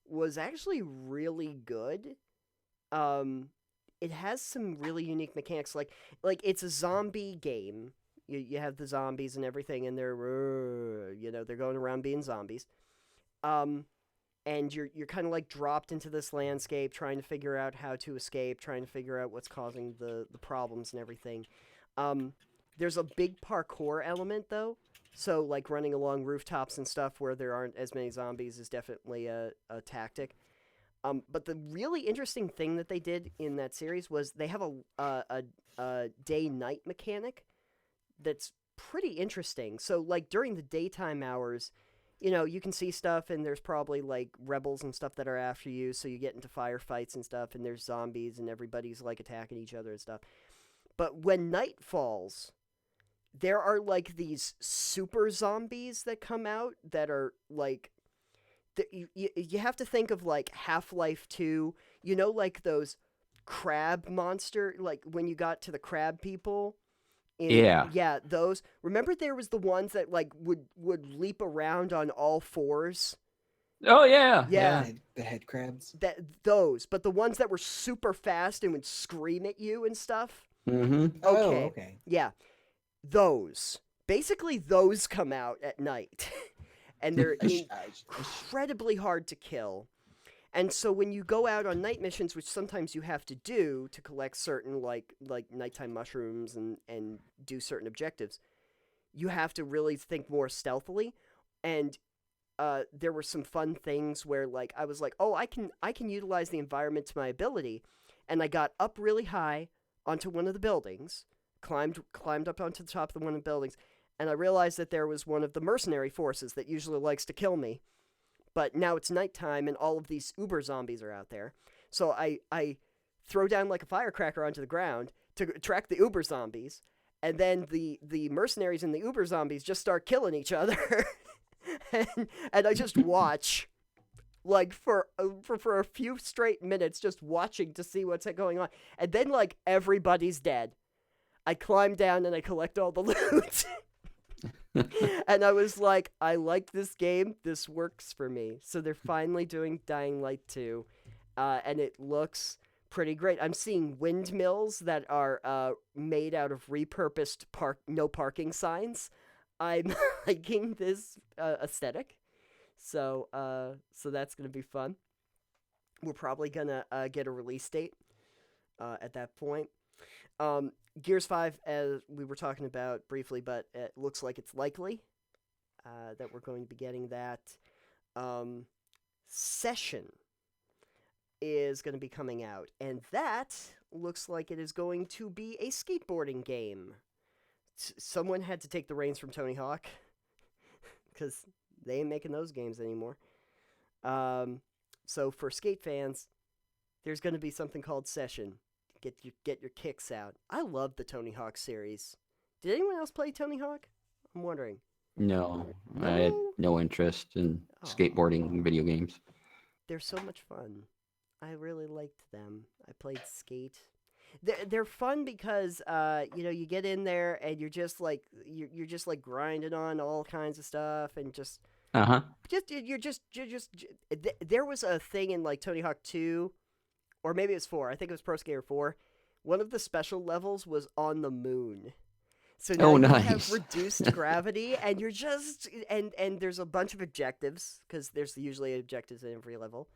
was actually really good. It has some really unique mechanics. Like it's a zombie game. You have the zombies and everything, and they're going around being zombies. And you're kind of like dropped into this landscape, trying to figure out how to escape, trying to figure out what's causing the problems and everything. There's a big parkour element though, so like running along rooftops and stuff where there aren't as many zombies is definitely a tactic. But the really interesting thing that they did in that series was they have a day-night mechanic that's pretty interesting. So like during the daytime hours, you can see stuff, and there's probably, like, rebels and stuff that are after you, so you get into firefights and stuff, and there's zombies, and everybody's, like, attacking each other and stuff. But when night falls, there are, like, these super zombies that come out that are, like, you have to think of like Half-Life 2, like those crab monster, like when you got to the crab people. Yeah. Those. Remember there was the ones that like would leap around on all fours? Oh yeah. Yeah. The head crabs. Those, but the ones that were super fast and would scream at you and stuff. Mm-hmm. Oh, okay. Yeah. Those. Basically those come out at night. And they're incredibly hard to kill. And so when you go out on night missions, which sometimes you have to do to collect certain like nighttime mushrooms and do certain objectives, you have to really think more stealthily. And there were some fun things where like I was like, oh, I can utilize the environment to my ability, and I got up really high onto one of the buildings, climbed up onto the top of one of the buildings, and I realized that there was one of the mercenary forces that usually likes to kill me. But now it's nighttime and all of these uber zombies are out there. So I throw down like a firecracker onto the ground to track the uber zombies, and then the mercenaries and the uber zombies just start killing each other. and I just watch like for a few straight minutes, just watching to see what's going on. And then like everybody's dead. I climb down and I collect all the loot. And I was like, I like this game. This works for me. So they're finally doing Dying Light 2. And it looks pretty great. I'm seeing windmills that are made out of repurposed no parking signs. I'm liking this aesthetic. So that's going to be fun. We're probably going to get a release date at that point. Gears 5, as we were talking about briefly, but it looks like it's likely that we're going to be getting that. Session is going to be coming out, and that looks like it is going to be a skateboarding game. Someone had to take the reins from Tony Hawk, because they ain't making those games anymore. So for skate fans, there's going to be something called Session. Get your kicks out. I love the Tony Hawk series. Did anyone else play Tony Hawk? I'm wondering. No, I had no interest in skateboarding video games. They're so much fun. I really liked them. I played Skate. They're fun because you get in there and you're just like grinding on all kinds of stuff and just there was a thing in like Tony Hawk 2, or maybe it was 4. I think it was Pro Skater 4. One of the special levels was on the moon. So now you have reduced gravity, and you're just and there's a bunch of objectives, because there's usually objectives in every level,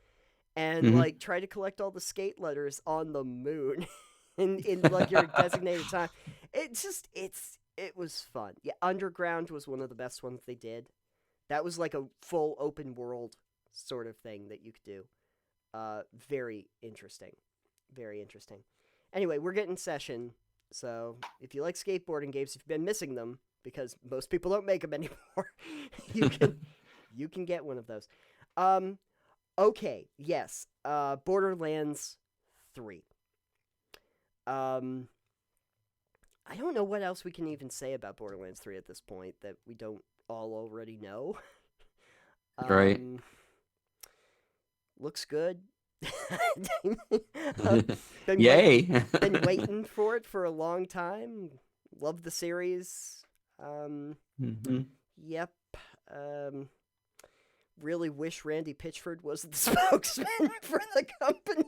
and like try to collect all the skate letters on the moon in like your designated time. It was fun. Yeah, Underground was one of the best ones they did. That was like a full open world sort of thing that you could do. Very interesting. Very interesting. Anyway, we're getting Session. So if you like skateboarding games, if you've been missing them, because most people don't make them anymore, you can get one of those. Okay, yes. Borderlands 3. I don't know what else we can even say about Borderlands 3 at this point that we don't all already know. Right. Looks good. Yay! Been waiting for it for a long time. Love the series. Yep. Really wish Randy Pitchford was the spokesman for the company.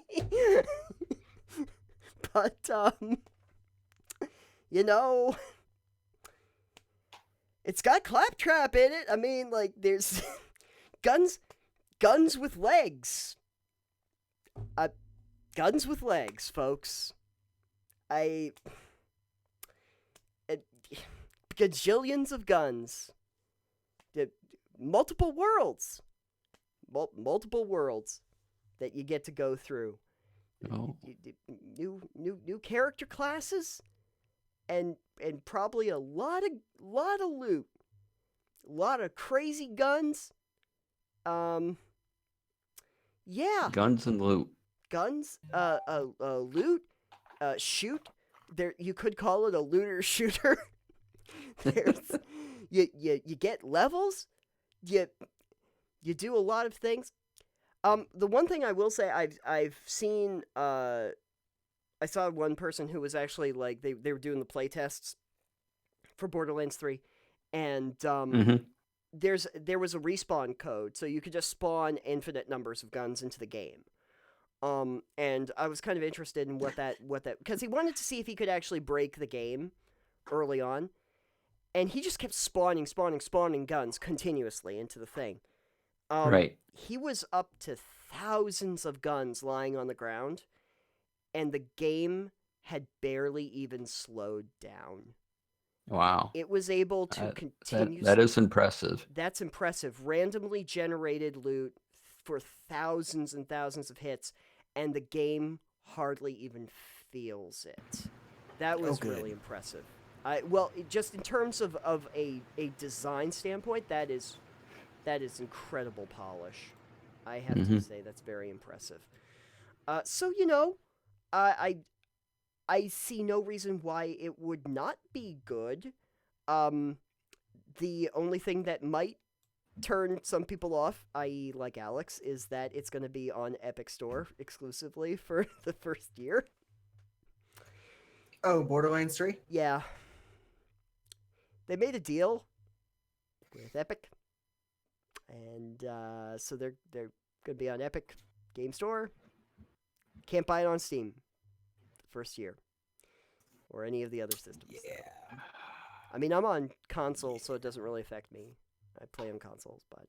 But it's got Claptrap in it. I mean, like, there's guns with legs. Guns with legs, folks. Gajillions of guns. Multiple worlds. Multiple worlds that you get to go through. Oh. New character classes, and probably a lot of loot. A lot of crazy guns. Yeah. Guns and loot. Guns, loot, shoot. There, you could call it a looter shooter. There's, you get levels. you do a lot of things. The one thing I will say, I've seen, I saw one person who was actually like they were doing the play tests for Borderlands 3, and there was a respawn code, so you could just spawn infinite numbers of guns into the game. And I was kind of interested in what that because he wanted to see if he could actually break the game early on, and he just kept spawning guns continuously into the thing. Right. He was up to thousands of guns lying on the ground, and the game had barely even slowed down. Wow. It was able to continue. That is impressive. That's impressive. Randomly generated loot for thousands and thousands of hits, and the game hardly even feels it. That was really impressive. Just in terms of a design standpoint, that is incredible polish. I have to say that's very impressive. So I see no reason why it would not be good. The only thing that might turn some people off, i.e. like Alex, is that it's going to be on Epic Store exclusively for the first year. Oh, Borderlands 3? Yeah. They made a deal with Epic, and so they're going to be on Epic Game Store. Can't buy it on Steam the first year, or any of the other systems. Yeah. I mean, I'm on console, so it doesn't really affect me. I play on consoles, but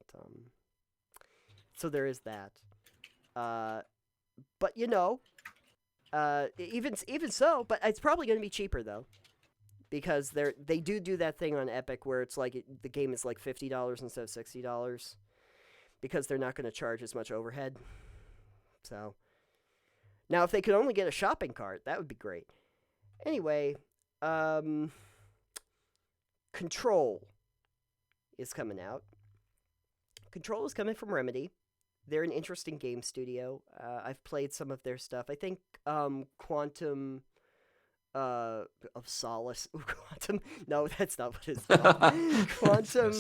so there is that. But even so, but it's probably going to be cheaper though, because they do that thing on Epic where it's like the game is like $50 instead of $60, because they're not going to charge as much overhead. So now, if they could only get a shopping cart, that would be great. Anyway, Control is coming out. Control is coming from Remedy. They're an interesting game studio. I've played some of their stuff. I think Quantum of Solace. Quantum? No, that's not what it's called. Quantum.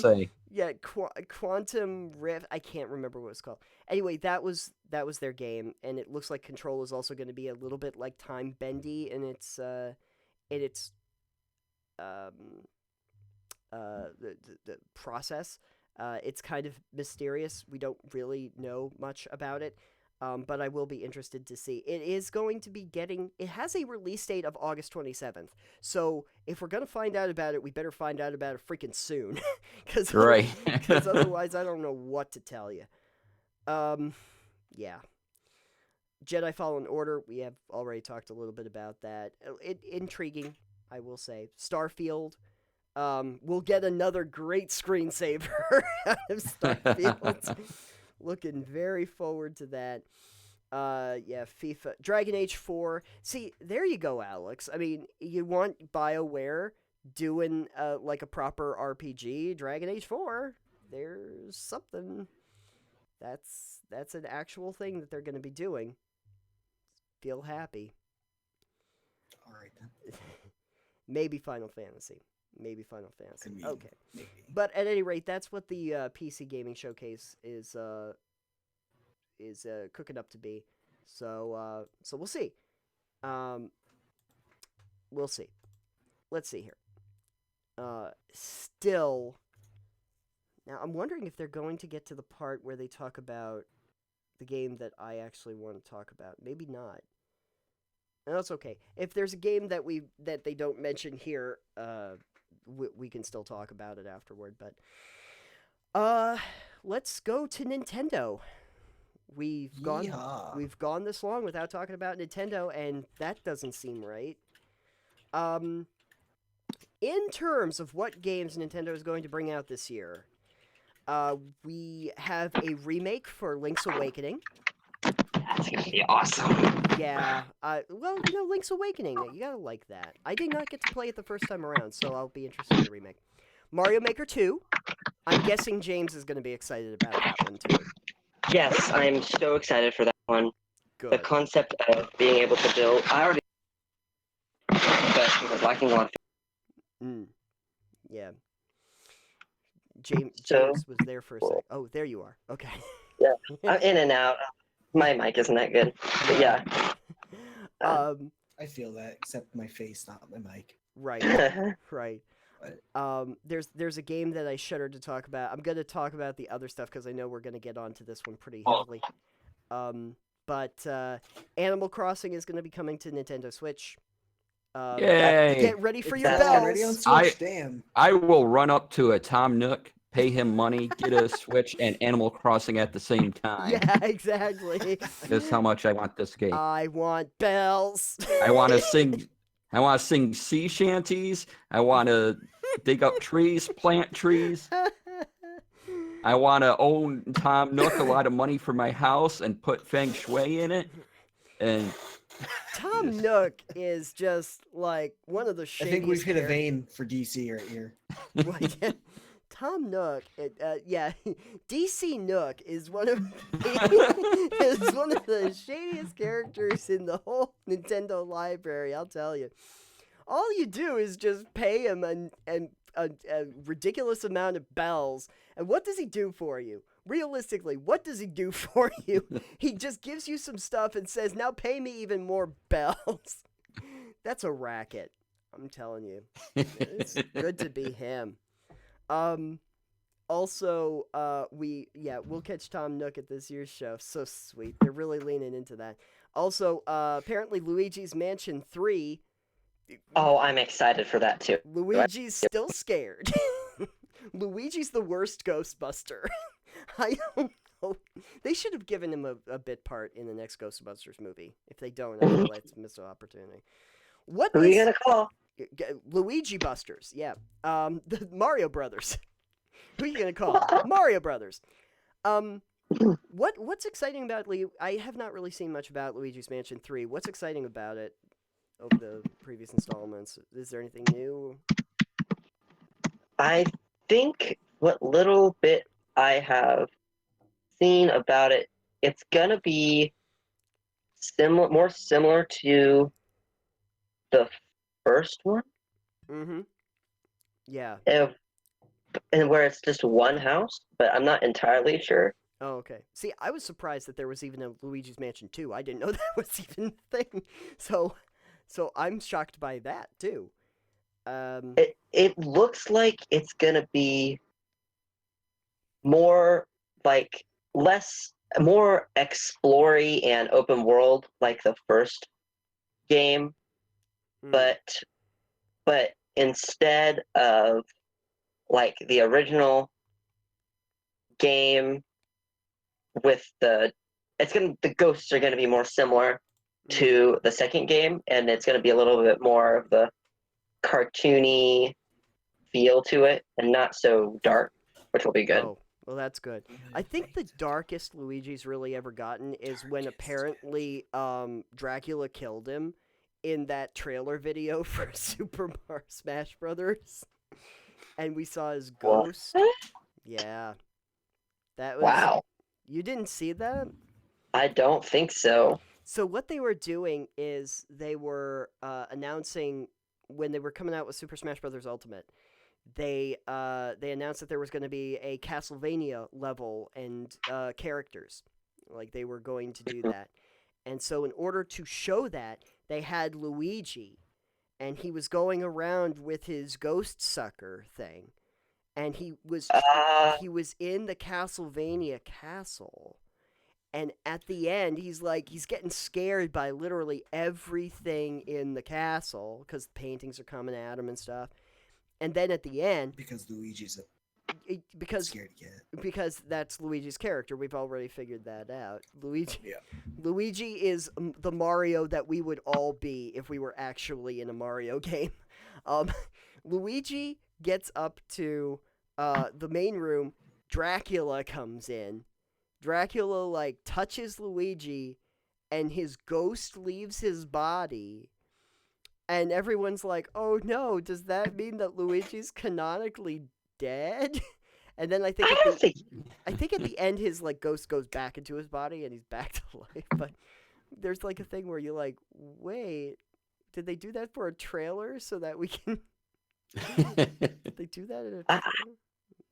Yeah, Quantum Rift. I can't remember what it's called. Anyway, that was their game, and it looks like Control is also going to be a little bit like time bendy in its the process. It's kind of mysterious. We don't really know much about it, but I will be interested to see. It is going to be it has a release date of August 27th. So if we're going to find out about it, we better find out about it freaking soon. Because otherwise I don't know what to tell you. Yeah. Jedi Fallen Order, we have already talked a little bit about that. Intriguing, I will say. Starfield. We'll get another great screensaver out of Starfield. Looking very forward to that. Yeah, FIFA. Dragon Age 4. See, there you go, Alex. I mean, you want BioWare doing like a proper RPG. Dragon Age 4. There's something. That's an actual thing that they're going to be doing. Feel happy. All right, then. Maybe Final Fantasy. Okay. Maybe. But at any rate, that's what the PC Gaming Showcase is cooking up to be. So we'll see. We'll see. Let's see here. Still, now I'm wondering if they're going to get to the part where they talk about the game that I actually want to talk about. Maybe not. No, that's okay. If there's a game that they don't mention here, we can still talk about it afterward. But let's go to Nintendo. We've gone this long without talking about Nintendo, and that doesn't seem right. In terms of what games Nintendo is going to bring out this year, we have a remake for Link's Awakening. That's gonna be awesome. Yeah, Link's Awakening, you gotta like that. I did not get to play it the first time around, so I'll be interested in the remake. Mario Maker 2. I'm guessing James is gonna be excited about that one too. Yes, I'm so excited for that one. Good. The concept of being able to build. I already. But I was lacking a lot. Yeah. James So was there for a cool. sec. Oh, there you are. Okay. Yeah. I'm in and out. My mic isn't that good. But yeah. I feel that, except my face, not my mic. Right. Right. But There's a game that I shudder to talk about. I'm gonna talk about the other stuff because I know we're gonna get onto this one pretty heavily. But Animal Crossing is gonna be coming to Nintendo Switch. Yay! Get ready for it's your already on bells. Switch. Damn. I will run up to a Tom Nook, pay him money, get a Switch and Animal Crossing at the same time. Yeah, exactly. That's how much I want this game. I want bells. I want to sing. I want to sing sea shanties. I want to dig up trees, plant trees. I want to own Tom Nook a lot of money for my house and put feng shui in it. And Tom Nook is just like one of the I shadiest. think we've hit a vein for DC right here. Tom Nook, yeah, DC Nook is one of the shadiest characters in the whole Nintendo library. I'll tell you. All you do is just pay him a ridiculous amount of bells, and what does he do for you? Realistically, what does he do for you? He just gives you some stuff and says, "Now pay me even more bells." That's a racket. I'm telling you. It's good to be him. Also, we'll catch Tom Nook at this year's show. So sweet. They're really leaning into that. Also, apparently Luigi's Mansion 3. Oh, I'm excited for that too. Luigi's still scared. Luigi's the worst Ghostbuster. I don't know. They should have given him a bit part in the next Ghostbusters movie. If they don't, I feel like it's a missed opportunity. Who are you gonna call? Luigi Busters, yeah. The Mario Brothers. Who are you gonna call? Mario Brothers. What's exciting about I have not really seen much about Luigi's Mansion 3. What's exciting about it over the previous installments? Is there anything new? I think what little bit I have seen about it, it's gonna be more similar to the first one. Mm-hmm. Yeah. And where it's just one house, but I'm not entirely sure. Oh, okay. See, I was surprised that there was even a Luigi's Mansion 2. I didn't know that was even a thing. So I'm shocked by that too. It looks like it's gonna be more like more explory and open world like the first game, but instead of like the original game with the ghosts are gonna be more similar to the second game, and it's gonna be a little bit more of the cartoony feel to it and not so dark, which will be good. Oh, well, that's good. I think the darkest Luigi's really ever gotten is when apparently Dracula killed him in that trailer video for Super Mario Smash Brothers, and we saw his ghost. What? Yeah, that was. Wow. You didn't see that? I don't think so. So what they were doing is they were announcing when they were coming out with Super Smash Bros. Ultimate. They announced that there was going to be a Castlevania level and characters. Like they were going to do that. And so in order to show that, they had Luigi, and he was going around with his ghost sucker thing. And he was in the Castlevania castle. And at the end, he's getting scared by literally everything in the castle because paintings are coming at him and stuff. And then at the end, Because Luigi's a scared cat. because that's Luigi's character, we've already figured that out. Luigi is the Mario that we would all be if we were actually in a Mario game. Luigi gets up to the main room. Dracula comes in. Dracula touches Luigi, and his ghost leaves his body. And everyone's like, "Oh no, does that mean that Luigi's canonically dead?" And then I think at the end his ghost goes back into his body and he's back to life. But there's a thing where you're like, "Wait, did they do that for a trailer so that we can?" Did they do that in a trailer?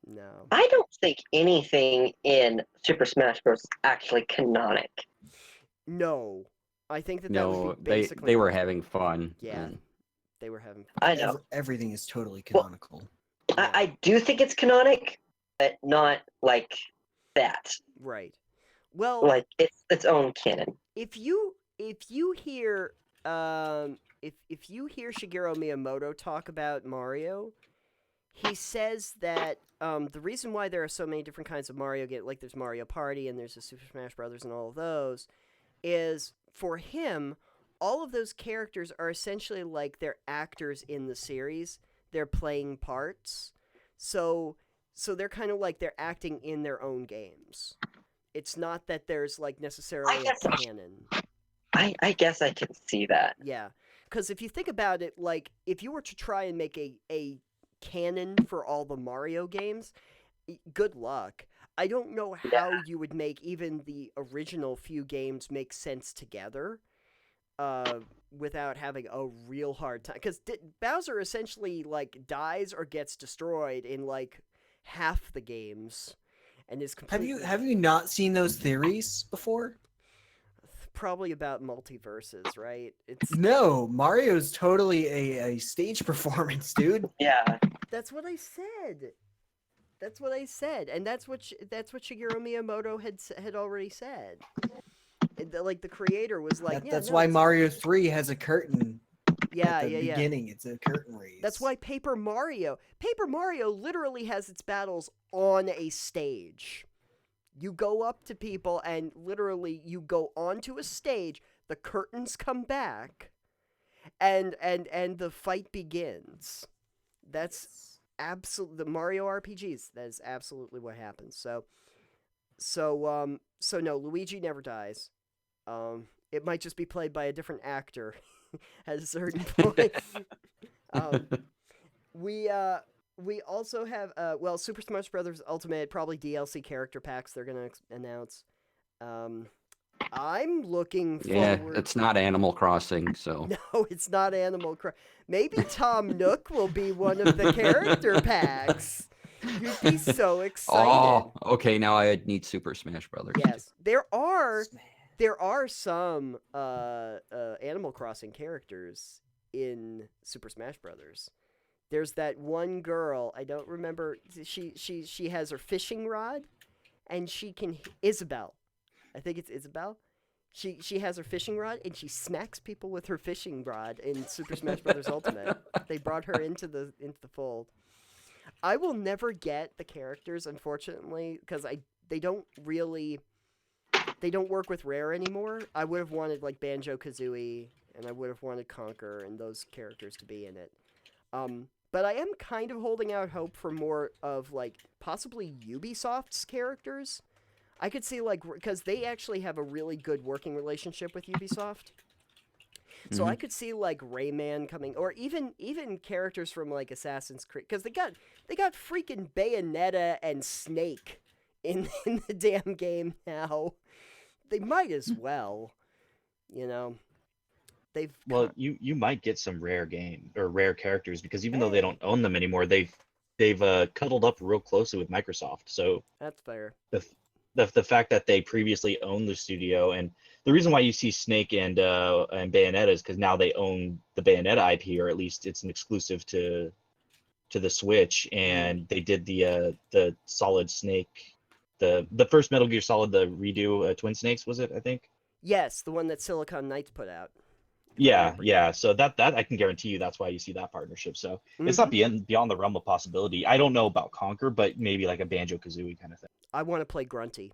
No. I don't think anything in Super Smash Bros. Is actually canonic. No. I think that No, would be they basically were nothing. having fun. Yeah. and- They were having I know. Everything is totally Well, canonical. Yeah. I do think it's canonic, but not like that. Right. Well, Like it's its own canon. if you hear if you hear Shigeru Miyamoto talk about Mario, he says that the reason why there are so many different kinds of Mario games, like there's Mario Party and there's the Super Smash Brothers and all of those, is for him, all of those characters are essentially like they're actors in the series. They're playing parts, so they're kind of like they're acting in their own games. It's not that there's like necessarily a canon. I guess I can see that. Yeah, because if you think about it, like if you were to try and make a canon for all the Mario games, good luck. I don't know how you would make even the original few games make sense together without having a real hard time. Because Bowser essentially like dies or gets destroyed in like half the games, and is completely... Have you not seen those theories before? Probably about multiverses, right? It's No, Mario's totally a stage performance, dude. Yeah. That's what I said. That's what I said, and that's what Shigeru Miyamoto had already said. Like the creator was like, That's why Mario 3 has a curtain. At the beginning, it's a curtain raise. That's why Paper Mario literally has its battles on a stage. You go up to people and literally you go onto a stage, the curtains come back, and the fight begins. That's absolutely the Mario RPGs. That is absolutely what happens. So no, Luigi never dies. It might just be played by a different actor at a certain point. We also have Super Smash Bros. Ultimate, probably DLC character packs they're gonna announce. I'm looking forward. Yeah, it's not Animal Crossing, so No, it's not Animal Crossing. Maybe Tom Nook will be one of the character packs. You'd be so excited. Oh, okay. Now I need Super Smash Brothers. Yes, there are some Animal Crossing characters in Super Smash Brothers. There's that one girl, I don't remember, she has her fishing rod, and she can... Isabelle. I think it's Isabelle. She has her fishing rod, and she smacks people with her fishing rod in Super Smash Bros. Ultimate. They brought her into the fold. I will never get the characters, unfortunately, because they don't work with Rare anymore. I would have wanted, like, Banjo-Kazooie, and I would have wanted Conker and those characters to be in it. But I am kind of holding out hope for more of, like, possibly Ubisoft's characters. I could see, like, because they actually have a really good working relationship with Ubisoft. So I could see, like, Rayman coming, or even characters from, like, Assassin's Creed, because they got freaking Bayonetta and Snake in the damn game now. They might as well, you know. You might get some rare rare characters, because even though they don't own them anymore, they've cuddled up real closely with Microsoft. So that's fair. The fact that they previously owned the studio, and the reason why you see Snake and Bayonetta is because now they own the Bayonetta IP, or at least it's an exclusive to the Switch, and they did the Solid Snake, the first Metal Gear Solid, the redo, Twin Snakes, was it, I think? Yes, the one that Silicon Knights put out. Yeah. So that I can guarantee you that's why you see that partnership. So it's not beyond the realm of possibility. I don't know about Conker, but maybe like a Banjo-Kazooie kind of thing. I want to play Grunty.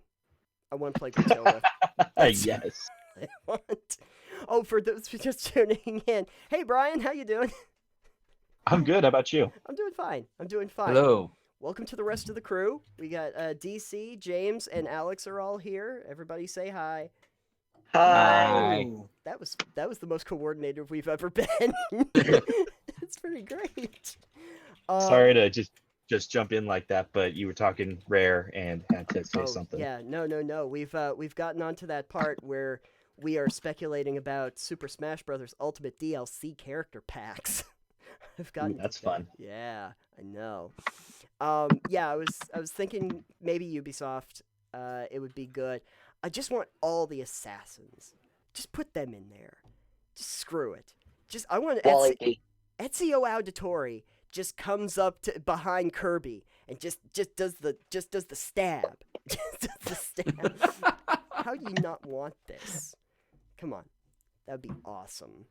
I want to play Gruntilda. Yes. I want. Oh, for those just tuning in. Hey, Brian, how you doing? I'm good. How about you? I'm doing fine. Hello. Welcome to the rest of the crew. We got DC, James, and Alex are all here. Everybody say hi. Hi. That was the most coordinated we've ever been. It's pretty great. Sorry to just jump in like that, but you were talking Rare and had to say something. Yeah, no. We've gotten onto that part where we are speculating about Super Smash Bros. Ultimate DLC character packs. I've gotten that's fun. Yeah, I know. Yeah, I was thinking maybe Ubisoft. It would be good. I just want all the assassins. Just put them in there. Just screw it. I want Wally D. Ezio Auditore just comes up to behind Kirby and just does the stab. Just does the stab. How do you not want this? Come on. That would be awesome.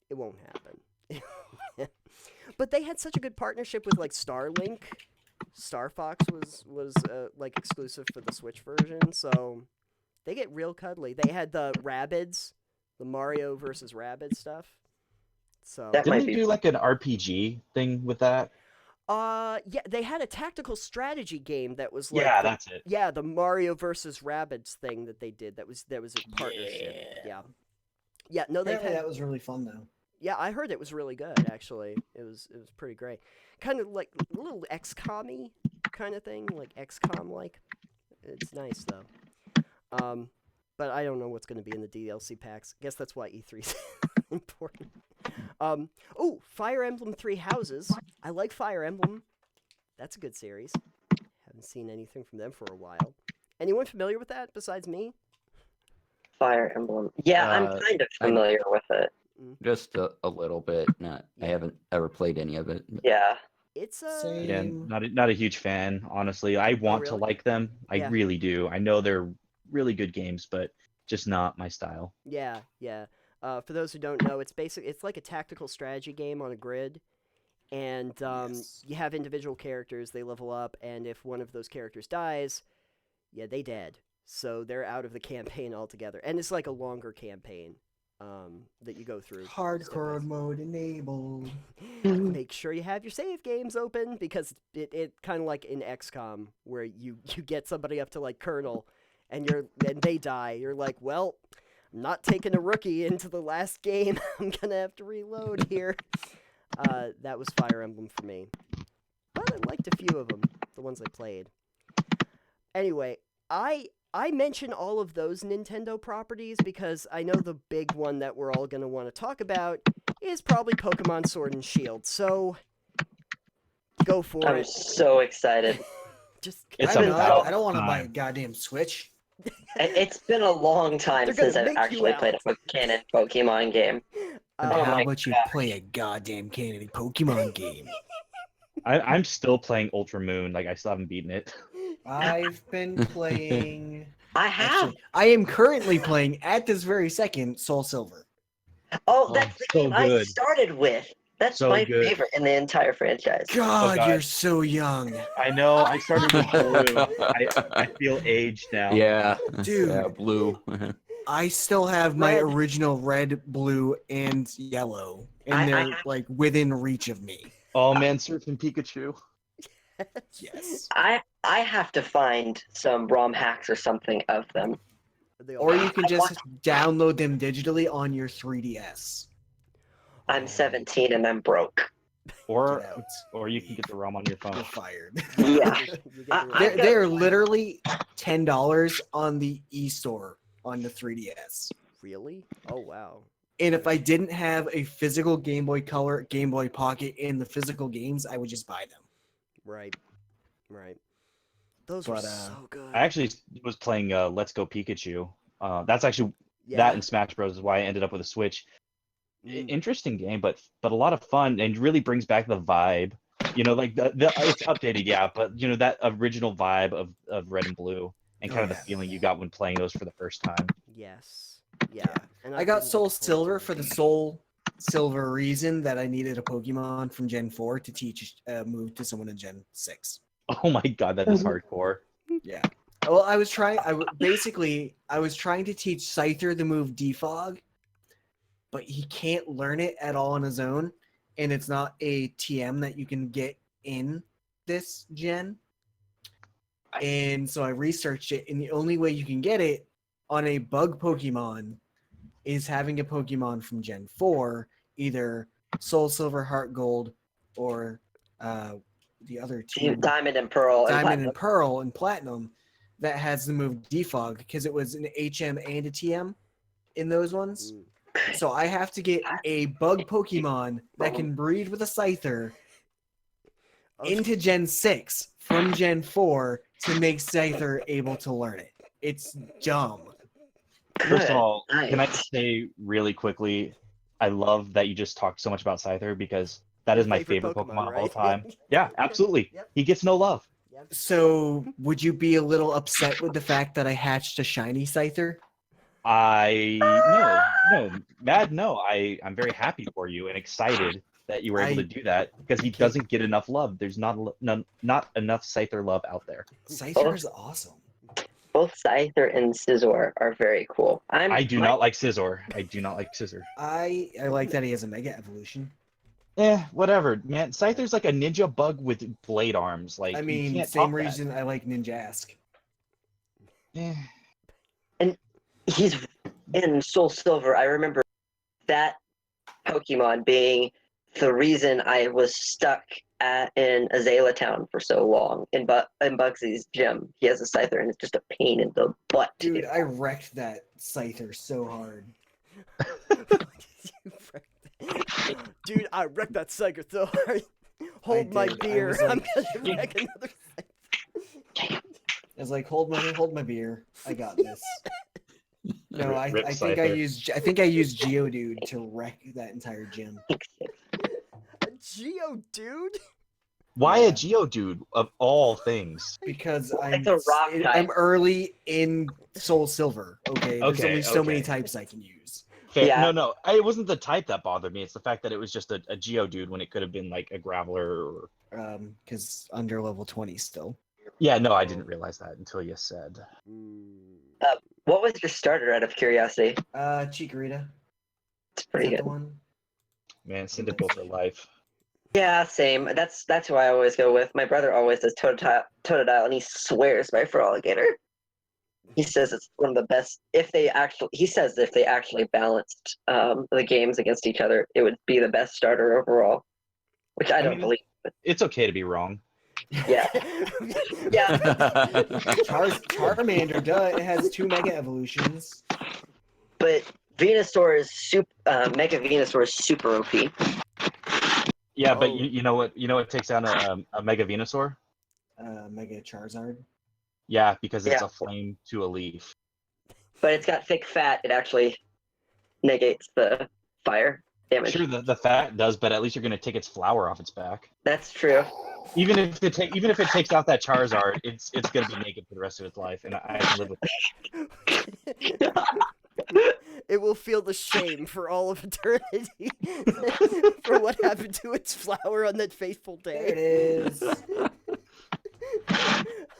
It won't happen. But they had such a good partnership with like Starlink. Star Fox was like exclusive for the Switch version, so they get real cuddly. They had the Rabbids, the Mario versus Rabbids stuff. So That Didn't might they be do fun. like an RPG thing with that? yeah, they had a tactical strategy game that was like Yeah, that's it. yeah, the Mario versus Rabbids thing that they did. That was a partnership. Yeah. Yeah, no, they've Apparently had that was really fun though. yeah, I heard it was really good. Actually, it was pretty great. Kind of like a little XCOM-y kind of thing, like XCOM like. It's nice though. But I don't know what's going to be in the DLC packs. I guess that's why E3 is important. Oh, Fire Emblem Three Houses. I like Fire Emblem. That's a good series. Haven't seen anything from them for a while. Anyone familiar with that besides me? Fire Emblem. Yeah, I'm kind of familiar with it. Just a little bit. Not. I Yeah. haven't ever played any of it. Yeah. It's Same. Yeah, not a huge fan, honestly. I want to really? like them. I Yeah. really do. I know they're really good games, but just not my style. yeah. For those who don't know, it's like a tactical strategy game on a grid. And Yes. you have individual characters, they level up, and if one of those characters dies, yeah, they dead. So they're out of the campaign altogether. And it's like a longer campaign that you go through. Hardcore mode enabled. Make sure you have your save games open, because it kind of like in XCOM, where you get somebody up to like Colonel, and they die. You're like, well, I'm not taking a rookie into the last game. I'm gonna have to reload here. That was Fire Emblem for me. But I liked a few of them, the ones I played. Anyway, I mention all of those Nintendo properties because I know the big one that we're all going to want to talk about is probably Pokemon Sword and Shield. So, go for I'm it. so excited. Just It's I about don't want to buy a time. goddamn Switch. It's been a long time They're gonna since I've make you actually played out. a canon Pokemon game. And Oh how my about you gosh. play a goddamn canon Pokemon game? I'm still playing Ultra Moon. Like I still haven't beaten it. I've been playing. I have. Actually, I am currently playing at this very second Soul Silver. Oh, that's the so game I good. started with. That's So my good. favorite in the entire franchise. God, God. you're so young, I know. I started with Blue. I feel aged now. Yeah. dude. Yeah, blue. I still have my Red. original red, blue, and yellow, and I they're have- like within reach of me. Oh man, Surfing Pikachu. Yes. I have to find some ROM hacks or something of them. Or you can just download them digitally on your 3DS. I'm 17 and I'm broke. Or Get out. or you can get the ROM on your phone. You're fired. Yeah. they're, they're literally $10 on the eStore on the 3DS. Really? Oh, wow. And if I didn't have a physical Game Boy Color, Game Boy Pocket, and the physical games, I would just buy them. Right. Those were But, so good. I actually was playing Let's Go Pikachu. That's actually yeah. that and Smash Bros. Is why I ended up with a Switch. Interesting game, but a lot of fun and really brings back the vibe. You know, like the it's updated, yeah, but you know that original vibe of Red and Blue and kind of the feeling you got when playing those for the first time. Yes. Yeah. And I got been Soul looking forward Silver to for it. the Soul Silver reason that I needed a Pokemon from Gen 4 to teach move to someone in Gen 6. Oh my god, that is hardcore. Yeah. Well, I was trying to teach Scyther the move Defog, but he can't learn it at all on his own, and it's not a TM that you can get in this gen. And so I researched it, and the only way you can get it on a bug Pokemon is having a Pokemon from Gen 4, either Soul Silver, Heart Gold, or the other two, Diamond and Pearl. Diamond and Pearl and Platinum, that has the move Defog, because it was an HM and a TM in those ones. So I have to get a bug Pokemon that can breed with a Scyther into Gen 6 from Gen 4 to make Scyther able to learn it. It's dumb. First of Good. all, can I Nice. just say really quickly, I love that you just talked so much about Scyther because that Your is my favorite favorite Pokemon, Pokemon of all right? time. Yeah, absolutely. Yep. He gets no love. So, would you be a little upset with the fact that I hatched a shiny Scyther? I'm very happy for you and excited that you were able to do that because he can't- doesn't get enough love. There's not enough Scyther love out there. Scyther is awesome. Both Scyther and Scizor are very cool. I do not like Scizor. I do not like Scizor. I like that he has a Mega Evolution. Whatever, man. Scyther's like a ninja bug with blade arms. Like, I you mean, can't same top that. reason I like Ninjask. Eh. He's in Soul Silver. I remember that Pokemon being the reason I was stuck in Azalea Town for so long in Bugsy's gym. He has a Scyther, and it's just a pain in the butt. to Dude, do. I wrecked that Scyther so hard. Dude, I wrecked that Scyther so hard. Hold my did. I beer. was I'm like- gonna wreck another Scyther. I was like, hold my beer. I got this. No, I Rip think Scyther. I used Geodude to wreck that entire gym. A Geodude? Why Yeah. a Geodude of all things? Because Well, it's a rock type. I'm early in Soul Silver. Okay, there's Okay, only so many okay. types I can use. Fair. Yeah. No, it wasn't the type that bothered me. It's the fact that it was just a Geodude when it could have been like a Graveler or... Because under level 20 still. Yeah, no, I didn't realize that until you said. What was your starter, out of curiosity? Chikorita. It's Is pretty that good. the one? Man, Cyndaquil for life. Yeah, same. That's who I always go with. My brother always does Totodile, and he swears by Feraligatr. He says it's one of the best. He says if they actually balanced the games against each other, it would be the best starter overall. Which I don't mean, believe. But It's okay to be wrong. yeah, yeah. Charmander, duh. It has 2 Mega Evolutions. But Venusaur is Mega Venusaur is super OP. Yeah, but Oh. you know what? You know what takes down a Mega Venusaur? Mega Charizard. Yeah, because it's Yeah. a flame to a leaf. But it's got thick fat. It actually negates the fire damage. Sure, the fat does, but at least you're gonna take its flower off its back. That's true. Even if it takes out that Charizard, it's gonna be naked for the rest of its life, and I can live with that. It will feel the shame for all of eternity for what happened to its flower on that fateful There it day. is.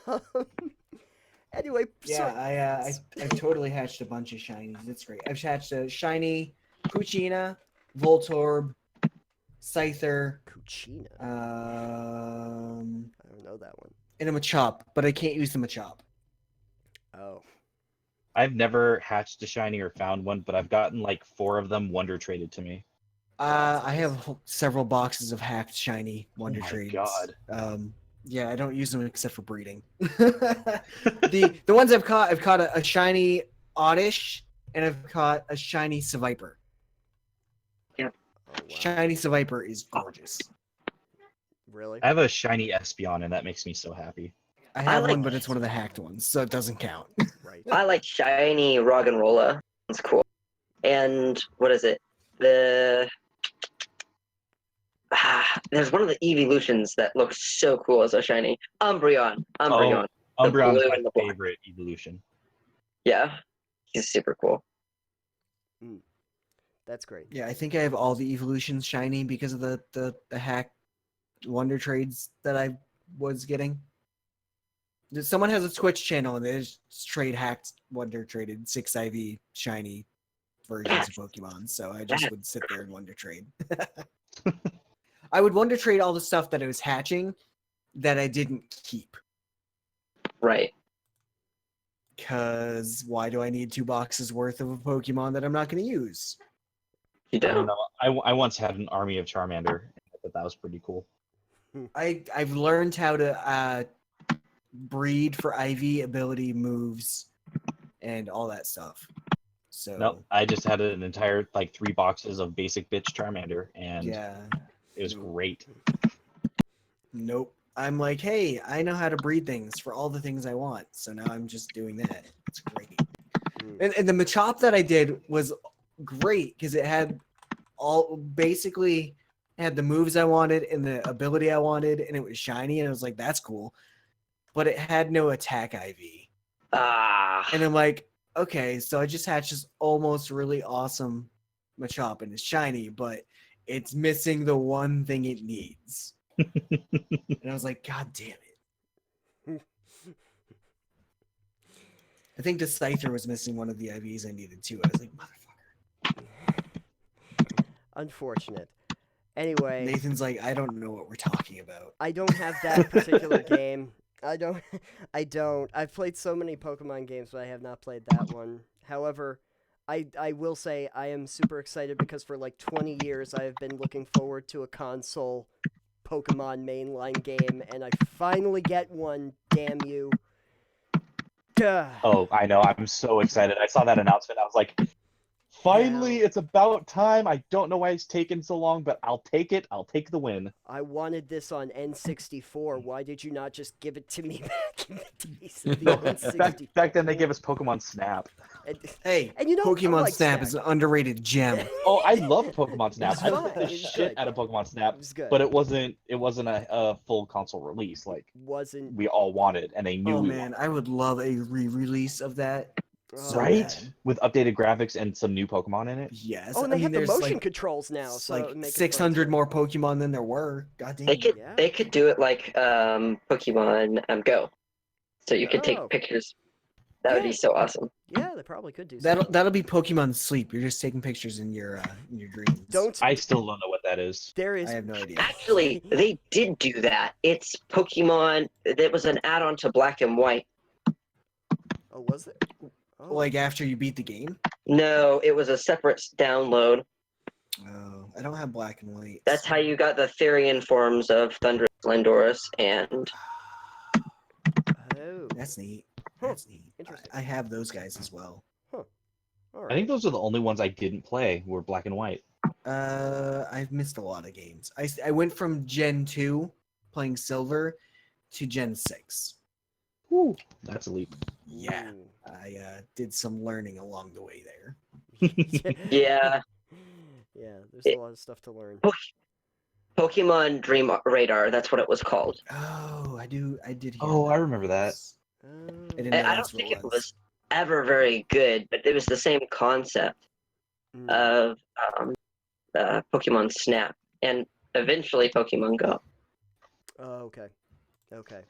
Um, anyway, Yeah, I've totally hatched a bunch of shinies. It's great. I've hatched a shiny Poochyena, Voltorb, Scyther, Cucina. um, I don't know that one. and a Machop, but I can't use the Machop. Oh. I've never hatched a shiny or found one, but I've gotten like 4 of them Wonder traded to me. I have several boxes of hacked shiny Wonder Oh my Trades. God. Yeah, I don't use them except for breeding. the ones I've caught a shiny Oddish, and I've caught a shiny Seviper. Oh, wow. Shiny Seviper is gorgeous. Really? I have a shiny Espeon, and that makes me so happy. I have like- one, but it's one of the hacked ones, so it doesn't count. Right. I like shiny Roggenrola. It's cool. And what is it? There's one of the evolutions that looks so cool as a shiny. Umbreon. The Umbreon's blue my and the black. favorite evolution. Yeah. He's super cool. That's great. Yeah, I think I have all the evolutions shiny because of the hack Wonder Trades that I was getting. Someone has a Twitch channel and they just trade hacked Wonder Traded 6 IV shiny versions of Pokemon. So I just would sit there and Wonder Trade. I would Wonder Trade all the stuff that I was hatching that I didn't keep. Right. Because why do I need 2 boxes worth of a Pokemon that I'm not going to use? You I don't don't. know. I once had an army of Charmander. I thought that was pretty cool. I've learned how to breed for IV ability moves and all that stuff. So No, I just had an entire like 3 boxes of basic bitch Charmander, and yeah, it was great. Nope. I'm like, hey, I know how to breed things for all the things I want, so now I'm just doing that. It's great. And the Machop that I did was great because it had basically had the moves I wanted and the ability I wanted, and it was shiny, and I was like, that's cool. But it had no attack IV. And I'm like, okay, so I just hatched this almost really awesome Machop, and it's shiny, but it's missing the one thing it needs. And I was like, God damn it. I think the Scyther was missing one of the IVs I needed too. I was like, motherfucker. Unfortunate. Anyway, Nathan's like, I don't know what we're talking about. I don't have that particular game. I don't. I've played so many Pokemon games, but I have not played that one. However, I will say I am super excited because for like 20 years I have been looking forward to a console Pokemon mainline game, and I finally get one. Damn you. Duh. Oh, I know. I'm so excited. I saw that announcement. I was like, finally, Yeah. it's about time. I don't know why it's taken so long, but I'll take it. I'll take the win. I wanted this on N64. Why did you not just give it to me back in the days of the N64? Back then, they gave us Pokemon Snap. Hey, And you know, I Pokemon like Snap is an underrated gem. Oh, I love Pokemon Snap. It's I fun. played the It's shit good. out of Pokemon Snap, It was good. but it wasn't a full console release like Wasn't we all wanted, and they knew Oh we man, I would love a re-release of that. So right? bad. With updated graphics and some new Pokemon in it. Yes. Oh, and I they mean, have the there's motion like, controls now, so it would like make it 600 fun, more Pokemon than there were. God damn. Yeah. They could do it like Pokemon Go, so you could Oh. take pictures. That would Yeah. be so awesome. Yeah, they probably could do That'll be Pokemon Sleep. You're just taking pictures in your dreams. Don't. I still don't know what that is. There is. I have no idea. Actually, they did do that. It's Pokemon. It was an add-on to Black and White. Oh, was it? Oh. Like after you beat the game. No, it was a separate download. Oh, I don't have Black and White. That's how you got the Therian forms of Thundurus, Landorus, and Oh. That's neat. Huh. That's neat. Interesting. I have those guys as well. All I right. think those are the only ones I didn't play were Black and White. I've missed a lot of games. I went from Gen 2 playing Silver to Gen 6. Woo, that's a leap. Yeah. Ooh. I did some learning along the way there. yeah, Yeah, there's a lot of stuff to learn. Pokemon Dream Radar. That's what it was called. Oh, I did hear Oh, I that. remember that. Oh. I didn't know I don't that's what think it was. was ever very good, but it was the same concept Mm. of Pokemon Snap and eventually Pokemon Go. Oh, okay. Okay.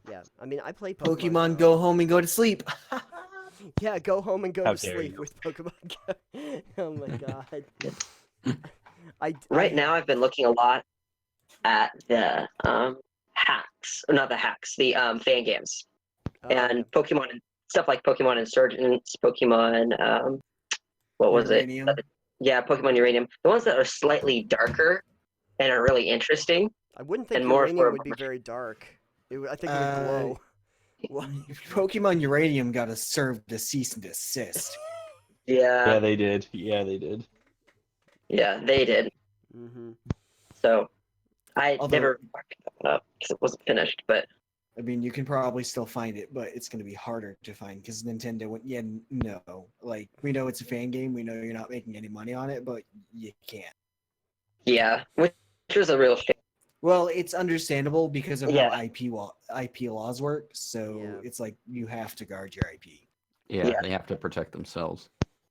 Yeah, I mean, I play Pokemon Go. go home and go to sleep. Yeah, go home and go How to dare sleep you. with Pokemon Go. Oh my god. Right now, I've been looking a lot at the hacks, or not the hacks, the fan games, and Pokemon stuff like Pokemon Insurgents, Pokemon, what was Uranium. it? Yeah, Pokemon Uranium. The ones that are slightly darker and are really interesting. I wouldn't think and more Uranium for- would be very dark. I think it would glow. What? Pokemon Uranium got us served a cease and desist. Yeah, Yeah, they did. Yeah, they did. yeah, they did. Mm-hmm. So I Although- never picked that up because it wasn't finished. But I mean, you can probably still find it, but it's going to be harder to find because Nintendo went, yeah, no. Like, we know it's a fan game. We know you're not making any money on it, but you can't. yeah, which was a real shame. Well, it's understandable because of Yeah. how IP laws work. So Yeah. it's like you have to guard your IP. Yeah, Yeah. they have to protect themselves.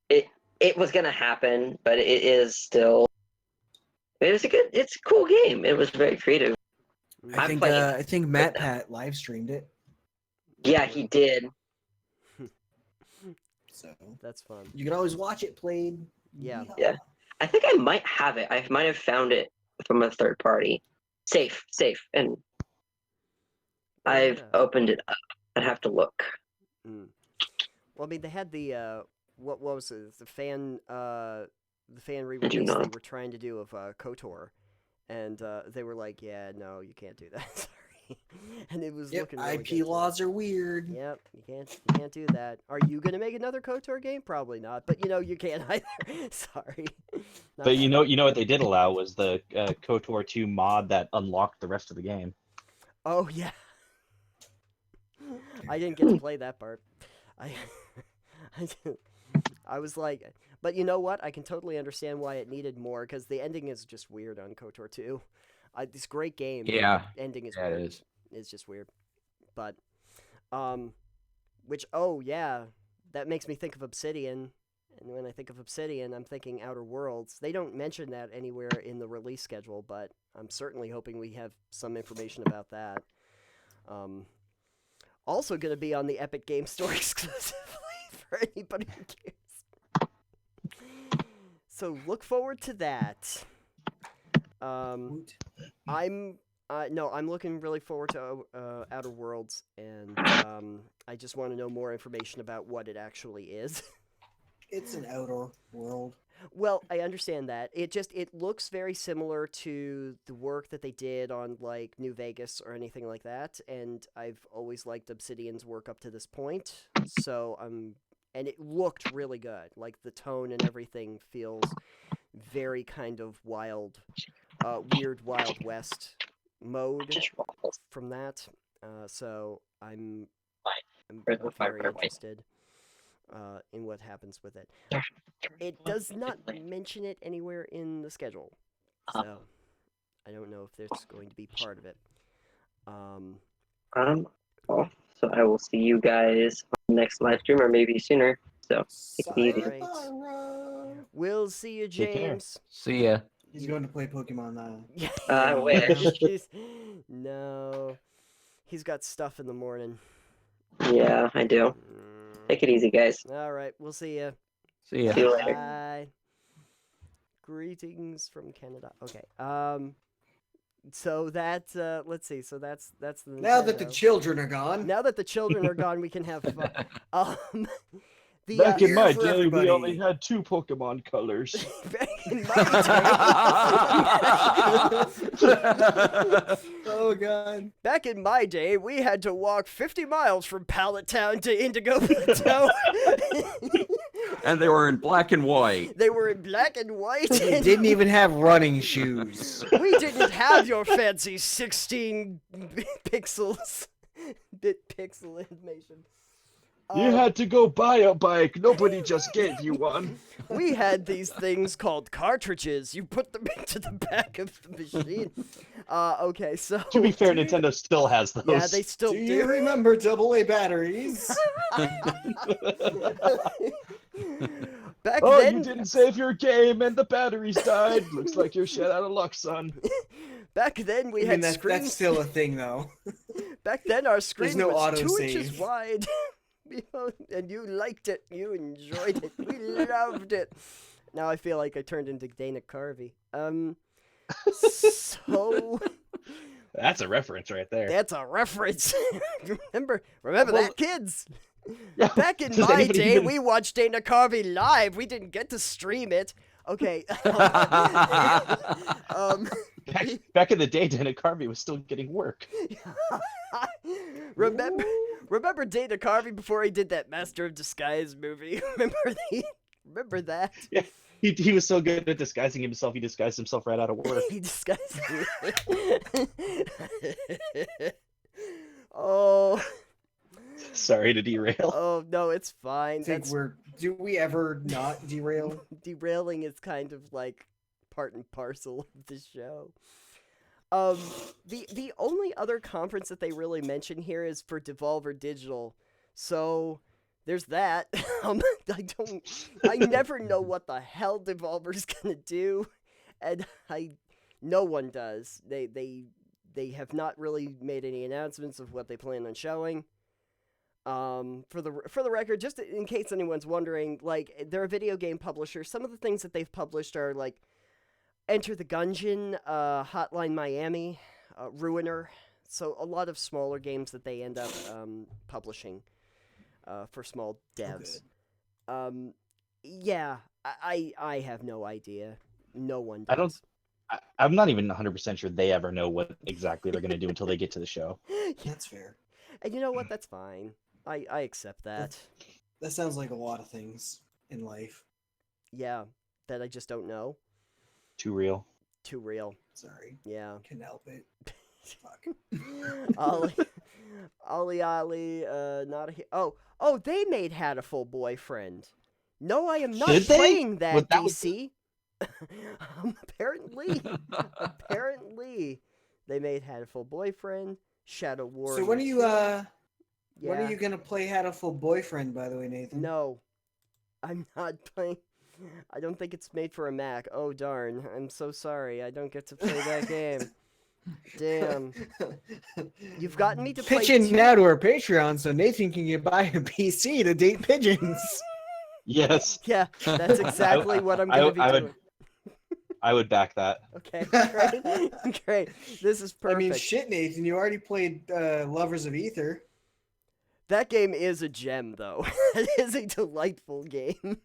It was gonna happen, but it is still. It's a cool game. It was very creative. I I'm think playing I think Matt Pat live streamed it. Yeah, he did. So That's fun. you can always watch it played. Yeah. Yeah. I think I might have it. I might have found it from a third party. Safe, and I've Yeah. opened it up. I'd have to look. Mm. Well, I mean, they had the what was it? The fan re-release they not. were trying to do of KOTOR, and they were like, "Yeah, no, you can't do that. Sorry." And it was Yep, looking really IP good. laws are weird. Yep, you can't do that. Are you gonna make another KOTOR game? Probably not, but you know you can't either. Sorry. Not But you bad. know what they did allow was the KOTOR 2 mod that unlocked the rest of the game. Oh yeah. I didn't get to play that part. I I was like, but you know what? I can totally understand why it needed more because the ending is just weird on KOTOR 2. It's a great game. But Yeah, the ending is yeah, it weird. is. It's just weird. But which oh yeah, that makes me think of Obsidian. And when I think of Obsidian, I'm thinking Outer Worlds. They don't mention that anywhere in the release schedule, but I'm certainly hoping we have some information about that. Also going to be on the Epic Game Store exclusively for anybody who cares. So look forward to that. I'm looking really forward to Outer Worlds, and I just want to know more information about what it actually is. It's an outer world. Well, I understand that. It looks very similar to the work that they did on like New Vegas or anything like that, and I've always liked Obsidian's work up to this point. So and it looked really good. Like the tone and everything feels very kind of wild, weird Wild West mode from that. So I'm very interested in what happens with it. It does not mention it anywhere in the schedule, so I don't know if there's going to be part of it. Well, so I will see you guys on the next live stream or maybe sooner. So take it easy. Alright. We'll see you, Take care. James. See ya. He's going to play Pokemon. I wish. No, he's got stuff in the morning. Yeah, I do. Take it easy, guys. All right, we'll see you. See ya. See you later. Bye. Greetings from Canada. Okay. So that's let's see. So that's the Now that the Nintendo. children are gone. Now that the children are gone, we can have fun. The Back in Here my for day, everybody. we only had 2 Pokemon colors. back in my day, Oh god. back in my day, we had to walk 50 miles from Pallet Town to Indigo Plateau. And they were in black and white. They were in black and white. They And didn't even have running shoes. we didn't have your fancy 16 pixels, bit pixel animation. You had to go buy a bike. Nobody just gave you one. We had these things called cartridges. You put them into the back of the machine. Okay, so To be fair, Nintendo still has those. yeah, they still Do do. you remember AA batteries? Back Oh, then, you didn't save your game and the batteries died. Looks like you're shit out of luck, son. back then we I mean, had that's screens. still a thing, though. Back then our screen no was 2 autosave. inches wide. And you liked it. You enjoyed it. We loved it. Now I feel like I turned into Dana Carvey. So That's a reference right there. that's a reference. Remember that, kids. Yeah, Back in does my anybody day, even- we watched Dana Carvey live. We didn't get to stream it. Okay. Back in the day, Dana Carvey was still getting work. Remember Dana Carvey before he did that Master of Disguise movie? Remember that? Yeah, he was so good at disguising himself, he disguised himself right out of work. He disguised. Oh. Sorry to derail. Oh no, it's fine. Do we ever not derail? Derailing is kind of like part and parcel of the show. The only other conference that they really mention here is for Devolver Digital, so there's that. I never know what the hell Devolver's gonna do, and no one does. They have not really made any announcements of what they plan on showing. For the record, just in case anyone's wondering, like, they're a video game publisher. Some of the things that they've published are like Enter the Gungeon, Hotline Miami, Ruiner. So a lot of smaller games that they end up publishing for small devs. Yeah, I have no idea. No one does. I'm not even 100% sure they ever know what exactly they're going to do until they get to the show. That's fair. And you know what? That's fine. I accept that. That sounds like a lot of things in life. Yeah. that I just don't know. Too real. Too real. Sorry, Yeah. can't help it. Fuck. Ollie, not a oh, they made Hatful Boyfriend. No, I am not Did they? playing that, Well, that was- DC. Apparently, they made Hatful Boyfriend, Shadow Warrior. So when are you 2. when Yeah. are you gonna play Hatful Boyfriend? By the way, Nathan. No, I'm not playing. I don't think it's made for a Mac. Oh darn! I'm so sorry. I don't get to play that game. Damn. You've gotten me to play Pitch in 2 now to our Patreon so Nathan can get buy a PC to date pigeons. Yes. Yeah, that's exactly what I'm gonna be doing. I would back that. Okay, great, great. This is perfect. I mean, shit, Nathan, you already played Lovers of Ether. That game is a gem, though. It is a delightful game.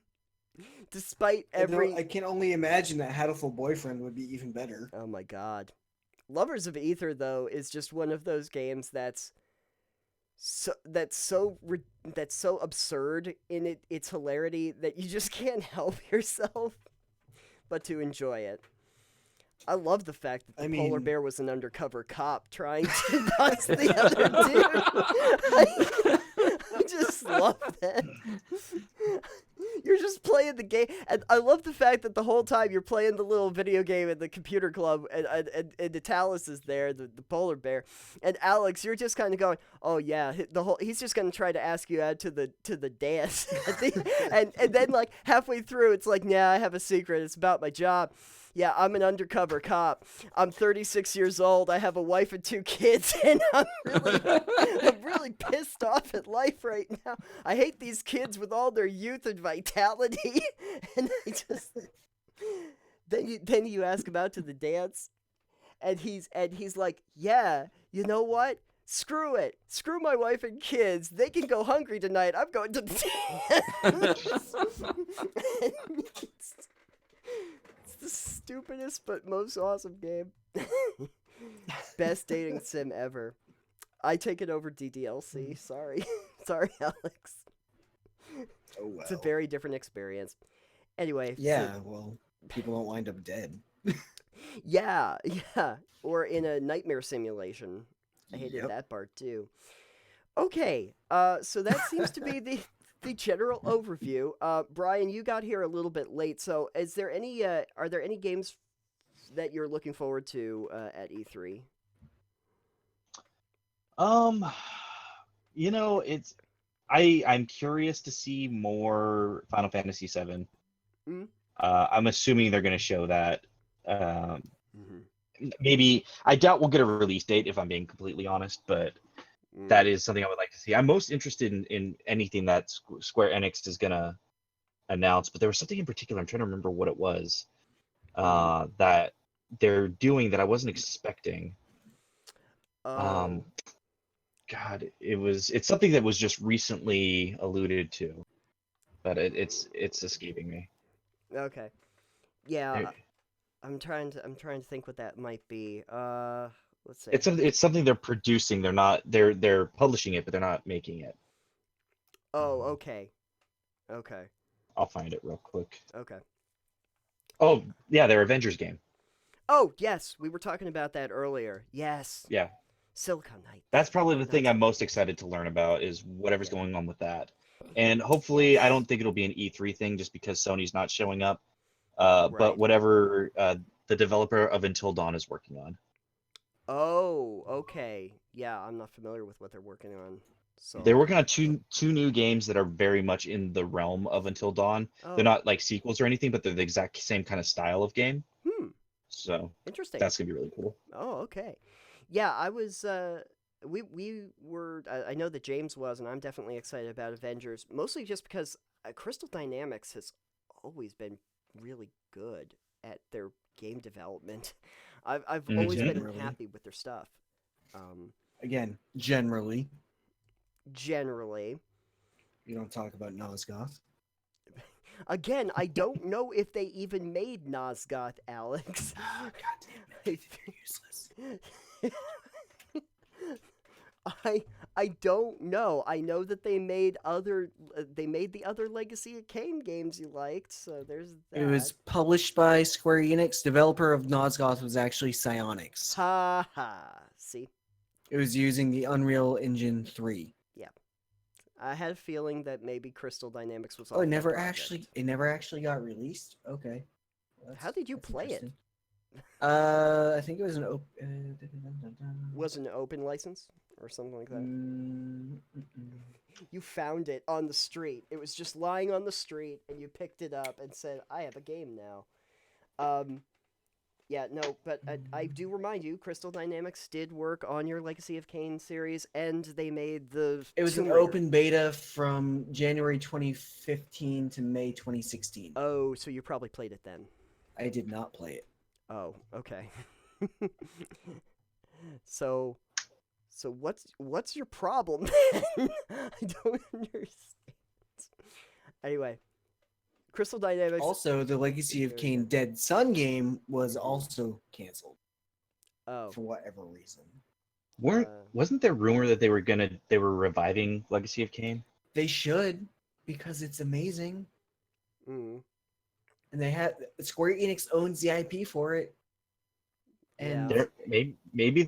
Despite every... I can only imagine that Hatful Boyfriend would be even better. Oh my god. Lovers of Ether, though, is just one of those games that's so absurd in its hilarity that you just can't help yourself but to enjoy it. I love the fact that the polar bear was an undercover cop trying to bust the other dude. I just love that. You're just playing the game, and I love the fact that the whole time you're playing the little video game at the computer club, and Natalis is there, the polar bear, and Alex, you're just kind of going, oh yeah, he's just gonna try to ask you out to the dance, and then like halfway through, it's like, yeah, I have a secret, it's about my job. Yeah, I'm an undercover cop. I'm 36 years old. I have a wife and 2 kids, and I'm really pissed off at life right now. I hate these kids with all their youth and vitality, and I just then you ask him out to the dance, and he's like, yeah, you know what? Screw it. Screw my wife and kids. They can go hungry tonight. I'm going to the dance. The stupidest but most awesome game. Best dating sim ever. I take it over DDLC. Sorry. Sorry, Alex. Oh well. It's a very different experience. Anyway. Yeah, well, people don't wind up dead. Yeah. Or in a nightmare simulation. I hated that part too. Okay. So that seems to be the general overview. Brian, you got here a little bit late, so are there any games that you're looking forward to at E3? I'm curious to see more Final Fantasy VII. Mm. I'm assuming they're going to show that. Maybe I doubt we'll get a release date if I'm being completely honest, but that is something I would like to see. I'm most interested in anything that Square Enix is going to announce, but there was something in particular, I'm trying to remember what it was, that they're doing that I wasn't expecting. Oh. God, it's something that was just recently alluded to, but it's escaping me. Okay. Yeah, I'm trying to think what that might be. Let's see. It's something they're producing. They're publishing it, but they're not making it. Oh, okay. Okay. I'll find it real quick. Okay. Oh, yeah, their Avengers game. Oh, yes, we were talking about that earlier. Yes. Yeah. Silicon Knight. That's probably the thing I'm most excited to learn about is whatever's going on with that. And hopefully, I don't think it'll be an E3 thing just because Sony's not showing up. But whatever the developer of Until Dawn is working on. Oh, okay. Yeah, I'm not familiar with what they're working on. So they're working on two new games that are very much in the realm of Until Dawn. Oh. They're not like sequels or anything, but they're the exact same kind of style of game. So interesting. That's gonna be really cool. Oh, okay. Yeah, I was. We were. I know that James was, and I'm definitely excited about Avengers. Mostly just because Crystal Dynamics has always been really good at their game development. I've always been happy with their stuff. Again, generally. You don't talk about Nosgoth. Again, I don't know if they even made Nosgoth, Alex. God damn it, you're useless. I don't know. I know that they made the other Legacy of Kain games you liked, so there's that. It was published by Square Enix. Developer of Nosgoth was actually Psyonix. Ha ha. See? It was using the Unreal Engine 3. I had a feeling that maybe Crystal Dynamics was Oh, off it that never project. actually got released. Okay. Well, How did you that's play it? interesting. I think it was an open. Was it an open license or something like that? You found it on the street. It was just lying on the street, and you picked it up and said, "I have a game now." Yeah, no, but I do remind you, Crystal Dynamics did work on your Legacy of Kain series, and they made the. It was Tomb an Raider. open beta from January 2015 to May 2016. Oh, so you probably played it then. I did not play it. Oh, okay. So what's your problem then? I don't understand. Anyway, Crystal Dynamics. Also, the Legacy of Kain Dead Sun game was also canceled Oh, for whatever reason. Wasn't there rumor that they were reviving Legacy of Kain? They should, because it's amazing. mm, And they had Square Enix owns the IP for it. And Yeah. Maybe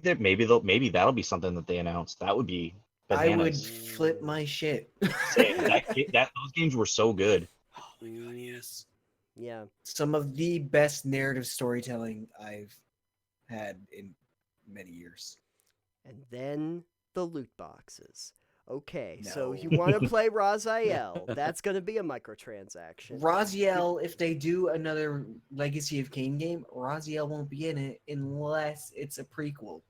that'll be something that they announce. That would be I would bananas. flip my shit. Those games were so good. Oh my god, yes. yeah. Some of the best narrative storytelling I've had in many years. And then the loot boxes. Okay, so No. you want to play Raziel. That's going to be a microtransaction. Raziel, if they do another Legacy of Kain game, Raziel won't be in it unless it's a prequel.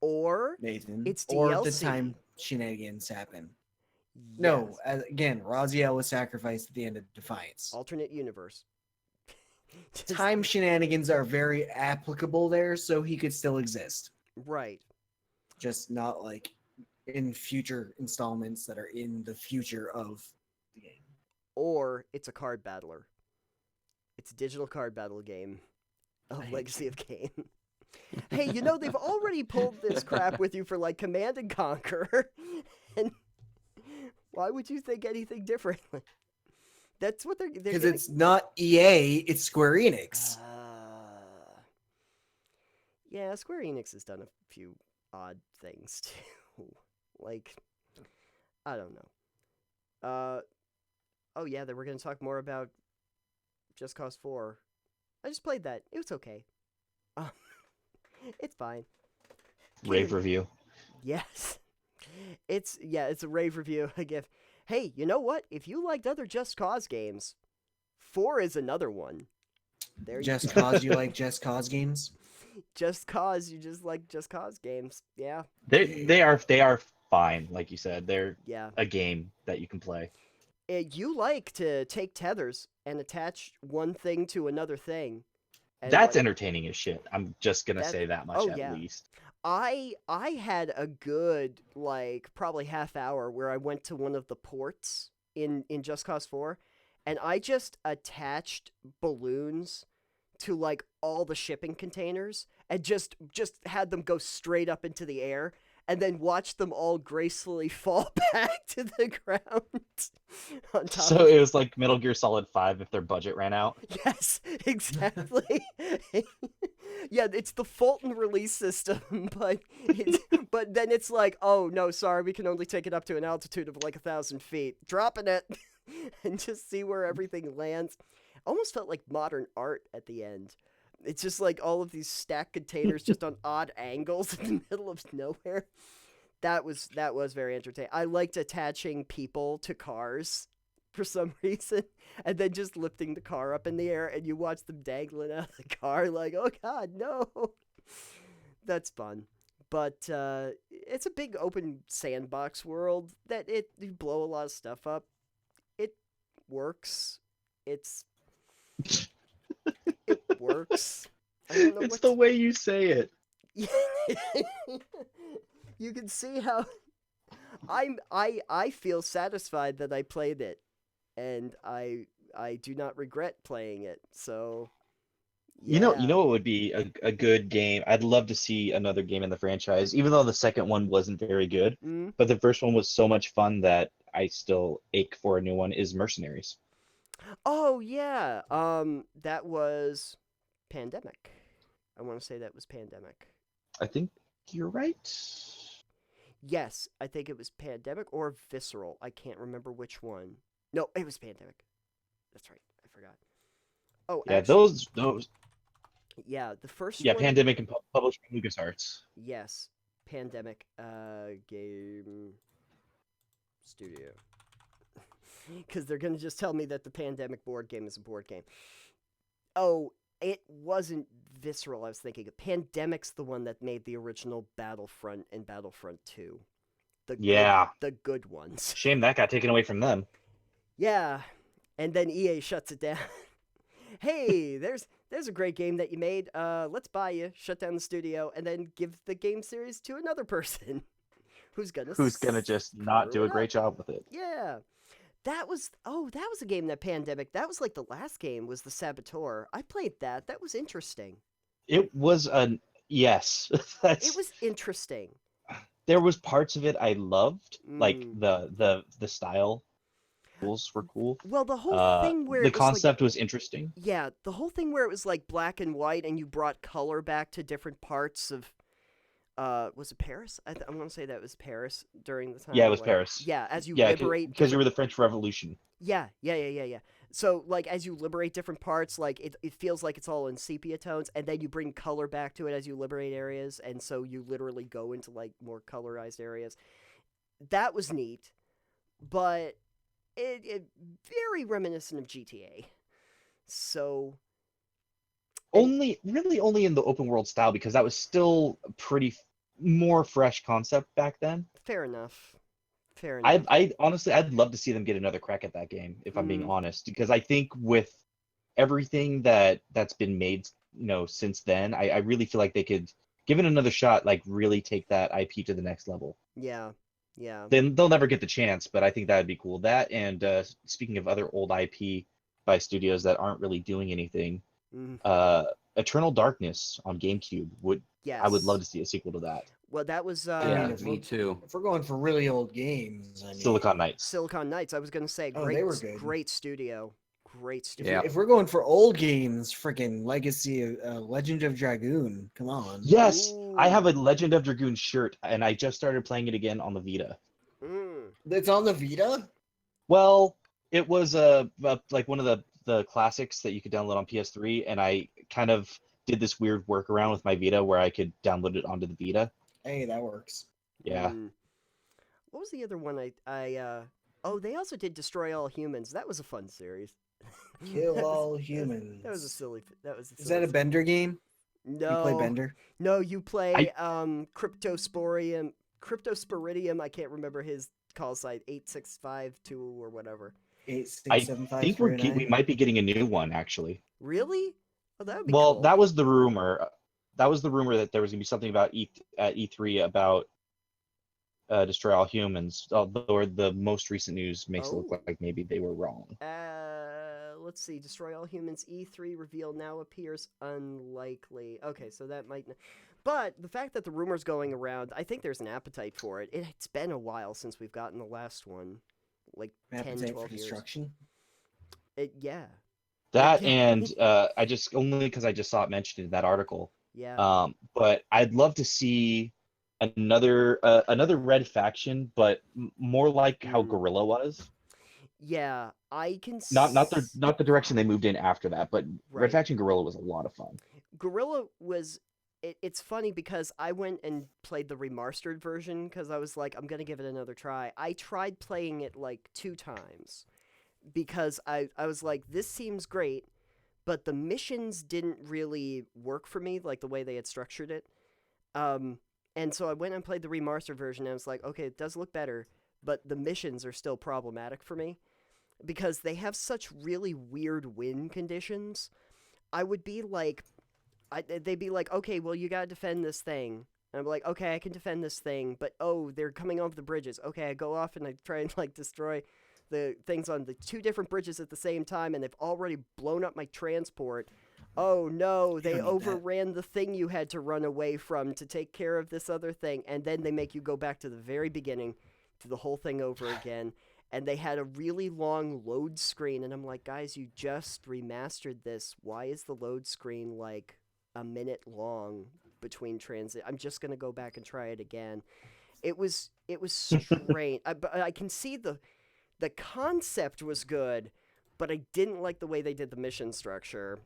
Or Nathan. It's or the DLC. time shenanigans happen. No, yes, again, Raziel was sacrificed at the end of Defiance. alternate universe. Just- Time shenanigans are very applicable there, so he could still exist. Right. Just not like in future installments that are in the future of the game. Or it's a card battler. It's a digital card battle game I of hate Legacy of Kain. Hey, they've already pulled this crap with you for like Command and Conquer. And why would you think anything differently? That's what they're Because getting... it's not EA, it's Square Enix. Yeah, Square Enix has done a few odd things too. Like, I don't know. Oh yeah, then we're gonna talk more about Just Cause 4. I just played that. It was okay. It's fine. Rave review. Yes. It's a rave review. I give. Hey, you know what? If you liked other Just Cause games, 4 is another one. There you Just go. Cause, you like Just Cause games? Just Cause, you just like Just Cause games. Yeah. They are fine, like you said. They're Yeah. a game that you can play. You like to take tethers and attach one thing to another thing. And That's like, entertaining as shit. I'm just gonna say that much at yeah. least. I had a good like probably half hour where I went to one of the ports in Just Cause 4 and I just attached balloons to like all the shipping containers and just had them go straight up into the air and then watched them all gracefully fall back to the ground on top So it was like Metal Gear Solid 5 if their budget ran out. Yes, exactly. Yeah, it's the Fulton release system, but then it's like, oh no, sorry, we can only take it up to an altitude of like 1,000 feet. Dropping it, and just see where everything lands. Almost felt like modern art at the end. It's just like all of these stacked containers just on odd angles in the middle of nowhere. That was very entertaining. I liked attaching people to cars for some reason, and then just lifting the car up in the air, and you watch them dangling out of the car like, oh god, no. That's fun. But it's a big open sandbox world that you blow a lot of stuff up. It works. It works. I don't know It's the way you say it. You can see how I feel satisfied that I played it, and I do not regret playing it. So You know what would be a good game? I'd love to see another game in the franchise, even though the second one wasn't very good. Mm. But the first one was so much fun that I still ache for a new one, is Mercenaries. Oh yeah. That was Pandemic. I want to say that was Pandemic. I think you're right. Yes, I think it was Pandemic or Visceral. I can't remember which one. No, it was Pandemic. That's right. I forgot. Oh, Yeah, actually, those. yeah, the first Yeah, one. Pandemic and published by LucasArts. Yes, Pandemic. Game Studio. Because they're gonna just tell me that the Pandemic board game is a board game. Oh, it wasn't Visceral. I was thinking Pandemic's the one that made the original Battlefront and Battlefront 2. Yeah. The good ones. Shame that got taken away from them. Yeah, and then EA shuts it down. Hey, there's a great game that you made. Let's buy you, shut down the studio, and then give the game series to another person who's gonna just not do screw a it great up. job with it. Yeah. That was a game, that Pandemic. That was like the last game, was the Saboteur. I played that. That was interesting. It was yes. It was interesting. There was parts of it I loved, like Mm. the style rules were cool. Well, the whole thing where the it was like, concept was interesting. yeah, the whole thing where it was like black and white, and you brought color back to different parts of. Was it Paris? I'm gonna say that was Paris during the time. Yeah, it was like, Paris. Yeah, as you Yeah, liberate. because you were the French Revolution. Yeah. So, like, as you liberate different parts, like, it feels like it's all in sepia tones, and then you bring color back to it as you liberate areas, and so you literally go into, like, more colorized areas. That was neat, but it very reminiscent of GTA. So... Really only in the open world style, because that was still a pretty more fresh concept back then. Fair enough. I honestly, I'd love to see them get another crack at that game, if I'm being honest, because I think with everything that's been made, since then, I really feel like they could give it another shot, like really take that IP to the next level. Yeah. Then they'll never get the chance, but I think that would be cool. That, and speaking of other old IP by studios that aren't really doing anything, Eternal Darkness on GameCube I would love to see a sequel to that. Well, that was Yeah, me too. If we're going for really old games, I mean, Silicon Knights. Silicon Knights. I was gonna say, they were good. Great studio. Great studio. Yeah. If we're going for old games, freaking Legacy, Legend of Dragoon. Come on. Yes, Ooh. I have a Legend of Dragoon shirt, and I just started playing it again on the Vita. It's on the Vita? Well, it was like one of the classics that you could download on PS3, and I kind of did this weird workaround with my Vita where I could download it onto the Vita. Hey, that works. Yeah. What was the other one oh, they also did Destroy All Humans. That was a fun series. Kill all humans. That was a silly. Is that a Bender game? No. You play Bender? No, you play Cryptosporidium. I can't remember his call sign. 8652 or whatever. 8675. I think we might be getting a new one, actually. Really? Oh, that would be Well, cool. that was the rumor. That was the rumor that there was gonna be something about at E3 about Destroy All Humans. Although the most recent news makes it look like maybe they were wrong. Let's see. Destroy All Humans E3 reveal now appears unlikely. Okay, so that might... But the fact that the rumor's going around, I think there's an appetite for it. It's been a while since we've gotten the last one. Like 10, Appetite 12 for years. destruction? Yeah. That and I just only because I just saw it mentioned in that article. Yeah. But I'd love to see another red faction, but more like how Guerrilla was. Yeah, I can. Not the direction they moved in after that, but Right. Red Faction Guerrilla was a lot of fun. Guerrilla was. It's funny because I went and played the remastered version because I was like, I'm gonna give it another try. I tried playing it like 2 times because I was like, this seems great, but the missions didn't really work for me like the way they had structured it. And so I went and played the remastered version and I was like, okay, it does look better, but the missions are still problematic for me because they have such really weird win conditions. I would be like, they'd be like, okay, well, you gotta defend this thing. And I'm like, okay, I can defend this thing, but they're coming off the bridges. Okay, I go off and I try and like destroy the things on the 2 different bridges at the same time, and they've already blown up my transport. oh no, they don't need that. overran the thing you had to run away from to take care of this other thing, and then they make you go back to the very beginning, do the whole thing over again, and they had a really long load screen, and I'm like, guys, you just remastered this. Why is the load screen like a minute long between transit? I'm just gonna go back and try it again. It was strange. But I can see the concept was good, but I didn't like the way they did the mission structure.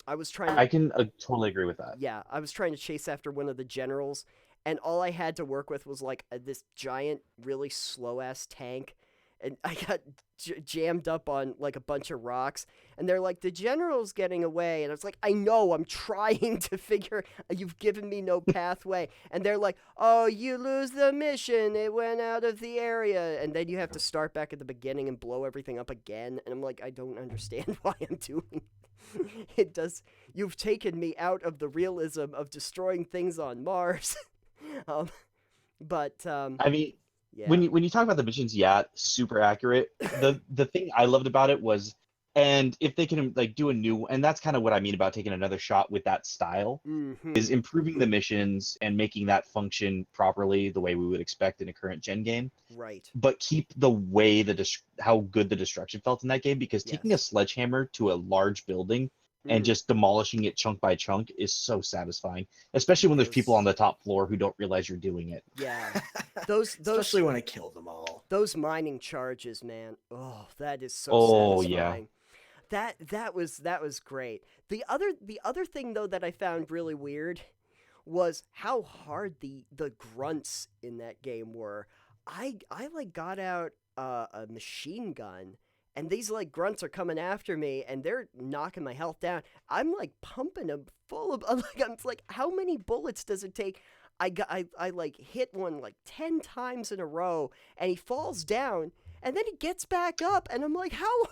I was trying to, I can totally agree with that. yeah, I was trying to chase after one of the generals, and all I had to work with was like this giant, really slow ass tank, and I got jammed up on like a bunch of rocks, and they're like, the general's getting away, and I was like, I know, I'm trying to figure, you've given me no pathway, and they're like, oh, you lose the mission, it went out of the area, and then you have to start back at the beginning and blow everything up again, and I'm like, I don't understand why I'm doing it. Does, you've taken me out of the realism of destroying things on Mars. I mean, yeah. when you talk about the missions, yeah, super accurate. The thing I loved about it was, and if they can like do a new, and that's kind of what I mean about taking another shot with that style, is improving the missions and making that function properly the way we would expect in a current gen game. Right. But keep the way how good the destruction felt in that game, because taking a Yes. sledgehammer to a large building and just demolishing it chunk by chunk is so satisfying, especially when there's people on the top floor who don't realize you're doing it. Yeah. Those Especially when I kill them all. those mining charges, man. Oh, that is so Oh, satisfying. That was great. The other thing though that I found really weird was how hard the grunts in that game were. I like got out a machine gun, and these like grunts are coming after me, and they're knocking my health down. I'm like pumping them full of like, I'm like, how many bullets does it take? I like hit one like 10 times in a row, and he falls down, and then he gets back up, and I'm like, how?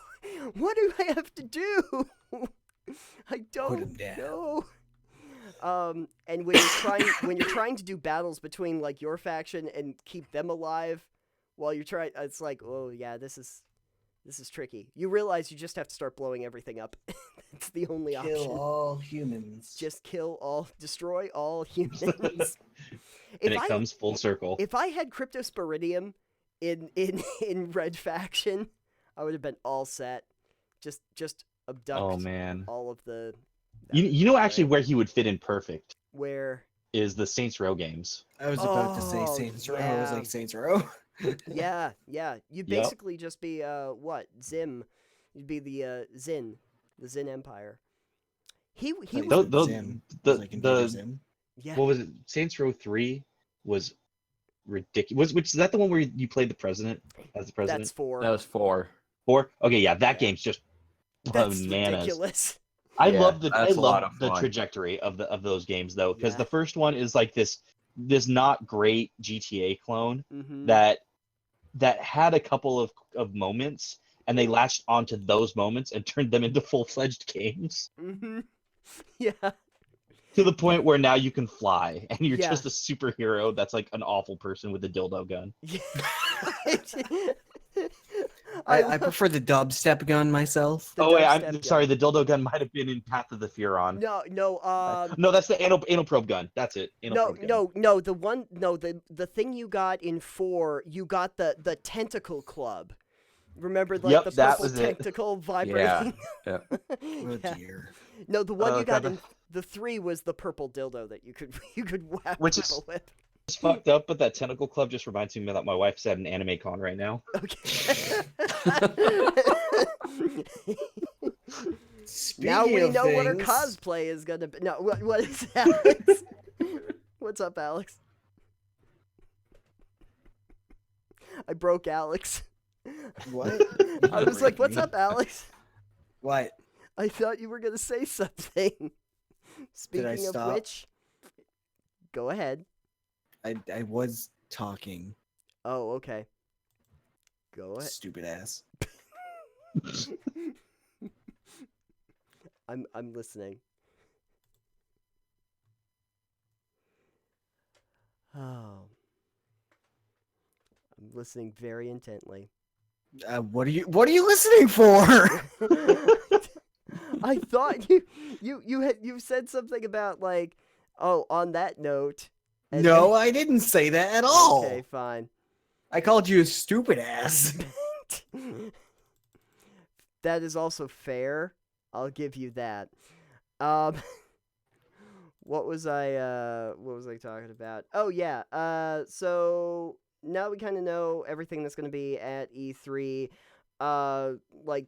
What do I have to do? I don't know. And when you're trying to do battles between like your faction and keep them alive, while you're trying, it's like, oh yeah, this is tricky. You realize you just have to start blowing everything up. It's the only option. Kill all humans. Just destroy all humans. And it comes full circle. If I had Cryptosporidium in Red Faction, I would have been all set. Just abduct all of the... You know actually where he would fit in perfect? Where? Is the Saints Row games. I was about to say Saints Row. I was like, Saints Row? Yeah. You'd basically just be, Zim. You'd be the Zin Empire. He was... Zim. Zim. Yeah. What was it? Saints Row 3 was ridiculous. Which is that the one where you played the president as the president? That's 4. That was 4. 4? Okay, yeah, that game's just That's bananas. Ridiculous. I love the fun. trajectory of those games though, because the first one is like this not great GTA clone that had a couple of moments, and they latched onto those moments and turned them into full-fledged games. Yeah. To the point where now you can fly, and you're just a superhero that's like an awful person with a dildo gun. Yeah. I prefer the dubstep gun myself. I'm sorry. The dildo gun might have been in Path of the Furon. No. No, that's the anal probe gun. That's it. No. The thing you got in 4, you got the tentacle club. Remember, like the purple tentacle vibrating. Yeah. Oh dear. No, the one you got in the 3 was the purple dildo that you could whack people with. It's fucked up, but that tentacle club just reminds me that my wife's at an anime con right now. Okay. Now we know what her cosplay is gonna be. No, what is Alex? What's up, Alex? I broke Alex. What? I was like, "What's up, Alex?" What? I thought you were gonna say something. Speaking of which, go ahead. I was talking. Oh, okay. Go ahead. Stupid ass. I'm listening. Oh. I'm listening very intently. What are you listening for? I thought you said something about like, oh, on that note. And No, I didn't say that at all. Okay, fine. I called you a stupid ass. That is also fair. I'll give you that. Um, what was I talking about? Oh yeah. So now we kind of know everything that's going to be at E3. Like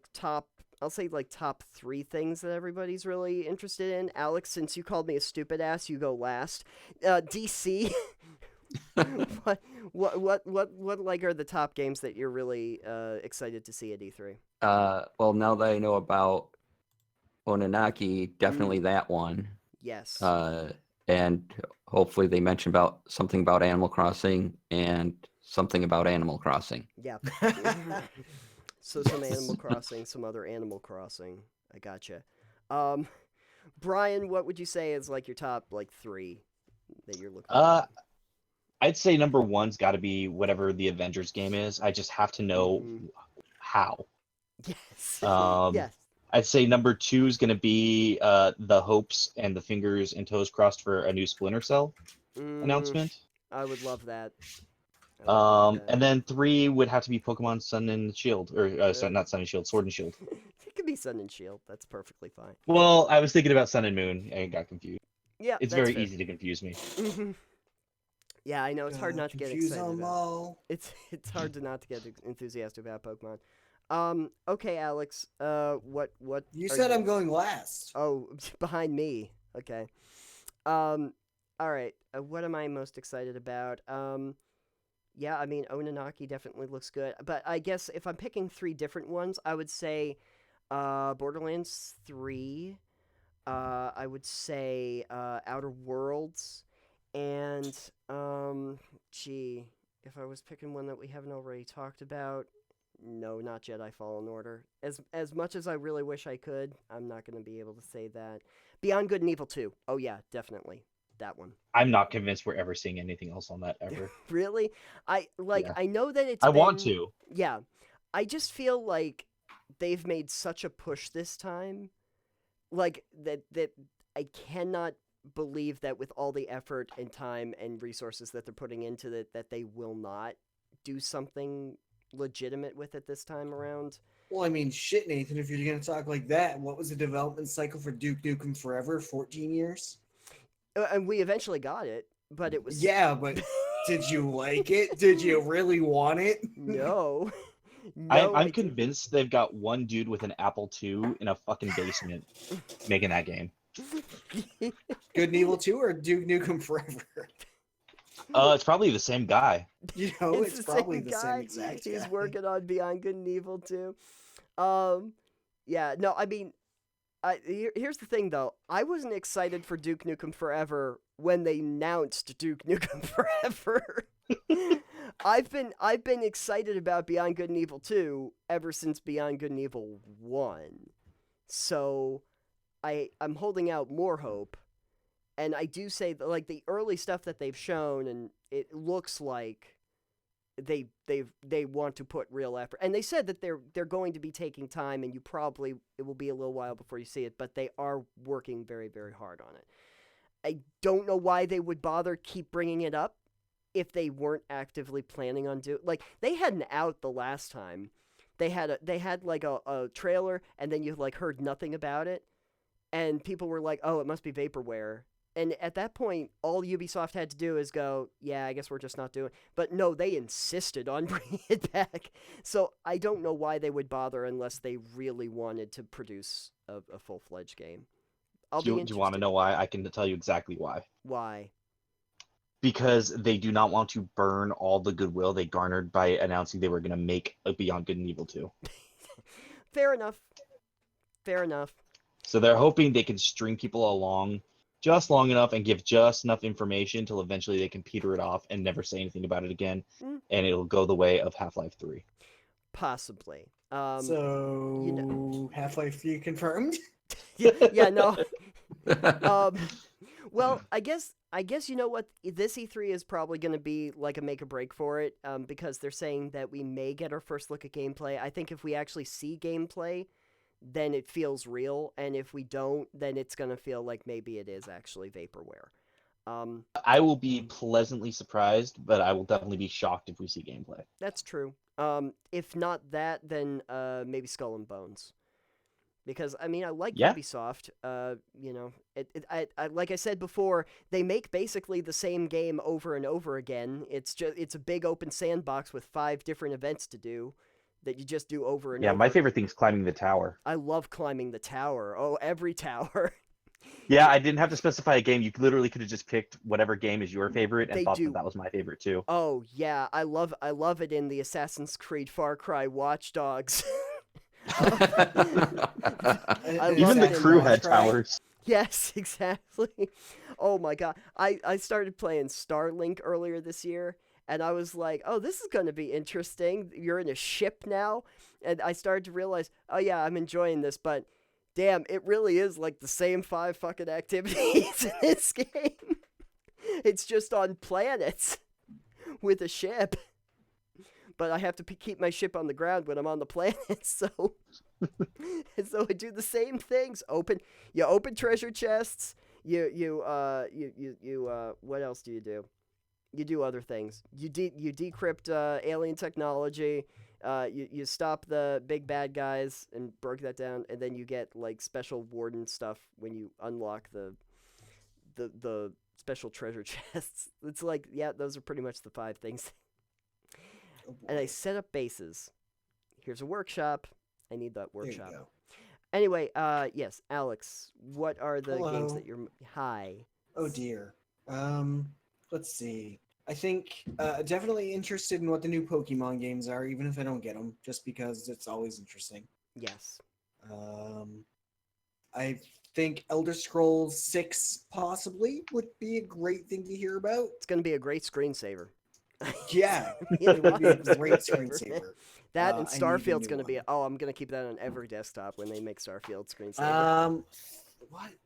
I'll say like top 3 things that everybody's really interested in. Alex, since you called me a stupid ass, you go last. DC. what like are the top games that you're really excited to see at E3? Well, now that I know about Oninaki, definitely that one. Yes. And hopefully they mention about something about Animal Crossing and something about Animal Crossing. Yeah. So some Animal Crossing, some other Animal Crossing. I gotcha. Brian, what would you say is like your top like 3 that you're looking for? I'd say number 1's got to be whatever the Avengers game is. I just have to know how. Yes. Yes. I'd say number 2 is going to be the hopes and the fingers and toes crossed for a new Splinter Cell announcement. I would love that. And then 3 would have to be Pokemon Sun and Shield, or not Sun and Shield, Sword and Shield. It could be Sun and Shield. That's perfectly fine. Well, I was thinking about Sun and Moon and got confused. Yeah, it's very easy to confuse me. Yeah, I know it's hard not to get excited about. All. It's hard to not to get enthusiastic about Pokemon. Okay, Alex. What? You said I'm going last. Oh, behind me. Okay. All right. What am I most excited about? Yeah, I mean, Oninaki definitely looks good. But I guess if I'm picking 3 different ones, I would say Borderlands 3. I would say Outer Worlds. And, if I was picking one that we haven't already talked about, no, not Jedi Fallen Order. As much as I really wish I could, I'm not going to be able to say that. Beyond Good and Evil 2. Oh, yeah, definitely. That one. I'm not convinced we're ever seeing anything else on that ever. Really? I know that it's I want to. Yeah. I just feel like they've made such a push this time. Like that I cannot believe that with all the effort and time and resources that they're putting into it, that they will not do something legitimate with it this time around. Well, I mean, shit, Nathan, if you're going to talk like that, what was the development cycle for Duke Nukem Forever? 14 years? And we eventually got it, but it was... Yeah, but did you like it? Did you really want it? No. I'm convinced they've got one dude with an Apple II in a fucking basement making that game. Good and Evil 2 or Duke Nukem Forever? It's probably the same guy. You know, it's probably the same exact guy. He's working on Beyond Good and Evil 2. Yeah, no, I mean, here's the thing, though. I wasn't excited for Duke Nukem Forever when they announced Duke Nukem Forever. I've been excited about Beyond Good and Evil 2 ever since Beyond Good and Evil 1. So I'm holding out more hope. And I do say that, like, the early stuff that they've shown, and it looks like they want to put real effort. And they said that they're going to be taking time, and it will be a little while before you see it, but they are working very, very hard on it. I don't know why they would bother keep bringing it up if they weren't actively planning on doing. Like, they had an out the last time. They had like a trailer, and then you like heard nothing about it, and people were like, "Oh, it must be vaporware." And at that point, all Ubisoft had to do is go, "Yeah, I guess we're just not doing it." But no, they insisted on bringing it back. So I don't know why they would bother unless they really wanted to produce a full-fledged game. Do you want to know why? I can tell you exactly why. Why? Because they do not want to burn all the goodwill they garnered by announcing they were going to make a Beyond Good and Evil 2. Fair enough. Fair enough. So they're hoping they can string people along just long enough and give just enough information until eventually they can peter it off and never say anything about it again, and it'll go the way of Half-Life 3. Possibly. Half-Life 3 confirmed? yeah, no. Well, I guess you know what, this E3 is probably going to be like a make or break for it, because they're saying that we may get our first look at gameplay. I think if we actually see gameplay, then it feels real, and if we don't, then it's gonna feel like maybe it is actually vaporware. I will be pleasantly surprised, but I will definitely be shocked if we see gameplay. That's true. If not that, then maybe Skull and Bones. Because I mean, I like Yeah. Ubisoft. You know, I like I said before, they make basically the same game over and over again. It's a big open sandbox with 5 different events to do that you just do over and Yeah, over. my favorite thing is climbing the tower. I love climbing the tower. Oh, every tower. Yeah, I didn't have to specify a game. You literally could have just picked whatever game is your favorite and They thought do. that that was my favorite too. Oh yeah, I love it in the Assassin's Creed, Far Cry, Watch Dogs. I Even love the it in crew Watch had Cry. towers. Yes, exactly. Oh my god. I started playing Starlink earlier this year, and I was like, oh, this is going to be interesting. You're in a ship now. And I started to realize, oh yeah, I'm enjoying this, but damn, it really is like the same 5 fucking activities in this game. It's just on planets with a ship. But I have to keep my ship on the ground when I'm on the planet, so I do the same things. You open treasure chests. You what else do you do? You do other things. You decrypt alien technology. You stop the big bad guys and broke that down, and then you get like special warden stuff when you unlock the special treasure chests. It's like, yeah, those are pretty much the 5 things. Oh, And I boy. set up bases. Here's a workshop. I need that There you workshop. go. Anyway, yes, Alex, what are the games Hello. that you're... Hi. Oh dear. Let's see. I think definitely interested in what the new Pokemon games are, even if I don't get them, just because it's always interesting. Yes. I think Elder Scrolls 6 possibly would be a great thing to hear about. It's going to be a great screensaver. Yeah, Really it would be a was great screensaver, man. screensaver. That and I need a Starfield's new going to be... one. Oh, I'm going to keep that on every desktop when they make Starfield screensaver.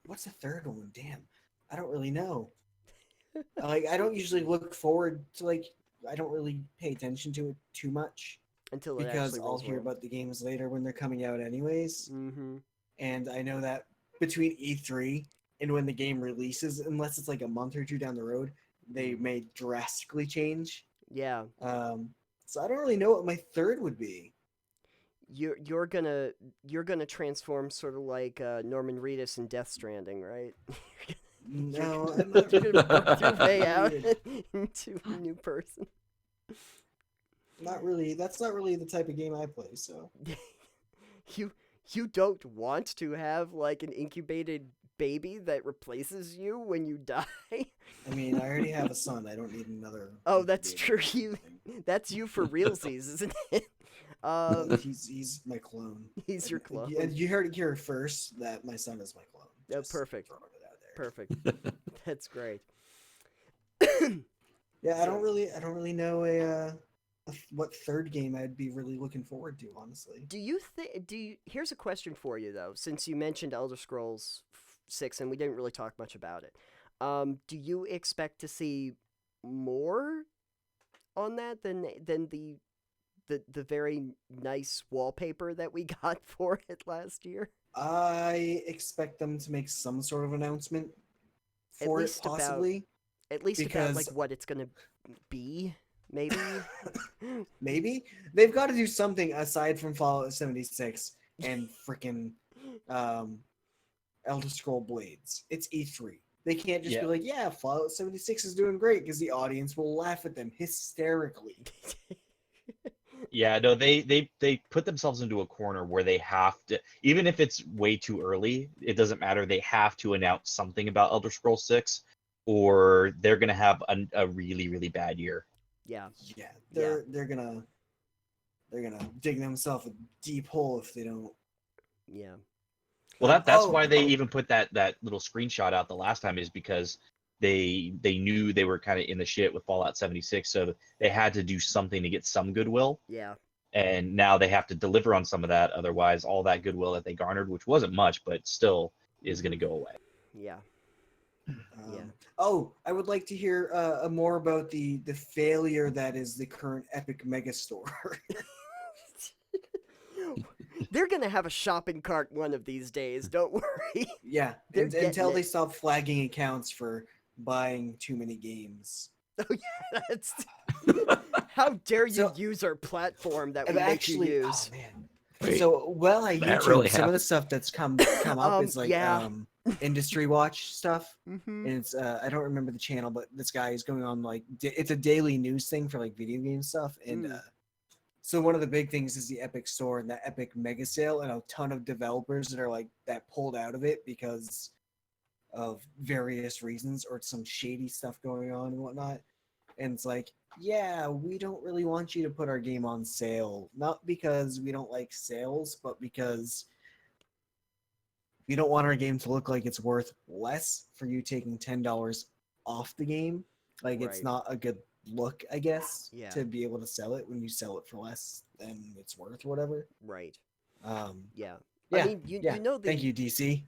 What's the third one? Damn, I don't really know. Like, I don't usually look forward to, like, I don't really pay attention to it too much Until it because actually I'll rolls hear around. about the games later when they're coming out anyways. Mm-hmm. And I know that between E3 and when the game releases, unless it's like a month or 2 down the road, they may drastically change. Yeah. So I don't really know what my third would be. You're gonna transform sort of like Norman Reedus in Death Stranding, right? No, you're I'm not. gonna work your way out Weird. into a new person. Not really. That's not really the type of game I play. So You don't want to have like an incubated baby that replaces you when you die. I mean, I already have a son. I don't need another. Oh, that's incubator true. or anything. That's you for realsies, isn't it? He's my clone. He's your clone. And you heard it here first that my son is my clone. Oh, Just perfect. throwing it out there. Perfect. That's great. Yeah, I don't really know what third game I'd be really looking forward to, honestly. Here's a question for you though, since you mentioned Elder Scrolls 6 and we didn't really talk much about it. Do you expect to see more on that than the very nice wallpaper that we got for it last year? I expect them to make some sort of announcement At for it, least about- possibly. At least about like Because- what it's gonna be, maybe. Maybe they've got to do something aside from Fallout 76 and freaking Elder Scroll Blades. It's E3. They can't just be Yeah. like, "Yeah, Fallout 76 is doing great," because the audience will laugh at them hysterically. Yeah, no, they put themselves into a corner where they have to, even if it's way too early, it doesn't matter. They have to announce something about Elder Scrolls 6, or they're gonna have a really, really bad year. Yeah. Yeah, they're gonna dig themselves a deep hole if they don't. Yeah. Well, that's Oh. why they even put that little screenshot out the last time, is because they knew they were kind of in the shit with Fallout 76, so they had to do something to get some goodwill. Yeah. And now they have to deliver on some of that. Otherwise, all that goodwill that they garnered, which wasn't much, but still is going to go away. Yeah. Yeah. Oh, I would like to hear more about the failure that is the current Epic Megastore. They're gonna have a shopping cart one of these days. Don't worry. Yeah, They're until getting they it. stop flagging accounts for buying too many games. Oh yeah, that's. How dare you So- use our platform that we And make actually, you use? oh man. Wait, So well, I that YouTube really some of the happened? stuff that's come up is like Yeah. industry watch stuff, Mm-hmm. and it's I don't remember the channel, but this guy is going on like it's a daily news thing for like video game stuff, and so one of the big things is the Epic Store and the Epic Mega Sale, and a ton of developers that are like that pulled out of it because of various reasons or some shady stuff going on and whatnot. And it's like, yeah, we don't really want you to put our game on sale, not because we don't like sales, but because we don't want our game to look like it's worth less for you taking $10 off the game. Like it's Right. not a good look, I guess, Yeah. to be able to sell it when you sell it for less than it's worth or whatever. Right. Um, Yeah. yeah, I mean, you know the. thank you, DC.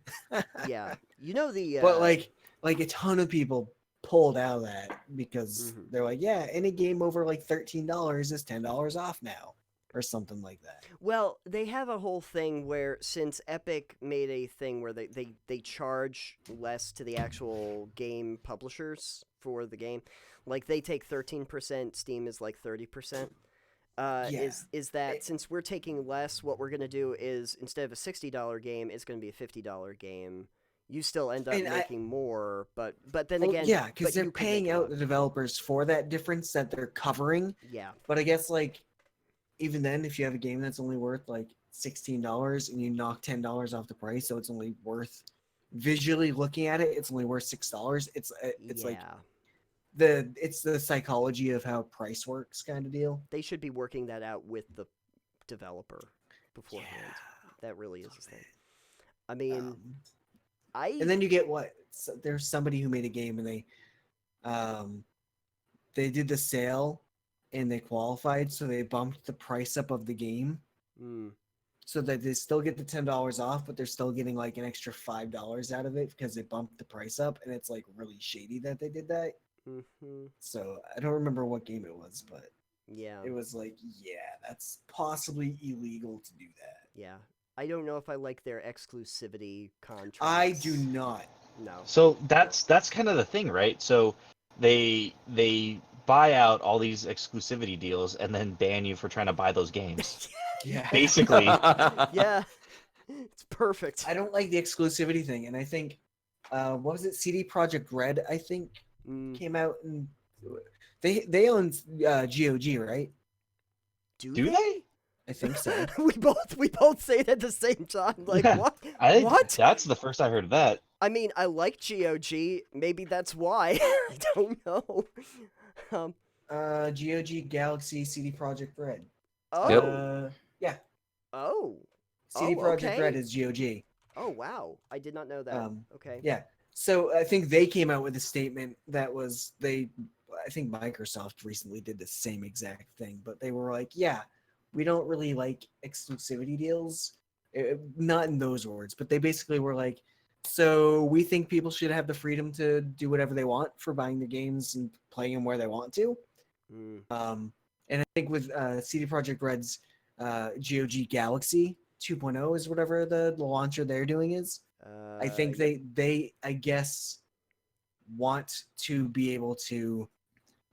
Yeah. You know the. But like a ton of people pulled out of that because Mhm. they're like, yeah, any game over like $13 is $10 off now, or something like that. Well, they have a whole thing where since Epic made a thing where they charge less to the actual game publishers for the game, like they take 13%, Steam is like 30%. Yeah. Is that It- since we're taking less, what we're gonna do is instead of a $60 game, it's gonna be a $50 game. You still end up And making more, but then Well, again, yeah, but because they're you could make paying a out lot. the developers for that difference that they're covering. Yeah, But I guess like even then, if you have a game that's only worth like $16 and you knock $10 off the price, so it's only worth visually looking at it, it's only worth $6. It's like yeah. it's the psychology of how price works kind of deal. They should be working that out with the developer beforehand. That really is a thing. I mean, And then you get what? So there's somebody who made a game and they did the sale and they qualified, so they bumped the price up of the game mm, so that they still get the $10 off, but they're still getting like an extra $5 out of it because they bumped the price up, and it's like really shady that they did that. hmm So I don't remember what game it was, but yeah, it was like, yeah, that's possibly illegal to do that. yeah. I don't know if I like their exclusivity contracts. I do not. No. So that's kind of the thing, right? So they buy out all these exclusivity deals and then ban you for trying to buy those games. Yeah. Basically, Yeah, it's perfect. I don't like the exclusivity thing, and I think what was it? CD Project Red, I think, Mm, came out and they own GOG, right? do they? I think so. we both say it at the same time. Like Yeah. what? What? That's the first I heard of that. I mean, I like GOG. Maybe that's why. I don't know. GOG Galaxy CD Project Red. Oh. Yeah, Oh. CD Oh, Project okay. Red is GOG. Oh wow. I did not know that. Okay. Yeah. So I think they came out with a statement that was I think Microsoft recently did the same exact thing, but they were like, yeah, we don't really like exclusivity deals. Not in those words, but they basically were like, so we think people should have the freedom to do whatever they want for buying the games and playing them where they want to. Mm, And I think with CD Projekt Red's GOG Galaxy 2.0 is whatever the launcher they're doing is. I think they I guess want to be able to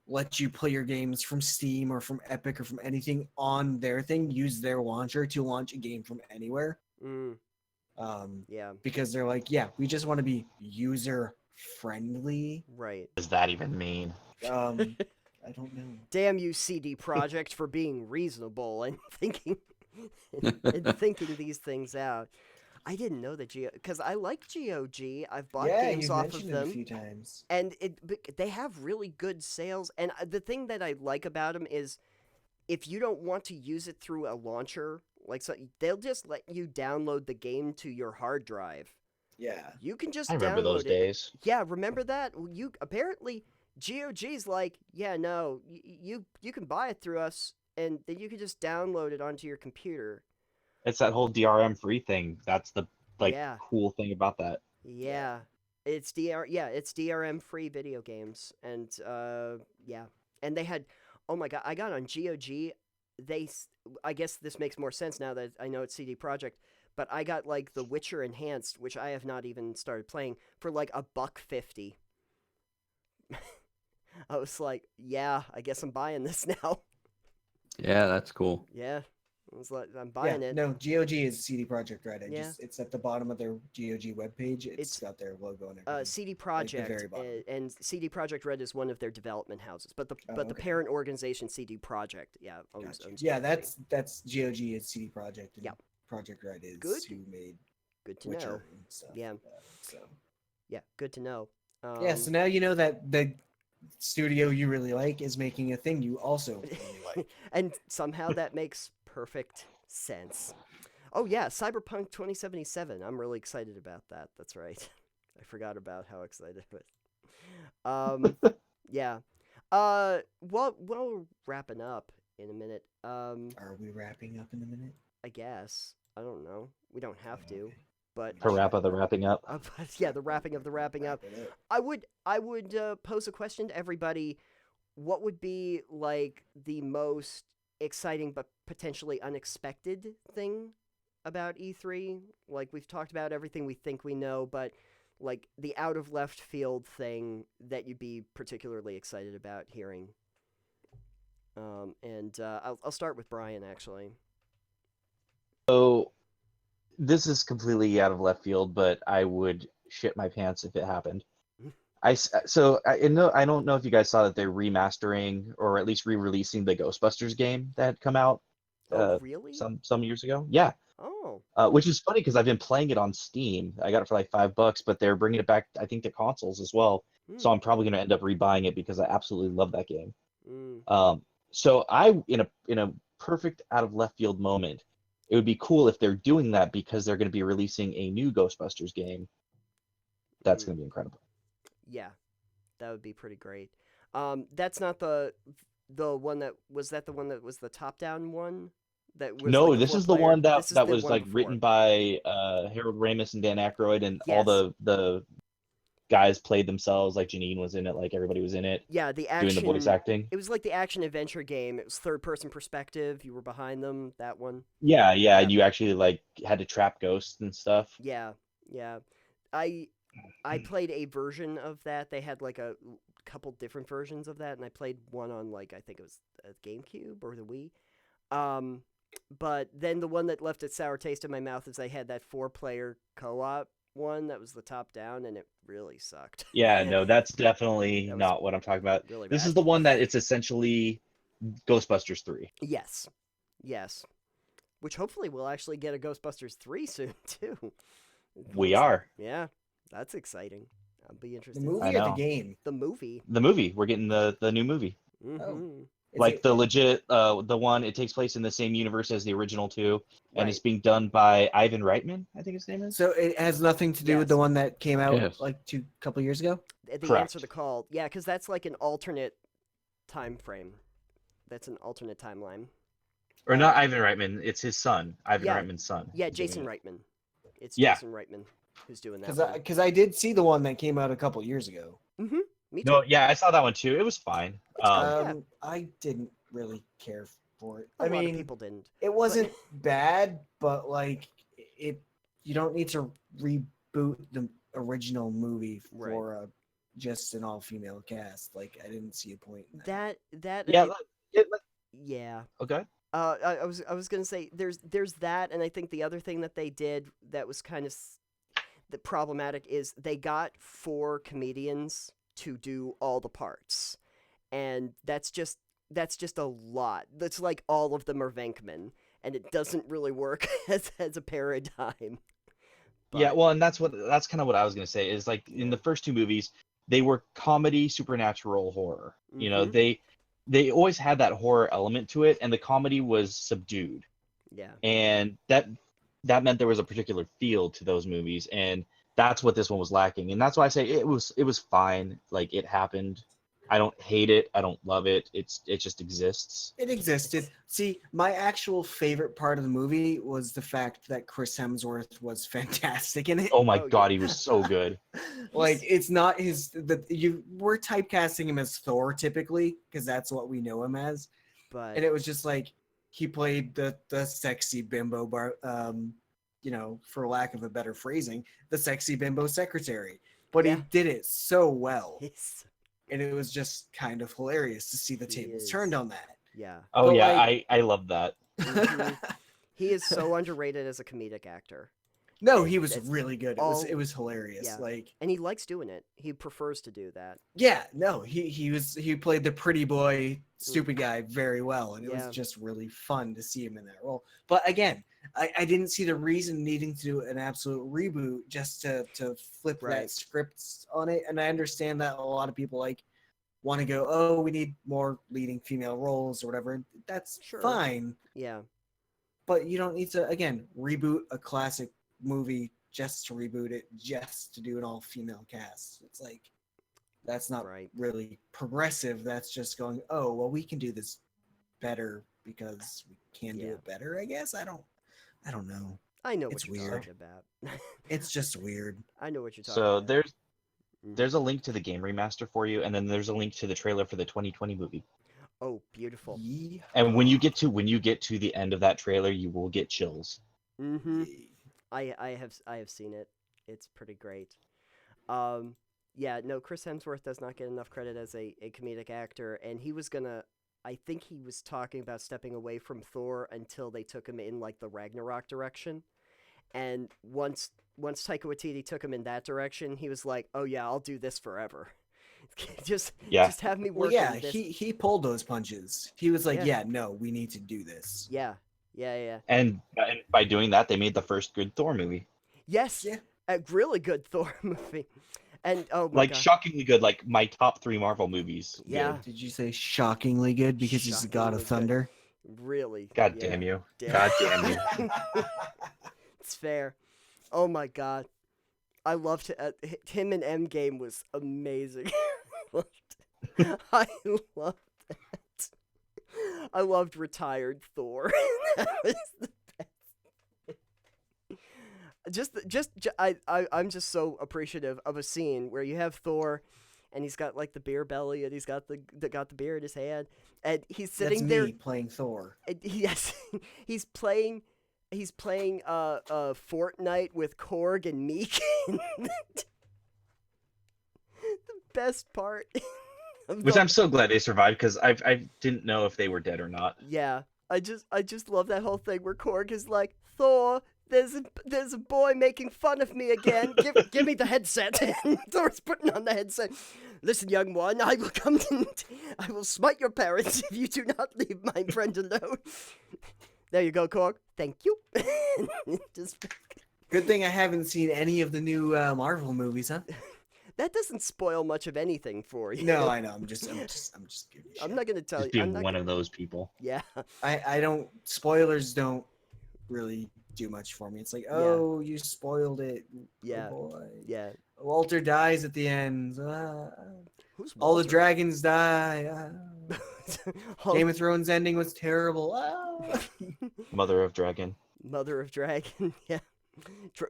let you play your games from Steam or from Epic or from anything on their thing, use their launcher to launch a game from anywhere. Mm, yeah. Because they're like, yeah, we just want to be user friendly. Right. What does that even mean? I don't know. Damn you, CD Projekt, for being reasonable and thinking and thinking these things out. I didn't know that because I like GOG. I've bought games you've off of mentioned it them, a few times. and they have really good sales. And the thing that I like about them is, if you don't want to use it through a launcher, like so, they'll just let you download the game to your hard drive. Yeah. You can just I remember download those it. days. Yeah, remember that? You apparently GOG's like, yeah, no, you can buy it through us, and then you can just download it onto your computer. It's that whole DRM free thing. That's the Yeah. cool thing about that. Yeah. It's DRM free video games, and yeah, and they had, oh my god, I got on GOG I guess this makes more sense now that I know it's CD Projekt, but I got like The Witcher Enhanced, which I have not even started playing, for like $1.50. I was like, yeah, I guess I'm buying this now. Yeah, that's cool. Yeah, I was like, I'm buying it. No, GOG is CD Projekt Red. Yeah. It's at the bottom of their GOG webpage. It's got their logo and everything. CD Like the very Projekt, bottom. and CD Projekt Red is one of their development houses, but the the okay. parent organization CD Projekt, owns. Gotcha. owns Yeah, GOG. that's GOG is CD Projekt. And Yep. Project Red is Good. who made Good to Witcher know. and stuff. Yeah. So Yeah, good to know. yeah, so now you know that the studio you really like is making a thing you also really like. And somehow that makes perfect sense. Oh yeah, Cyberpunk 2077. I'm really excited about that. That's right. I forgot about how excited I was. Yeah. Well, we're wrapping up in a minute. Are we wrapping up in a minute? I guess. I don't know. We don't have to, Okay. but To wrap up the wrapping up. but yeah, the wrapping of the wrapping up. Wrap it up. I would pose a question to everybody. What would be like the most exciting but potentially unexpected thing about E3? Like we've talked about everything we think we know, but like the out of left field thing that you'd be particularly excited about hearing. I'll start with Brian actually. So this is completely out of left field, but I would shit my pants if it happened. I don't know if you guys saw that they're remastering or at least re-releasing the Ghostbusters game that had come out Oh really? some years ago. Yeah, Oh. which is funny because I've been playing it on Steam. I got it for like $5, but they're bringing it back, I think, to consoles as well. So I'm probably going to end up rebuying it because I absolutely love that game. So in a perfect out of left field moment, it would be cool if they're doing that because they're going to be releasing a new Ghostbusters game. That's going to be incredible. Yeah, that would be pretty great. That's not the one that was the one that was the top down one. That was No, like this is the four-player? one that This is that the was one like before. written by Harold Ramis and Dan Aykroyd, and all Yes. the guys played themselves. Like Janine was in it, like everybody was in it, Yeah, the action. doing the voice acting. It was like the action adventure game. It was third person perspective. You were behind them. That one. Yeah, Yeah. and you actually like had to trap ghosts and stuff. Yeah. I played a version of that. They had like a couple different versions of that, and I played one on like I think it was a GameCube or the Wii. But then the one that left a sour taste in my mouth is they had that 4-player co-op one that was the top down, and it really sucked. Yeah, no, that's definitely That was not what I'm talking about. really This bad. is the one that it's essentially Ghostbusters 3. Yes. Which hopefully we'll actually get a Ghostbusters 3 soon too. We are. Yeah, that's exciting. I'll be The interested. movie I or the know. game? The movie. The movie. We're getting the new movie. Mm-hmm. Is Like it- the legit the one, it takes place in the same universe as the original two, and it's Right. being done by Ivan Reitman, I think his name is. So it has nothing to do with Yes. the one that came out Yes. like couple years ago. They Correct. answer the call. Yeah, because that's like an alternate time frame. That's an alternate timeline. Or not Ivan Reitman, it's his son, Ivan Yeah. Reitman's son. Yeah, who's doing Jason it. Reitman. It's Yeah. Jason Reitman who's doing that. one. Because I did see the one that came out a couple years ago. Mm-hmm. Me too. No, yeah, I saw that one too. It was fine. Yeah. I didn't really care for it. A I lot mean, of people didn't. it wasn't bad, but like it, you don't need to reboot the original movie Right. for just an all-female cast. Like I didn't see a point in that. That yeah, yeah. okay. I was gonna say there's that, and I think the other thing that they did that was kind of the problematic is they got 4 comedians to do all the parts, and that's just a lot. That's like all of them are Venkman, and it doesn't really work as a paradigm. Yeah, But- well, and that's kind of what I was gonna say is like in the first 2 movies, they were comedy, supernatural horror. You know, Mhm. they always had that horror element to it, and the comedy was subdued, yeah. and that meant there was a particular feel to those movies, and that's what this one was lacking, and that's why I say it was fine. Like it happened. I don't hate it. I don't love it. It just exists. It existed. See, my actual favorite part of the movie was the fact that Chris Hemsworth was fantastic in it. Oh my Oh, god, yeah. he was so good. Like it's not we're typecasting him as Thor typically because that's what we know him as, But and it was just like he played the sexy bimbo for lack of a better phrasing, the sexy bimbo secretary. But Yeah. he did it so well. He's, And it was just kind of hilarious to see the He tables is. turned on that. yeah. Oh But, yeah, like- I love that. Mhm. He is so underrated as a comedic actor. No, he was It's really good. all- It was hilarious. yeah. Like, And he likes doing it. He prefers to do that. yeah, no, he played the pretty boy, stupid guy very well, and it Yeah. was just really fun to see him in that role. But again, I didn't see the reason needing to do an absolute reboot just to flip Right. that script on it. And I understand that a lot of people want to go, oh, we need more leading female roles or whatever. That's Sure. fine, Yeah. but you don't need to again reboot a classic movie just to reboot it, just to do an all-female cast. It's like that's not Right. really progressive. That's just going, oh, well, we can do this better because we can do Yeah. it better, I guess. I don't know. I know It's what you're weird. talking about. It's just weird. I know what you're talking So about. there's a link to the game remaster for you, and then there's a link to the trailer for the 2020 movie. Oh, beautiful. And when you get to the end of that trailer, you will get chills. Mm-hmm. I have seen it. It's pretty great. Yeah, no, Chris Hemsworth does not get enough credit as a comedic actor, and he was gonna. I think he was talking about stepping away from Thor until they took him in like the Ragnarok direction, and once Taika Waititi took him in that direction, he was like, "Oh yeah, I'll do this forever." just have me Well, work. yeah, in this. he pulled those punches. He was like, Yeah. yeah, no, we need to do this. Yeah. And by doing that, they made the first good Thor movie. Yes. Yeah. A really good Thor movie, and oh my Like god. shockingly good, like my top 3 Marvel movies. good. Yeah. Did you say shockingly good because he's the god of Shockingly good. thunder? Really. God yeah. damn you. Damn. God damn you. It's fair. Oh my god. I loved him in Endgame was amazing. I loved that. I loved retired Thor. That was the best. I'm just so appreciative of a scene where you have Thor and he's got like the beer belly and he's got the beer in his hand and he's sitting That's there me playing Thor. yes, he's playing Fortnite with Korg and Meek. The best part. Which I'm so glad they survived because I didn't know if they were dead or not. Yeah, I just love that whole thing where Korg is like, Thor, there's a boy making fun of me again. Give me the headset. And Thor's putting on the headset. Listen, young one, I will smite your parents if you do not leave my friend alone. There you go, Korg. Thank you. Just, Good thing I haven't seen any of the new Marvel movies, huh? that doesn't spoil much of anything for you. No, I know. I'm just giving you shit. I'm not gonna tell Just you. I'm being not one gonna, of those people. Yeah. I don't. Spoilers don't really do much for me. It's like, oh, you spoiled it. Yeah. Oh boy. Yeah. Walter dies at the end. Who's All the Walter? dragons die. All- Game of Thrones ending was terrible. Ah. Mother of Dragon. Mother of Dragon. Yeah.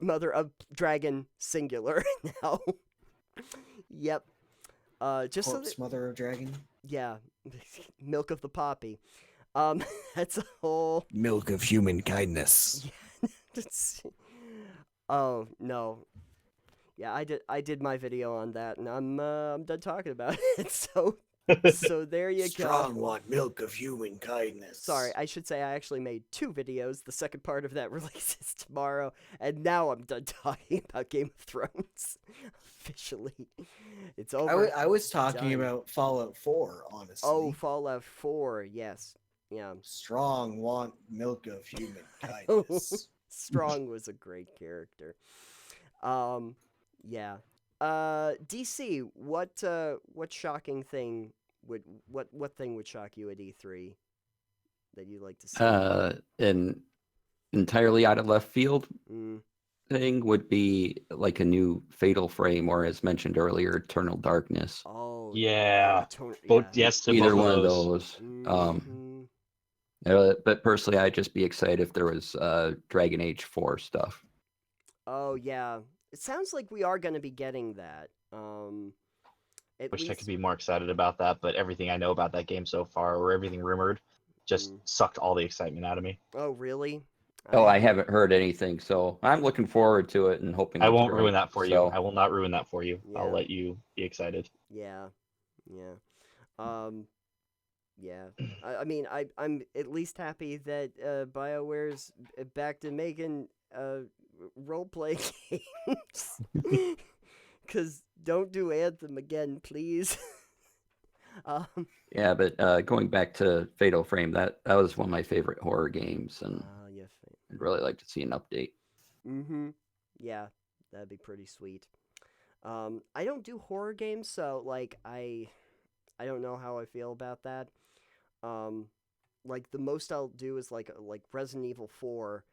Mother of Dragon singular now. Yep. Just so Corpse that, Mother of Dragon. yeah. Milk of the poppy. That's a whole. Milk of human kindness. Oh no. Yeah, I did my video on that, and I'm done talking about it. So there you Strong go. want milk of human kindness. Sorry, I should say I actually made 2 videos. The second part of that releases tomorrow, and now I'm done talking about Game of Thrones. Officially, it's over. I was talking Done. about Fallout 4, honestly. Oh, Fallout 4, yes. Yeah. Strong want milk of human kindness. Strong was a great character. Yeah. DC, what shocking thing what thing would shock you at E3 that you'd like to see? An entirely out of left field Mm, thing would be like a new Fatal Frame, or as mentioned earlier, Eternal Darkness. oh, Yeah. Tony, Both yeah. yes to Either both one of those. those. Mhm. But personally, I'd just be excited if there was Dragon Age 4 stuff. Oh yeah. It sounds like we are going to be getting that. At Wish I least, could be more excited about that, but everything I know about that game so far, or everything rumored, just sucked all the excitement out of me. Oh, really? Oh, I haven't heard anything, so I'm looking forward to it and hoping I it's won't great. ruin that for you. So, I will not ruin that for you. Yeah. I'll let you be excited. Yeah, yeah. Yeah. I mean, I'm at least happy that BioWare's back to making role-play games. Because don't do Anthem again, please. yeah, but going back to Fatal Frame, that was one of my favorite horror games, and Yeah. I'd really like to see an update. Mm-hmm. Yeah, that'd be pretty sweet. I don't do horror games, so like I don't know how I feel about that. Like the most I'll do is like Resident Evil 4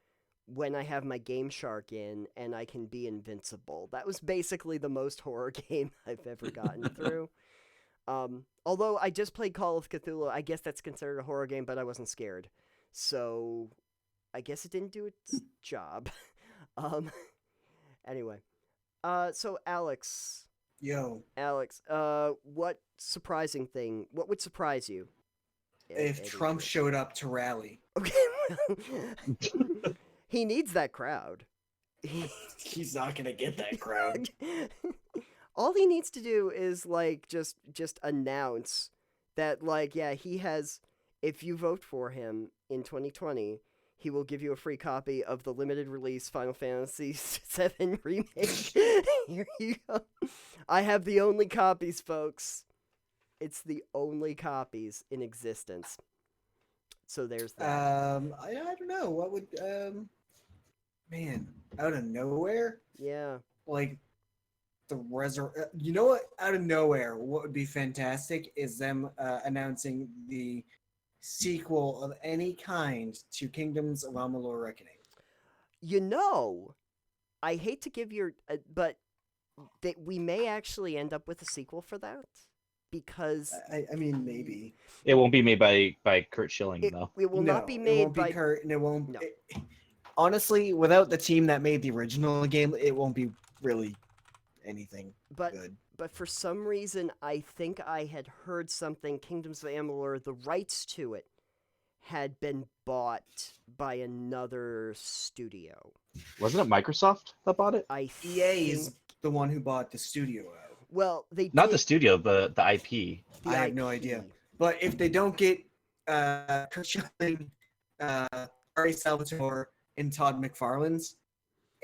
when I have my Game Shark in and I can be invincible. That was basically the most horror game I've ever gotten through. Although I just played Call of Cthulhu, I guess that's considered a horror game, but I wasn't scared. So I guess it didn't do its job. Anyway. So Alex, Yo, what would surprise you? if Trump showed up to rally, Okay. He needs that crowd. he's not gonna get that crowd. All he needs to do is like just announce that like yeah, he has, if you vote for him in 2020, he will give you a free copy of the limited release Final Fantasy VII Remake. Here you go. I have the only copies, folks. It's the only copies in existence. So there's that. I don't know. What would man, out of nowhere? Yeah. Like you know what? Out of nowhere, what would be fantastic is them announcing the sequel of any kind to Kingdoms of Amalur Reckoning. You know, I hate to give your, but we may actually end up with a sequel for that because I mean, maybe It won't be made by Kurt Schilling though. it will not be It made won't by. be Kurt, and it won't. No. Honestly, without the team that made the original game, it won't be really anything But good. but for some reason, I think I had heard something. Kingdoms of Amalur, the rights to it had been bought by another studio. Wasn't it Microsoft that bought it? I EA is think- the one who bought the studio out. well, they Not did the studio, the IP. the I have no IP. idea. But if they don't get Kurt Schilling, Ari Salvatore, and Todd McFarlane's,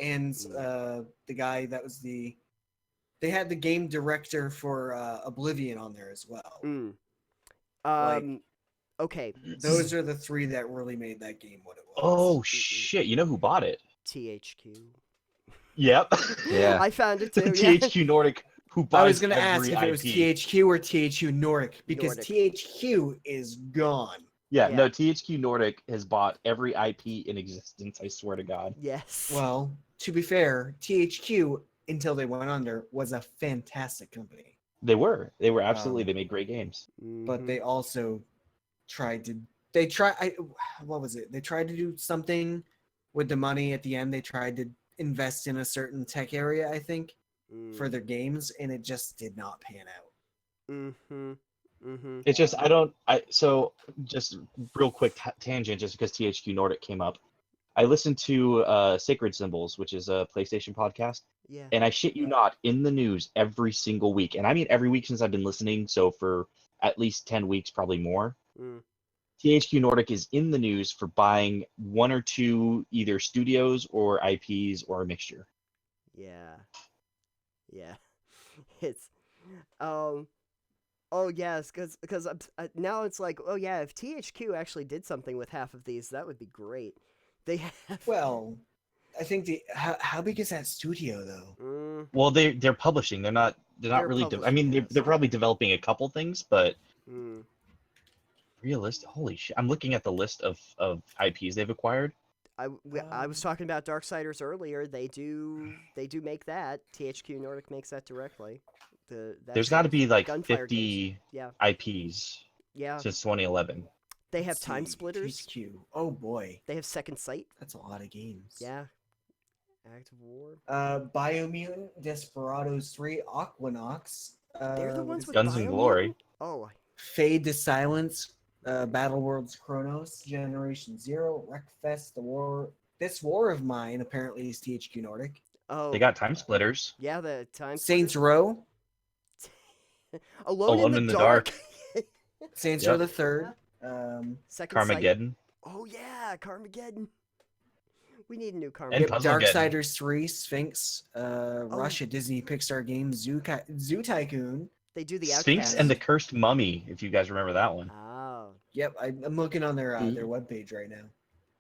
and the guy that was they had the game director for Oblivion on there as well. Like, Okay. those are the three that really made that game what it was. Oh shit! You know who bought it? THQ. Yep. Yeah. I found it too. yeah. THQ Nordic, who buys I was going to ask every if it was IP. THQ or THQ Nordic, because Nordic. THQ is gone. Yeah, Yeah. no, THQ Nordic has bought every IP in existence. I swear to God. Yes. Well, to be fair, THQ, until they went under, was a fantastic company. They were absolutely. They made great games. But Mhm. they also tried to. What was it? They tried to do something with the money at the end. They tried to invest in a certain tech area, I think, for their games, and it just did not pan out. Mm-hmm. Mm-hmm. It's just so just real quick tangent, just because THQ Nordic came up. I listened to Sacred Symbols, which is a PlayStation podcast, Yeah. and I shit you not, in the news every single week, and I mean every week since I've been listening, so for at least 10 weeks, probably more. THQ Nordic is in the news for buying one or two either studios or IPs or a mixture. Yeah. Yeah. It's oh yes, because now it's like, oh yeah, if THQ actually did something with half of these, that would be great. They have Well, I think how big is that studio though? Well, they're publishing. They're not They're really. I publishing, mean, yes. they're probably developing a couple things, but Mm. realistic. Holy shit! I'm looking at the list of IPs they've acquired. I was talking about Darksiders earlier. They do make that. THQ Nordic makes that directly. There's got to be like Gunfire 50 games. Yeah. IPs Yeah. since 2011. They have Let's Time see, Splitters. THQ. Oh boy, They have Second Sight. that's a lot of games. Yeah. Act of War. Biomutant, Desperados 3, Aquanox. They're the ones with Guns and Biomutant? Glory. Oh, Fade to Silence. Battle Worlds Chronos, Generation Zero, Wreckfest, The War. This War of Mine apparently is THQ Nordic. Oh, They got Time Splitters. yeah, the time Saints Row, Alone in the Dark. Saints Yep. Row the Third, Second Sight. Carmageddon. Oh yeah, Carmageddon. We need a new Carmageddon. And yep, Puzzlegeddon. Darksiders 3, Sphinx, Rush, a Disney Pixar game, Zoo Tycoon. They do the Sphinx Outcast. and the Cursed Mummy, if you guys remember that one. Oh. Yep, I'm looking on their webpage right now.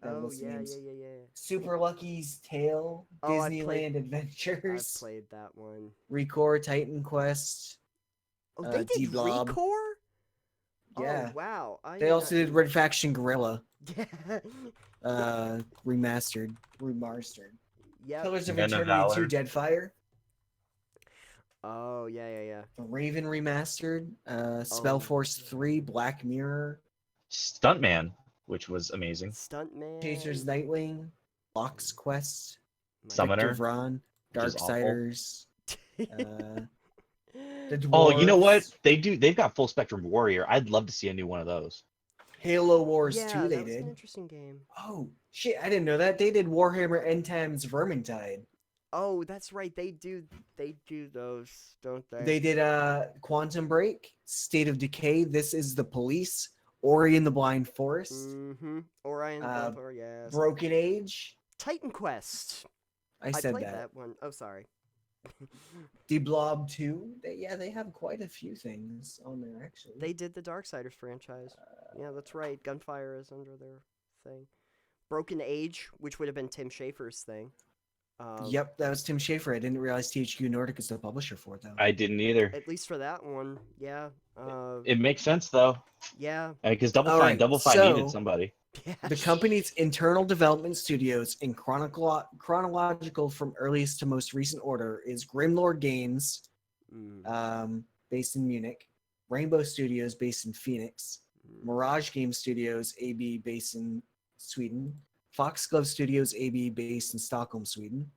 Oh List of yeah, names. yeah. Super Lucky's Tale, Oh, I Disneyland played- Adventures, I've played that one. Recore, Titan Quest. Oh, they did D-Blob. Recore? Yeah. Oh, wow. I They also did Red Faction Gorilla, Yeah. remastered. Yep. Pillars of Men of Eternity 2, Valor. Deadfire. Oh, yeah. Raven remastered. Oh. Spellforce 3, Black Mirror, Stuntman, which was amazing. Stuntman. Chasers Nightwing, Lox Quest, Summoner, Victor Vron, which is awful. Darksiders. The Dwarves, Oh, you know what? They've got Full Spectrum Warrior. I'd love to see a new one of those. Halo Wars Yeah, 2 they that was an did. interesting game. Oh, shit, I didn't know that. They did Warhammer End Times Vermintide. Oh, that's right. They do those, don't they? They did Quantum Break, State of Decay, This Is the Police, Ori and the Blind Forest, Mm-hmm. Orion Bumper, yes. Broken Age. Titan Quest. I I said played that. one. Oh, sorry. D-Blob 2. They have quite a few things on there, actually. They did the Darksiders franchise. Yeah, that's right. Gunfire is under their thing. Broken Age, which would have been Tim Schafer's thing. Yep, that was Tim Schafer. I didn't realize THQ Nordic is the publisher for it, though. I didn't either. At least for that one, yeah. It makes sense though, Yeah. because Double All Fine, right, Double Fine so- needed somebody. Yeah. The company's internal development studios in chronological from earliest to most recent order is Grimlord Games, Mm, based in Munich, Rainbow Studios, based in Phoenix, Mirage Game Studios AB, based in Sweden, Foxglove Studios AB, based in Stockholm, Sweden,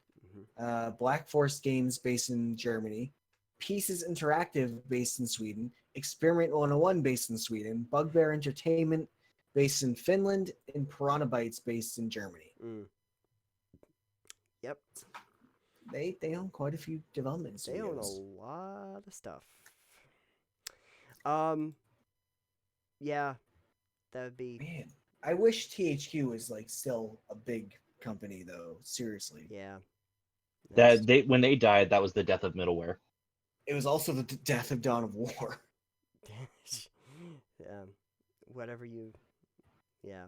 mhm. Black Forest Games, based in Germany, Pieces Interactive, based in Sweden, Experiment 101, based in Sweden, Bugbear Entertainment, based in Finland, and Piranha Bytes, based in Germany. Mm. Yep. They own quite a few development They own a studios. lot of stuff. Yeah, that would be. Man, I wish THQ was like still a big company though. Seriously, Yeah. That when they died, that was the death of middleware. it was also the death of Dawn of War. Yeah. Whatever you. Yeah.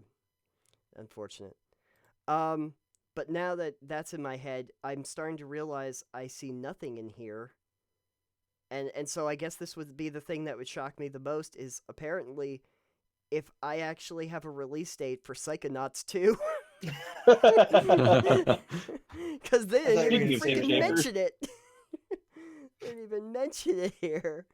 Unfortunate. But now that that's in my head, I'm starting to realize I see nothing in here. And so I guess this would be the thing that would shock me the most is apparently if I actually have a release date for Psychonauts 2. Because they I thought didn't you even were gonna say freaking Shaper. mention it. They didn't even mention it here.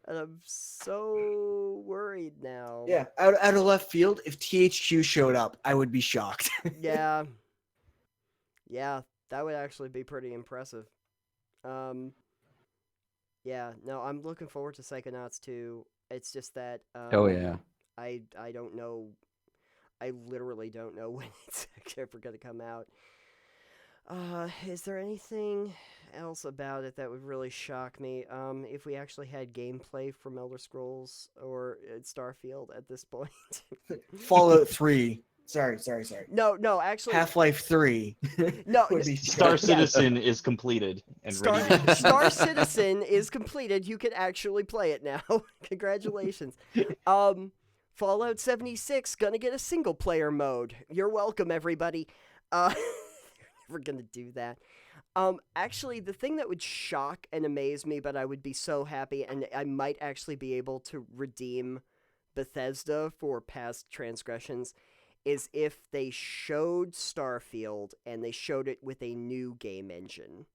And I'm so worried now. Yeah, out of left field, if THQ showed up, I would be shocked. Yeah. Yeah, that would actually be pretty impressive. Yeah, no, I'm looking forward to Psychonauts 2. It's just that Oh yeah. I don't know. I literally don't know when it's ever going to come out. Is there anything else about it that would really shock me? If we actually had gameplay from Elder Scrolls or Starfield at this point. Fallout 3. Sorry. No, actually. Half-Life 3. No, would be Star Yeah. Citizen is completed and ready. Star Citizen is completed. You can actually play it now. Congratulations. Fallout 76 gonna get a single player mode. You're welcome, everybody. We're gonna do that. Actually, the thing that would shock and amaze me, but I would be so happy, and I might actually be able to redeem Bethesda for past transgressions, is if they showed Starfield and they showed it with a new game engine.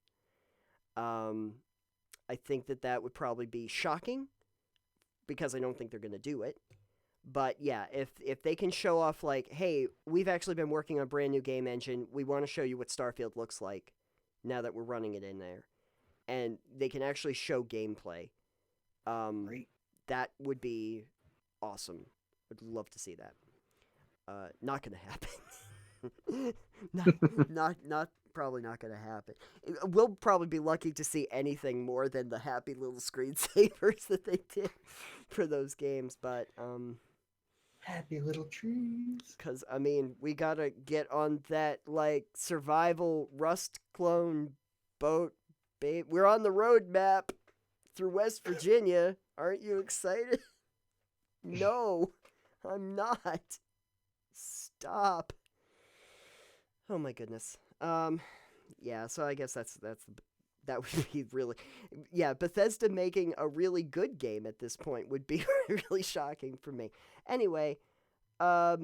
I think that would probably be shocking, because I don't think they're going to do it. But yeah, if they can show off like, hey, we've actually been working on a brand new game engine, we want to show you what Starfield looks like now that we're running it in there. And they can actually show gameplay. Great. That would be awesome. Would love to see that. Not gonna happen. Probably not gonna happen. We'll probably be lucky to see anything more than the happy little screensavers that they did for those games, but Happy little trees. because I mean, we gotta get on that like survival Rust clone boat, babe. We're on the road map through West Virginia. Aren't you excited? No, I'm not. Stop. Oh my goodness. Yeah, so I guess that would be really, yeah, Bethesda making a really good game at this point would be really shocking for me. Anyway, I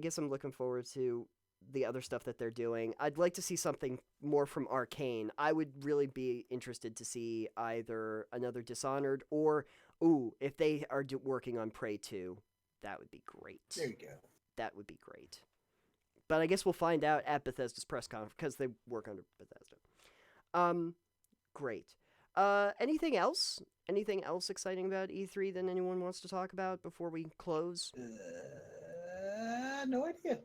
guess I'm looking forward to the other stuff that they're doing. I'd like to see something more from Arcane. I would really be interested to see either another Dishonored or, if they are working on Prey 2, that would be great. There you go. That would be great. But I guess we'll find out at Bethesda's press conference because they work under Bethesda. Great. Anything else? Anything else exciting about E3 that anyone wants to talk about before we close? No idea.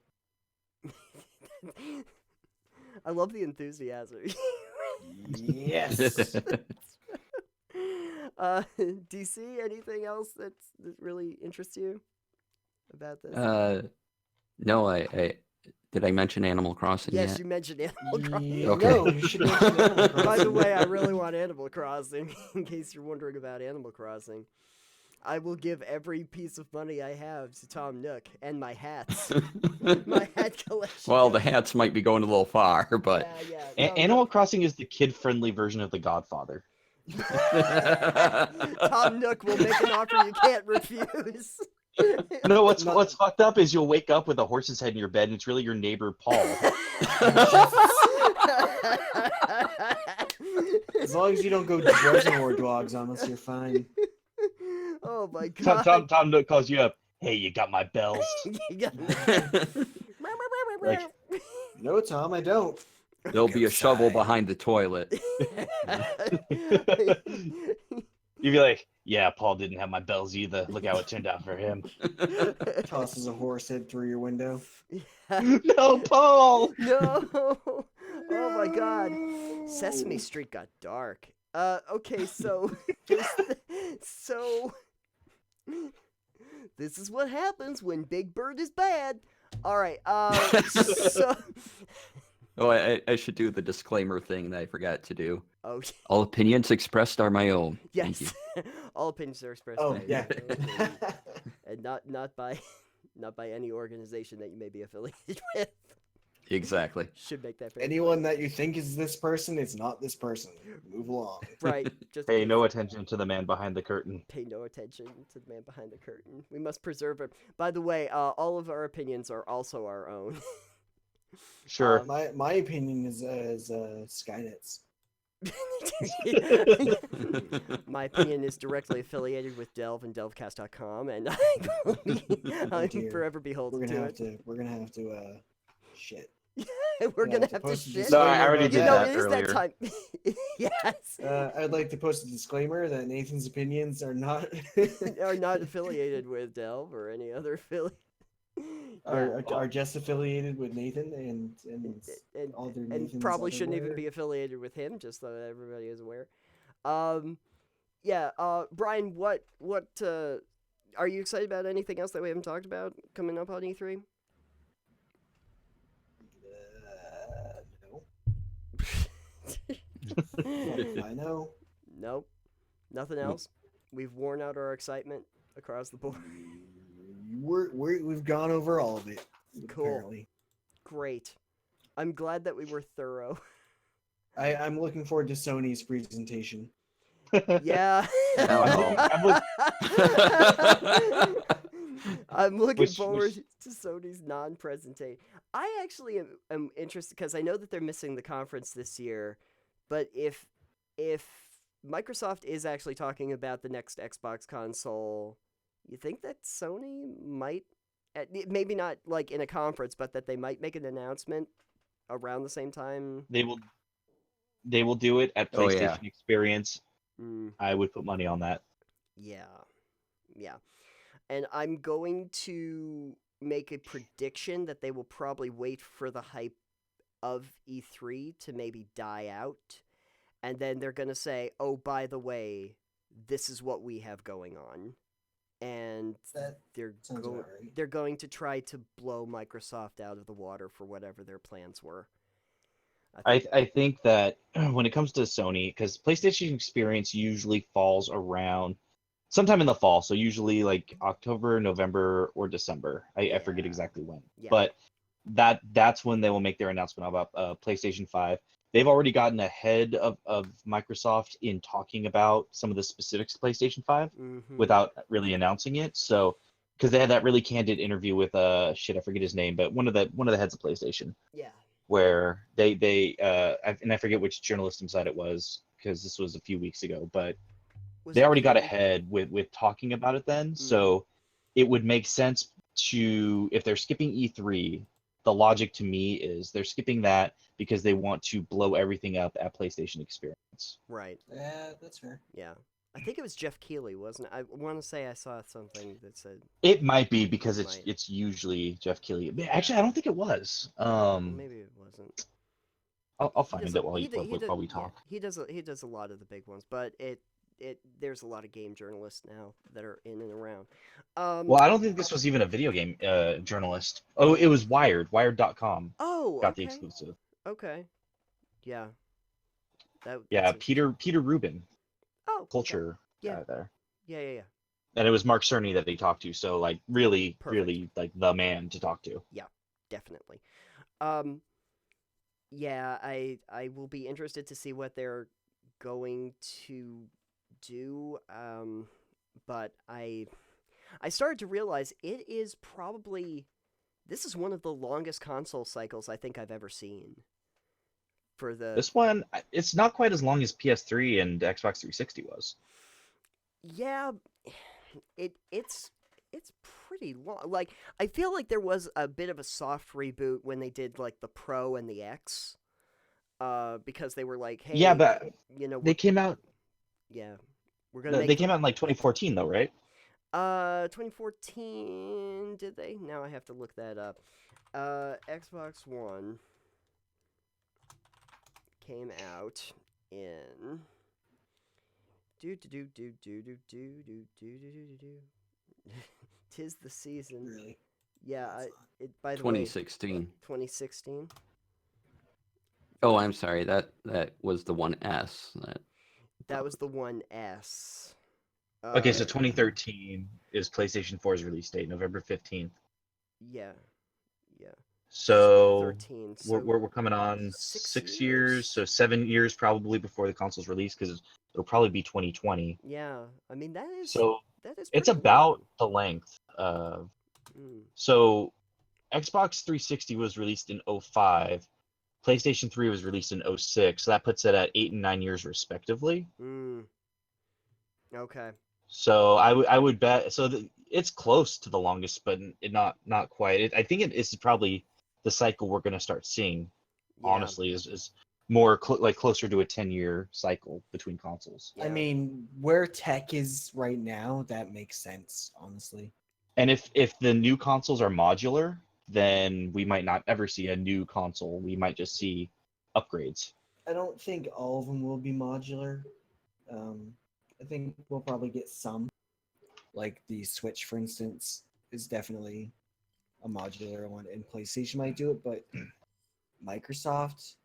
I love the enthusiasm. Yes. DC, anything else that really interests you about this? No, I did I mention Animal Crossing Yes, yet? you mentioned Animal Crossing. Okay. No, you should mention Animal Crossing. By the way, I really want Animal Crossing, in case you're wondering about Animal Crossing. I will give every piece of money I have to Tom Nook and my hats. My hat collection. Well, the hats might be going a little far, but Yeah. No, Animal Crossing is the kid-friendly version of The Godfather. Tom Nook will make an offer you can't refuse. No, what's fucked up is you'll wake up with a horse's head in your bed, and it's really your neighbor Paul. As long as you don't go Reservoir Dogs on us, you're fine. Oh my god. Tom Nook calls you up. Hey, you got my bells? Like, No, Tom, I don't. there'll be a shovel behind the toilet. you'd be like, yeah, Paul didn't have my bells either. Look how it turned out for him. Tosses a horse head through your window. No, Paul! No. Oh my god. Sesame Street got dark. Okay, so this is what happens when Big Bird is bad. All right. So Oh, I should do the disclaimer thing that I forgot to do. oh All opinions expressed are my own. Thank you. yes. All opinions are expressed. Oh, by yeah. and not by any organization that you may be affiliated with. Exactly. Should make that very Anyone that you think is this person is not this person. Move along. right. Just Pay no attention to the man behind the curtain. pay no attention to the man behind the curtain. We must preserve it. By the way, all of our opinions are also our own. Sure. My opinion is Skynet's. My opinion is directly affiliated with Delve and DelveCast.com, and I'm dear. forever beholden to it. We're gonna have to shit. We're Yeah, gonna to have to post a shit. No, I already You did know, that it is earlier. that time. Yes. I'd like to post a disclaimer that Nathan's opinions are not Are not affiliated with Delve or any other affiliate. are just affiliated with Nathan and and, all their and Nathans probably shouldn't even everywhere. be affiliated with him, just so that everybody is aware. Brian, what are you excited about? Anything else that we haven't talked about coming up on E3? No. I know. Nope. Nothing else. We've worn out our excitement across the board. We've gone over all of it. Cool. Apparently. Great. I'm glad that we were thorough. I'm looking forward to Sony's presentation. Yeah. Oh. I'm looking Which- forward to Sony's non-presentation. I actually am interested because I know that they're missing the conference this year, but if Microsoft is actually talking about the next Xbox console, you think that Sony might, maybe not like in a conference, but that they might make an announcement around the same time? They will do it at Oh, PlayStation yeah. Experience. Mm. I would put money on that. Yeah. And I'm going to make a prediction that they will probably wait for the hype of E3 to maybe die out. And then they're going to say, oh, by the way, this is what we have going on. And That they're sounds about right. they're going to try to blow Microsoft out of the water for whatever their plans were. I think that when it comes to Sony, because PlayStation Experience usually falls around sometime in the fall, so usually like October, November, or December. I forget exactly when, Yeah. but that's when they will make their announcement about PlayStation 5. They've already gotten ahead of Microsoft in talking about some of the specifics of PlayStation 5 without really announcing it. So because they had that really candid interview with I forget his name, but one of the heads of PlayStation. Yeah. Where they and I forget which journalism site it was because this was a few weeks ago, but they already got ahead with talking about it then. So it would make sense to, if they're skipping E3, the logic to me is they're skipping that because they want to blow everything up at PlayStation Experience. Right. Yeah, that's fair. Yeah. I think it was Jeff Keighley, wasn't it? I want to say I saw something that said It might be because Might. it's usually Jeff Keighley. Actually, I don't think it was. maybe it wasn't. I'll He find does it while we yeah, talk. he does a lot of the big ones, but there's a lot of game journalists now that are in and around. Well, I don't think this was even a video game journalist. Oh, it was Wired. Wired.com got the exclusive. Okay. Yeah. Yeah, Peter Rubin, Oh, culture yeah. guy there. Yeah. And it was Mark Cerny that they talked to, so like really, Perfect. really like the man to talk to. Yeah, definitely. Yeah, I will be interested to see what they're going to do. But I started to realize this is one of the longest console cycles I think I've ever seen. For This one, it's not quite as long as PS3 and Xbox 360 was. Yeah, it's pretty long. Like, I feel like there was a bit of a soft reboot when they did like the Pro and the X, because they were like, hey, Yeah, but they came out. Yeah, we're gonna. They came out in like 2014, though, right? 2014. Did they? Now I have to look that up. Xbox One came out in. Tis the season. Really? Yeah, by the 2016. way, 2016. Oh, I'm sorry. That was the 1S. That was the 1S. Okay, so 2013 is PlayStation 4's release date, November 15th. Yeah. So 13. we're coming on 6 years, so 7 years probably before the console's release, because it'll probably be 2020. Yeah, I mean that is. So it's pretty about long. the length of. So Xbox 360 was released in 05. PlayStation 3 was released in 06, so that puts it at 8 and 9 years respectively. Okay. So I would bet it's close to the longest, but not quite. I think it is probably the cycle we're going to start seeing. Yeah. Honestly, is more closer to a 10-year cycle between consoles. Yeah. I mean, where tech is right now, that makes sense, honestly. And if the new consoles are modular, then we might not ever see a new console. We might just see upgrades. I don't think all of them will be modular. I think we'll probably get some. Like the Switch, for instance, is definitely a modular one, and PlayStation might do it, but Microsoft,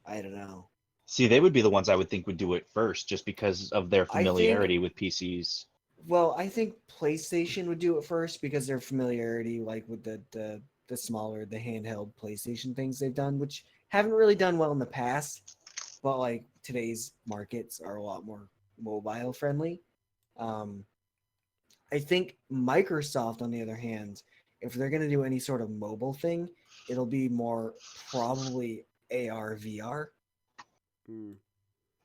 I don't know. See, they would be the ones I would think would do it first, just because of their familiarity with PCs. Well, I think PlayStation would do it first because their familiarity, like with the smaller, the handheld PlayStation things they've done, which haven't really done well in the past, but like today's markets are a lot more mobile friendly. I think Microsoft, on the other hand, if they're going to do any sort of mobile thing, it'll be more probably AR, VR.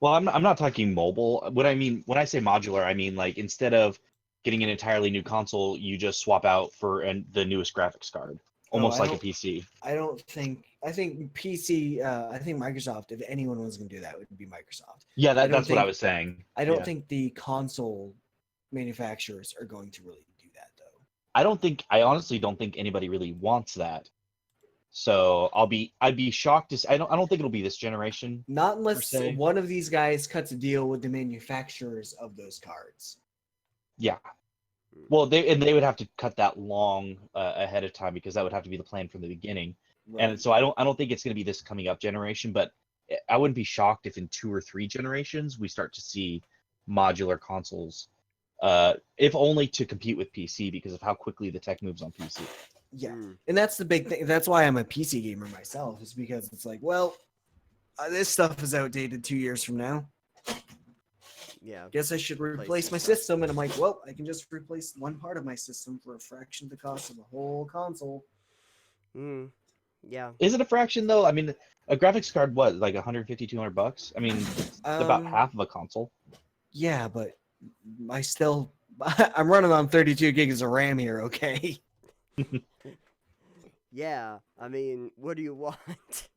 Well, I'm not talking mobile. What I mean when I say modular, I mean like instead of getting an entirely new console, you just swap out for the newest graphics card, almost like a PC. I think PC. I think Microsoft. If anyone was going to do that, it would be Microsoft. Yeah, that's what I was saying. I don't think the console manufacturers are going to really do that, though. I honestly don't think anybody really wants that. So I'd be shocked to I don't think it'll be this generation. Not unless se. one of these guys cuts a deal with the manufacturers of those cards. Yeah. Well, they would have to cut that long ahead of time, because that would have to be the plan from the beginning. Right. And so I don't think it's going to be this coming up generation, but I wouldn't be shocked if in 2 or 3 generations we start to see modular consoles, if only to compete with PC because of how quickly the tech moves on PC. Yeah, and that's the big thing. That's why I'm a PC gamer myself, is because it's like, well, this stuff is outdated 2 years from now. Yeah. Guess I should replace my system. And I'm like, well, I can just replace one part of my system for a fraction of the cost of the whole console. Yeah. Is it a fraction though? I mean, a graphics card, what, like $150-$200? I mean, it's about half of a console. Yeah, but I'm running on 32 gigs of RAM here, okay? Yeah, I mean, what do you want?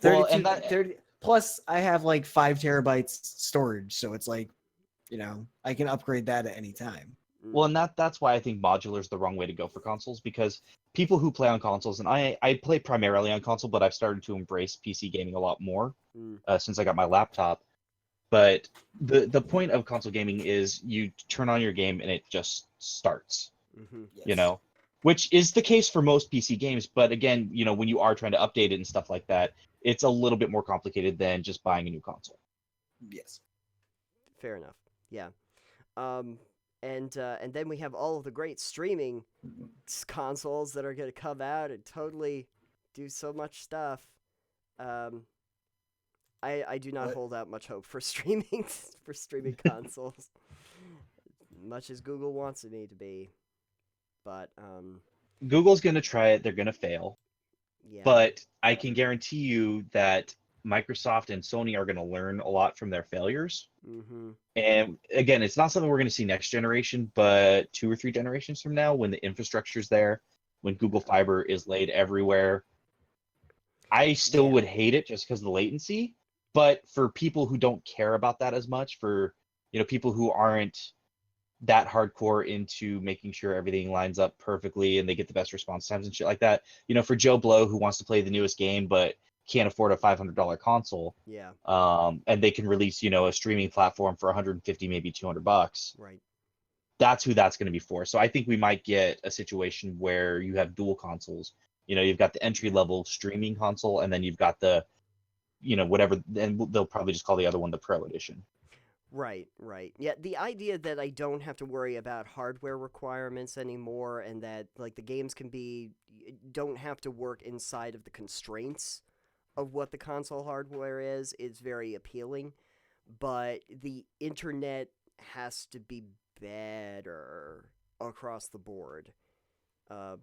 30, plus I have like 5 terabytes storage, so it's like, I can upgrade that at any time. Well, and that's why I think modular is the wrong way to go for consoles, because people who play on consoles, and I play primarily on console, but I've started to embrace PC gaming a lot more since I got my laptop. But the point of console gaming is you turn on your game and it just starts, Yes. which is the case for most PC games. But again, when you are trying to update it and stuff like that, it's a little bit more complicated than just buying a new console. Yes. Fair enough. Yeah. And then we have all of the great streaming consoles that are going to come out and totally do so much stuff. I do not hold out much hope for streaming consoles, much as Google wants me to be. But Google's going to try it. They're going to fail. Yeah. But I can guarantee you that Microsoft and Sony are going to learn a lot from their failures. And again, it's not something we're going to see next generation, but 2 or 3 generations from now, when the infrastructure's there, when Google Fiber is laid everywhere. I still would hate it just because of the latency, but for people who don't care about that as much, for people who aren't that hardcore into making sure everything lines up perfectly and they get the best response times and shit like that, for Joe Blow who wants to play the newest game but can't afford a $500 console, and they can release a streaming platform for $150, maybe $200, right? That's who that's going to be for. So I think we might get a situation where you have dual consoles. You've got the entry level streaming console, and then you've got the whatever, and they'll probably just call the other one the Pro Edition. Right. Yeah, the idea that I don't have to worry about hardware requirements anymore, and that like the games don't have to work inside of the constraints of what the console hardware is very appealing. But the internet has to be better across the board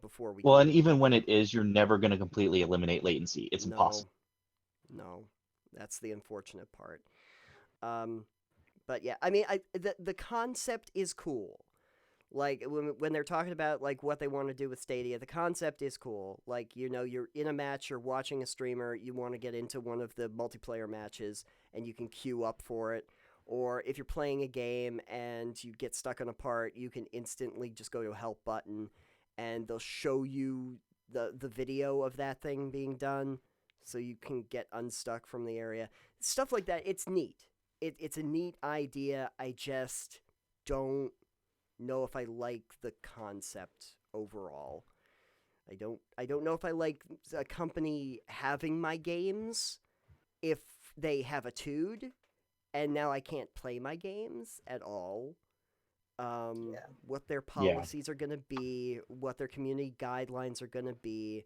before we. Well, and even when it is, you're never going to completely eliminate latency. It's impossible. No, that's the unfortunate part. But yeah, I mean, the concept is cool. Like when they're talking about like what they want to do with Stadia, the concept is cool. Like you're in a match, you're watching a streamer, you want to get into one of the multiplayer matches, and you can queue up for it. Or if you're playing a game and you get stuck on a part, you can instantly just go to a help button, and they'll show you the video of that thing being done, so you can get unstuck from the area. Stuff like that. It's neat. It's a neat idea. I just don't know if I like the concept overall. I don't know if I like a company having my games if they have a tude, and now I can't play my games at all. What their policies are going to be, what their community guidelines are going to be.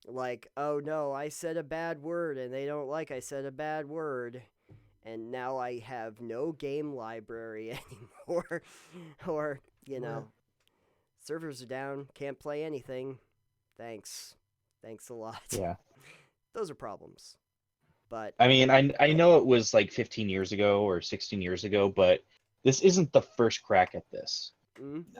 Like, oh no, I said a bad word, and they don't like I said a bad word. And now I have no game library anymore. Or, servers are down, can't play anything. Thanks a lot. Yeah. Those are problems. But I mean, I know it was like 15 years ago or 16 years ago, but this isn't the first crack at this.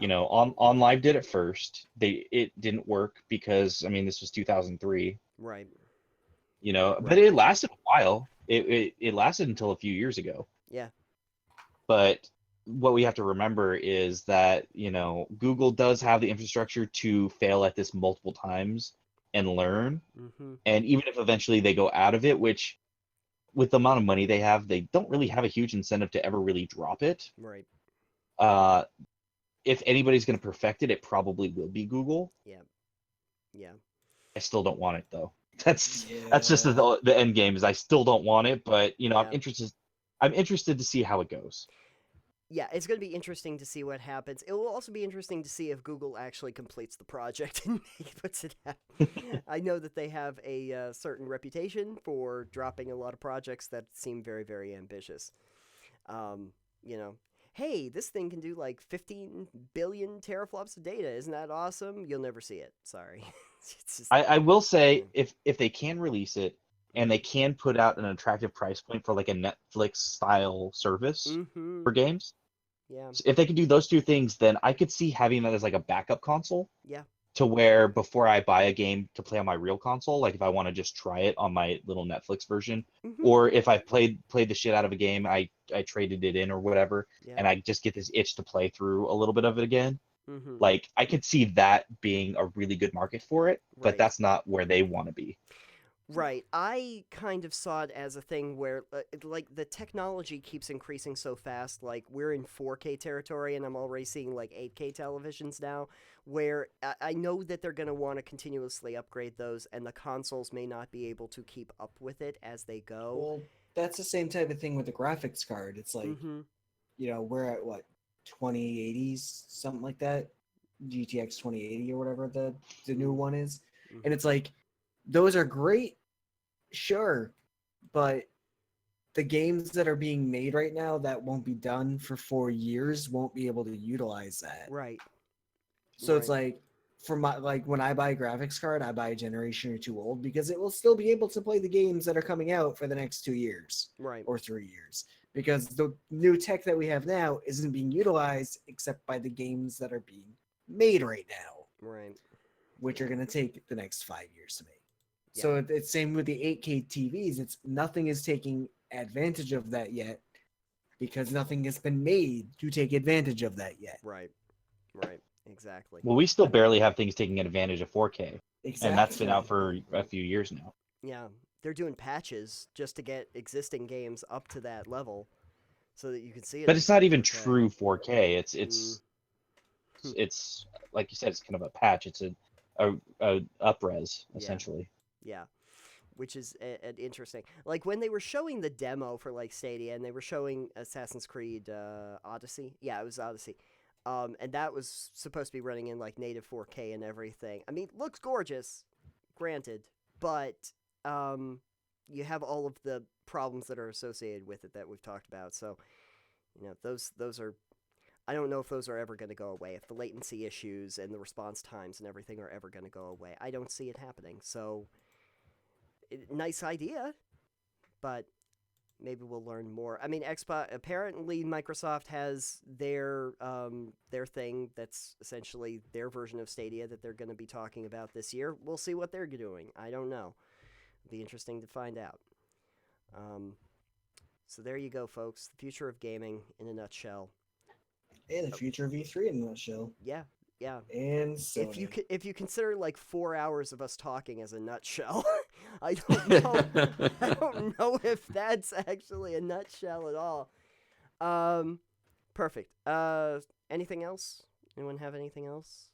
No. On Live did it first. It didn't work because, I mean, this was 2003. Right. But it lasted a while. It lasted until a few years ago. Yeah. But what we have to remember is that, Google does have the infrastructure to fail at this multiple times and learn. Mm-hmm. And even if eventually they go out of it, which with the amount of money they have, they don't really have a huge incentive to ever really drop it. Right. If anybody's going to perfect it, it probably will be Google. Yeah. Yeah. I still don't want it though. That's just Yeah. the end game. Is I still don't want it, but Yeah. I'm interested to see how it goes. Yeah, it's going to be interesting to see what happens. It will also be interesting to see if Google actually completes the project and puts it out. I know that they have a certain reputation for dropping a lot of projects that seem very, very ambitious. You know, hey, this thing can do like 15 billion teraflops of data. Isn't that awesome? You'll never see it. Sorry. It's just, I will say if they can release it and they can put out an attractive price point for like a Netflix style service mm-hmm. for games, Yeah. so if they can do those two things, then I could see having that as like a backup console. Yeah. To where before I buy a game to play on my real console, like if I want to just try it on my little Netflix version, Mm-hmm. or if I played the shit out of a game, I traded it in or whatever, Yeah. and I just get this itch to play through a little bit of it again. Mm-hmm. Like I could see that being a really good market for it, but Right. that's not where they want to be. Right. I kind of saw it as a thing where, like, the technology keeps increasing so fast. Like, we're in 4K territory, and I'm already seeing, like, 8K televisions now, where I know that they're going to want to continuously upgrade those, and the consoles may not be able to keep up with it as they go. Well, that's the same type of thing with the graphics card. It's like, Mm-hmm. We're at what, 2080s, something like that. GTX 2080 or whatever the new one is. Mm-hmm. And it's like, those are great, sure, but the games that are being made right now that won't be done for 4 years won't be able to utilize that. Right. So it's like, for my, like, when I buy a graphics card, I buy a generation or two old because it will still be able to play the games that are coming out for the next 2 years Right. or 3 years, because the new tech that we have now isn't being utilized except by the games that are being made right now, Right. which are going to take the next 5 years to make. Yeah. So it's same with the 8K TVs. It's nothing is taking advantage of that yet because nothing has been made to take advantage of that yet. Right. Right. Exactly. Well, we still barely have things taking advantage of 4K, Exactly. and that's been out for a few years now. Yeah. They're doing patches just to get existing games up to that level so that you can see it. But it's not even 4K. true 4K. Hmm. It's like you said, it's kind of a patch. It's a upres essentially. Yeah. Which is interesting. Like when they were showing the demo for like Stadia, and they were showing Assassin's Creed Odyssey. Yeah, it was Odyssey. And that was supposed to be running in like native 4K and everything. I mean, looks gorgeous, granted, but you have all of the problems that are associated with it that we've talked about. So, those are. I don't know if those are ever going to go away. If the latency issues and the response times and everything are ever going to go away, I don't see it happening. So, nice idea, but maybe we'll learn more. I mean, apparently Microsoft has their thing that's essentially their version of Stadia that they're going to be talking about this year. We'll see what they're doing. I don't know. It'll be interesting to find out. So there you go, folks. The future of gaming in a nutshell. And the future of E3 in a nutshell. Yeah. And Sony. If you consider like 4 hours of us talking as a nutshell, I don't know. I don't know if that's actually a nutshell at all. Perfect. Anything else? Anyone have anything else?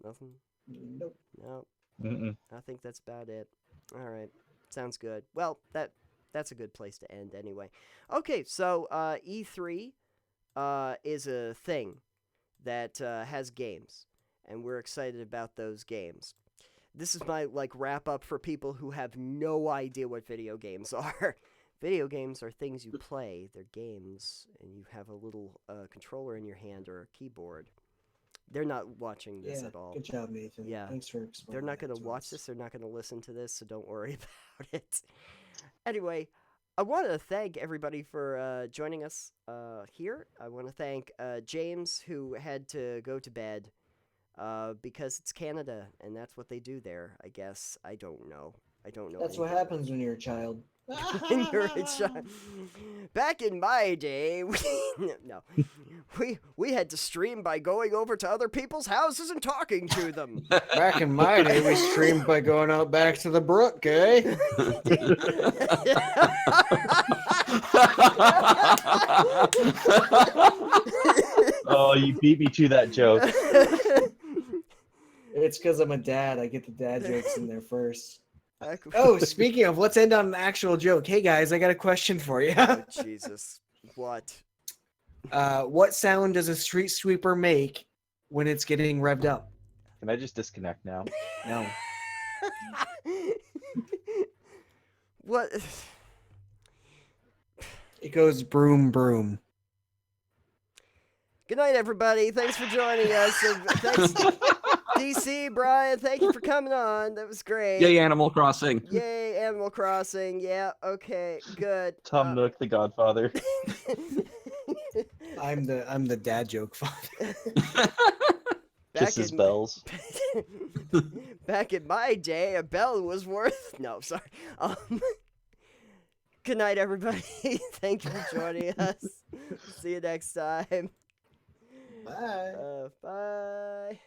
Nothing. Nope. No. Mm-mm. I think that's about it. All right. Sounds good. Well, that's a good place to end anyway. Okay, so E3 is a thing that has games, and we're excited about those games. This is my wrap up for people who have no idea what video games are. Video games are things you play. They're games, and you have a little controller in your hand or a keyboard. They're not watching this at all. Good job, Nathan. Yeah. Thanks for explaining. They're not going that to to watch us. this. They're not going to listen to this, so don't worry about it. Anyway, I want to thank everybody for joining us here. I want to thank James, who had to go to bed because it's Canada, and that's what they do there, I guess. I don't know. That's what happens when you're a child. when you're a child. Back in my day, we had to stream by going over to other people's houses and talking to them. Back in my day, we streamed by going out back to the brook, eh? Oh, you beat me to that joke. It's because I'm a dad. I get the dad jokes in there first. Oh, speaking of, let's end on an actual joke. Hey guys, I got a question for you. Oh, Jesus. What? What sound does a street sweeper make when it's getting revved up? Can I just disconnect now? No. What? It goes broom, broom. Good night, everybody. Thanks for joining us. And thanks, DC, Brian. Thank you for coming on. That was great. Yay, Animal Crossing. Yay, Animal Crossing. Yeah, okay, good. Tom Nook, the Godfather. I'm the dad joke father. Kisses bells. Back in my day, a bell was worth... No, sorry. Good night, everybody. Thank you for joining us. See you next time. Bye. Bye.